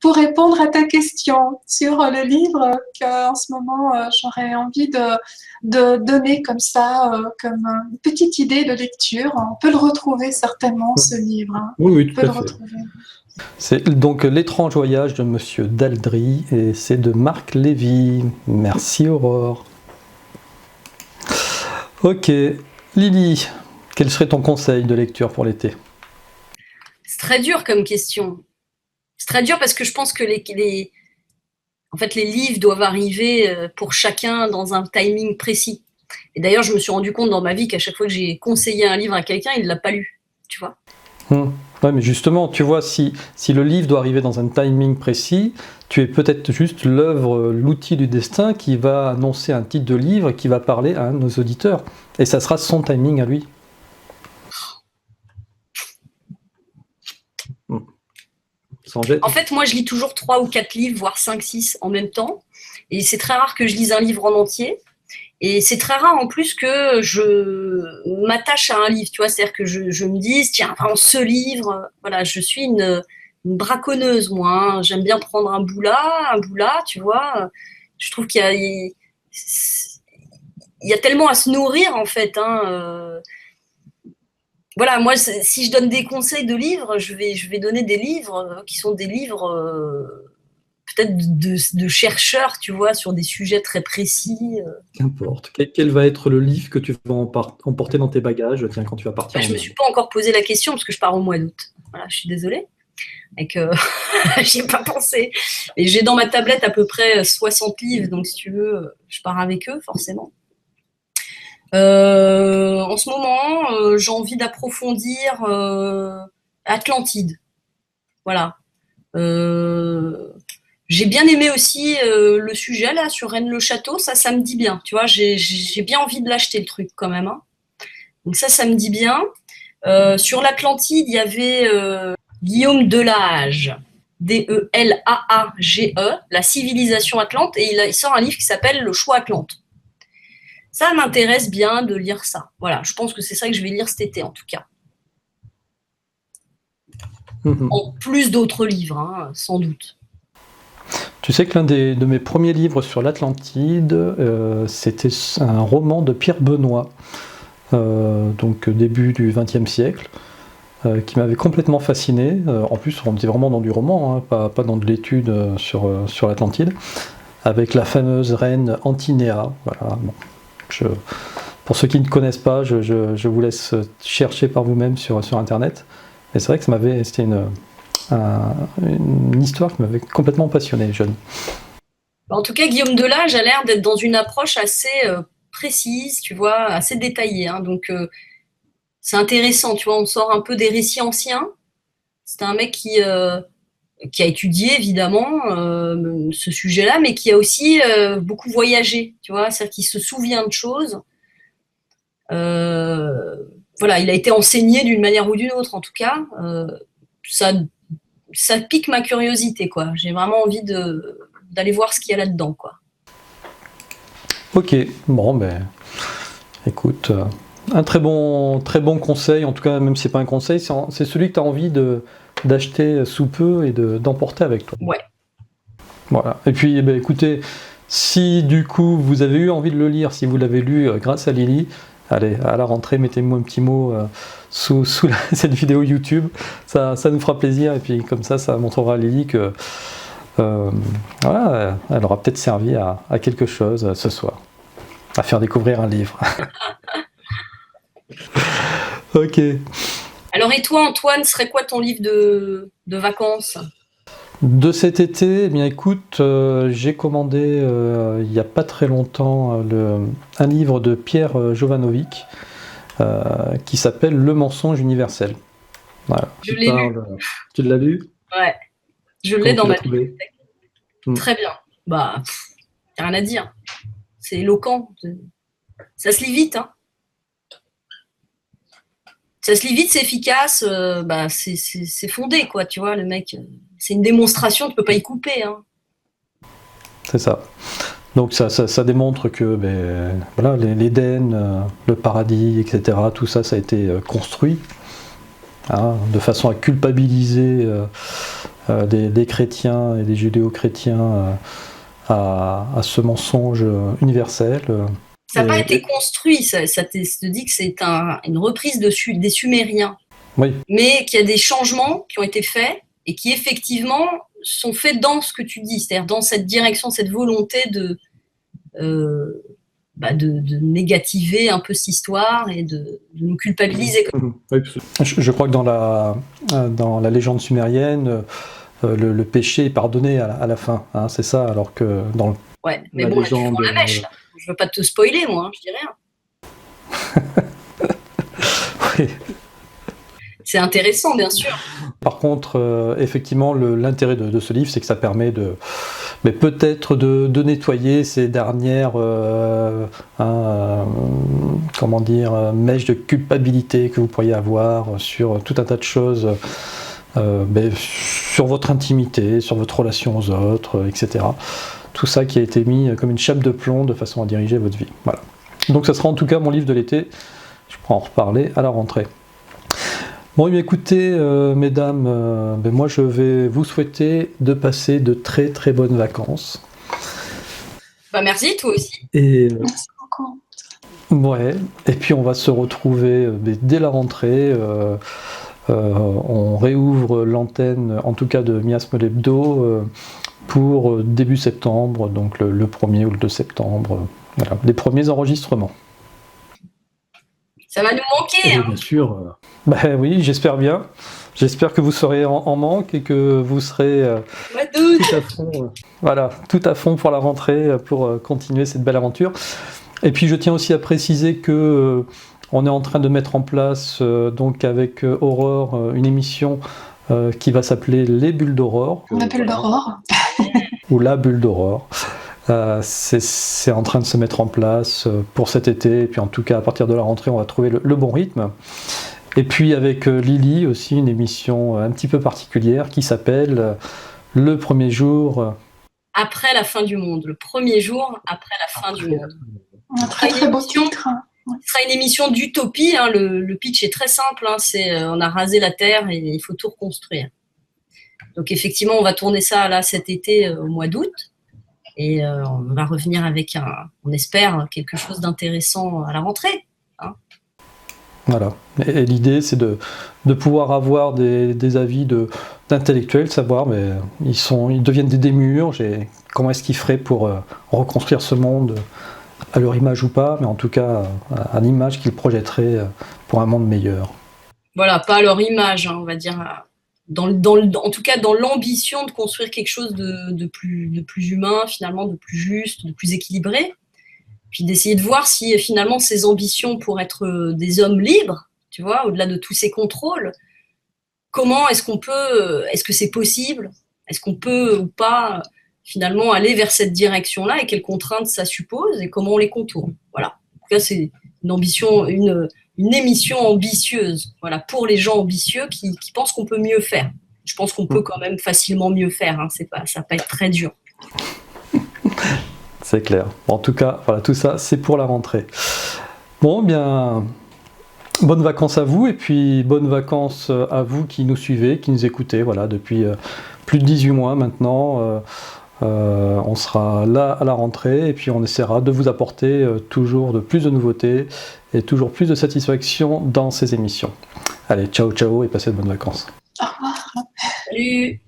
pour répondre à ta question sur le livre qu'en ce moment, j'aurais envie de donner comme ça, comme une petite idée de lecture. On peut le retrouver certainement, ce livre, hein. Oui, oui, On peut tout le à fait. retrouver. C'est donc L'étrange voyage de Monsieur Daldry et c'est de Marc Lévy. Merci Aurore. Ok, Lily, quel serait ton conseil de lecture pour l'été? C'est très dur comme question. C'est très dur parce que je pense que en fait, les livres doivent arriver pour chacun dans un timing précis. Et d'ailleurs, je me suis rendu compte dans ma vie qu'à chaque fois que j'ai conseillé un livre à quelqu'un, il ne l'a pas lu, tu vois. Ouais, mais justement, tu vois, si le livre doit arriver dans un timing précis, tu es peut-être juste l'œuvre, l'outil du destin qui va annoncer un titre de livre et qui va parler à un de nos auditeurs. Et ça sera son timing à lui. Sans jet. En fait, moi, je lis toujours 3 ou 4 livres, voire 5, 6 en même temps. Et c'est très rare que je lise un livre en entier. Et c'est très rare en plus que je m'attache à un livre, tu vois, c'est-à-dire que je me dise, tiens, vraiment ce livre, voilà, je suis une braconneuse, moi, hein. J'aime bien prendre un bout là, tu vois. Je trouve qu'il y a tellement à se nourrir, en fait, hein. Voilà, moi, si je donne des conseils de livres, je vais donner des livres qui sont des livres peut-être de chercheurs, tu vois, sur des sujets très précis. Qu'importe. Quel va être le livre que tu vas emporter dans tes bagages, tiens, quand tu vas partir? Je ne me suis pas encore posé la question parce que je pars au mois d'août. Voilà, je suis désolée. Et que j'y ai pas pensé. Et j'ai dans ma tablette à peu près 60 livres, donc si tu veux, je pars avec eux, forcément. En ce moment, j'ai envie d'approfondir Atlantide. Voilà. J'ai bien aimé aussi le sujet là sur Rennes-le-Château, ça me dit bien. Tu vois, j'ai bien envie de l'acheter le truc quand même, hein. Donc ça me dit bien. Sur l'Atlantide, il y avait Guillaume Delage, Delage, La civilisation Atlante, et il sort un livre qui s'appelle Le choix Atlante. Ça m'intéresse bien de lire ça. Voilà, je pense que c'est ça que je vais lire cet été en tout cas. En plus d'autres livres, hein, sans doute. Tu sais que l'un de mes premiers livres sur l'Atlantide, c'était un roman de Pierre Benoît, donc début du XXe siècle, qui m'avait complètement fasciné. En plus, on était vraiment dans du roman, hein, pas dans de l'étude sur l'Atlantide, avec la fameuse reine Antinéa. Voilà, bon. Pour ceux qui ne connaissent pas, je vous laisse chercher par vous-même sur Internet. Et c'est vrai que c'était une histoire qui m'avait complètement passionné, jeune. En tout cas, Guillaume Delage a l'air d'être dans une approche assez précise, tu vois, assez détaillée, hein. Donc, c'est intéressant, tu vois, on sort un peu des récits anciens. C'est un mec qui a étudié, évidemment, ce sujet-là, mais qui a aussi beaucoup voyagé, tu vois, c'est-à-dire qu'il se souvient de choses. Voilà, il a été enseigné d'une manière ou d'une autre, en tout cas. Ça pique ma curiosité, quoi. J'ai vraiment envie d'aller voir ce qu'il y a là-dedans, quoi. Ok, bon, ben, écoute, un très bon conseil, en tout cas, même si c'est pas un conseil, c'est celui que tu as envie d'acheter sous peu et d'emporter avec toi. Ouais. Voilà. Et puis, ben, écoutez, si du coup vous avez eu envie de le lire, si vous l'avez lu grâce à Lily, allez, à la rentrée, mettez-moi un petit mot sous cette vidéo YouTube, ça nous fera plaisir, et puis comme ça montrera à Lily que voilà, elle aura peut-être servi à quelque chose ce soir, à faire découvrir un livre. Ok. Alors, et toi, Antoine, serait quoi ton livre de vacances? De cet été, eh bien écoute, j'ai commandé il n'y a pas très longtemps un livre de Pierre Jovanovic qui s'appelle Le mensonge universel. Voilà. Je l'ai lu. Tu l'as lu? Ouais, je l'ai dans ma bibliothèque. Très bien. Bah, y a rien à dire. C'est éloquent. Ça se lit vite, hein. Ça se lit vite, c'est efficace, bah, c'est fondé, quoi, tu vois, le mec. C'est une démonstration, tu peux pas y couper, hein. C'est ça. Donc ça démontre que voilà, l'Éden, le paradis, etc., tout ça, ça a été construit de façon à culpabiliser des chrétiens et des judéo-chrétiens à ce mensonge universel. Ça n'a pas été construit, ça te dit que c'est une reprise des Sumériens. Oui. Mais qu'il y a des changements qui ont été faits et qui effectivement sont faits dans ce que tu dis, c'est-à-dire dans cette direction, cette volonté de négativer un peu cette histoire et de nous culpabiliser. Oui, je crois que dans la légende sumérienne, le péché est pardonné à la fin, hein, c'est ça, alors que dans le... Ouais, mais bon, légende, là, tu prends la mèche, là. Je veux pas te spoiler, moi, je dis rien. Oui. C'est intéressant, bien sûr. Par contre, effectivement, l'intérêt de ce livre, c'est que ça permet peut-être de nettoyer ces dernières mèches de culpabilité que vous pourriez avoir sur tout un tas de choses, sur votre intimité, sur votre relation aux autres, etc. Tout ça qui a été mis comme une chape de plomb de façon à diriger votre vie. Voilà. Donc ça sera en tout cas mon livre de l'été. Je pourrai en reparler à la rentrée. Bon, écoutez, mesdames, moi je vais vous souhaiter de passer de très très bonnes vacances. Merci, toi aussi. Merci beaucoup. Ouais, et puis on va se retrouver dès la rentrée. On réouvre l'antenne, en tout cas de Miasme l'Hebdo, pour début septembre, donc le 1er ou le 2 septembre. Voilà, les premiers enregistrements. Ça va nous manquer. Bien sûr. Oui, j'espère bien. J'espère que vous serez en manque et que vous serez tout à fond, tout à fond pour la rentrée, pour continuer cette belle aventure. Et puis je tiens aussi à préciser que on est en train de mettre en place, donc avec Aurore, une émission qui va s'appeler Les Bulles d'Aurore. La bulle d'aurore. Ou La Bulle d'Aurore. C'est en train de se mettre en place pour cet été, et puis en tout cas à partir de la rentrée on va trouver le bon rythme. Et puis avec Lily aussi une émission un petit peu particulière qui s'appelle Le premier jour après la fin du monde, le premier jour après la fin du monde. Un très très beau titre. Ce sera une émission d'utopie, hein. Le pitch est très simple, hein. On a rasé la terre et il faut tout reconstruire. Donc effectivement on va tourner ça là cet été au mois d'août. Et on va revenir avec on espère, quelque chose d'intéressant à la rentrée. Hein. Voilà. Et l'idée, c'est de pouvoir avoir des avis d'intellectuels, savoir, mais ils deviennent des démiurges, et comment est-ce qu'ils feraient pour reconstruire ce monde à leur image ou pas, mais en tout cas à l'image qu'ils projetteraient pour un monde meilleur. Voilà, pas à leur image, hein, on va dire. En tout cas dans l'ambition de construire quelque chose de plus humain, finalement, de plus juste, de plus équilibré, puis d'essayer de voir si finalement ces ambitions pour être des hommes libres, tu vois, au-delà de tous ces contrôles, comment est-ce que c'est possible, est-ce qu'on peut ou pas finalement aller vers cette direction-là, et quelles contraintes ça suppose et comment on les contourne. Voilà. En tout cas, c'est une ambition, une émission ambitieuse, voilà, pour les gens ambitieux qui pensent qu'on peut mieux faire. Je pense qu'on peut quand même facilement mieux faire, hein, ça va pas être très dur. C'est clair. En tout cas, voilà, tout ça, c'est pour la rentrée. Bon, bien, bonnes vacances à vous, et puis bonnes vacances à vous qui nous suivez, qui nous écoutez, voilà, depuis plus de 18 mois maintenant. On sera là à la rentrée, et puis on essaiera de vous apporter toujours de plus de nouveautés et toujours plus de satisfaction dans ces émissions. Allez, ciao ciao et passez de bonnes vacances. Au revoir. Salut.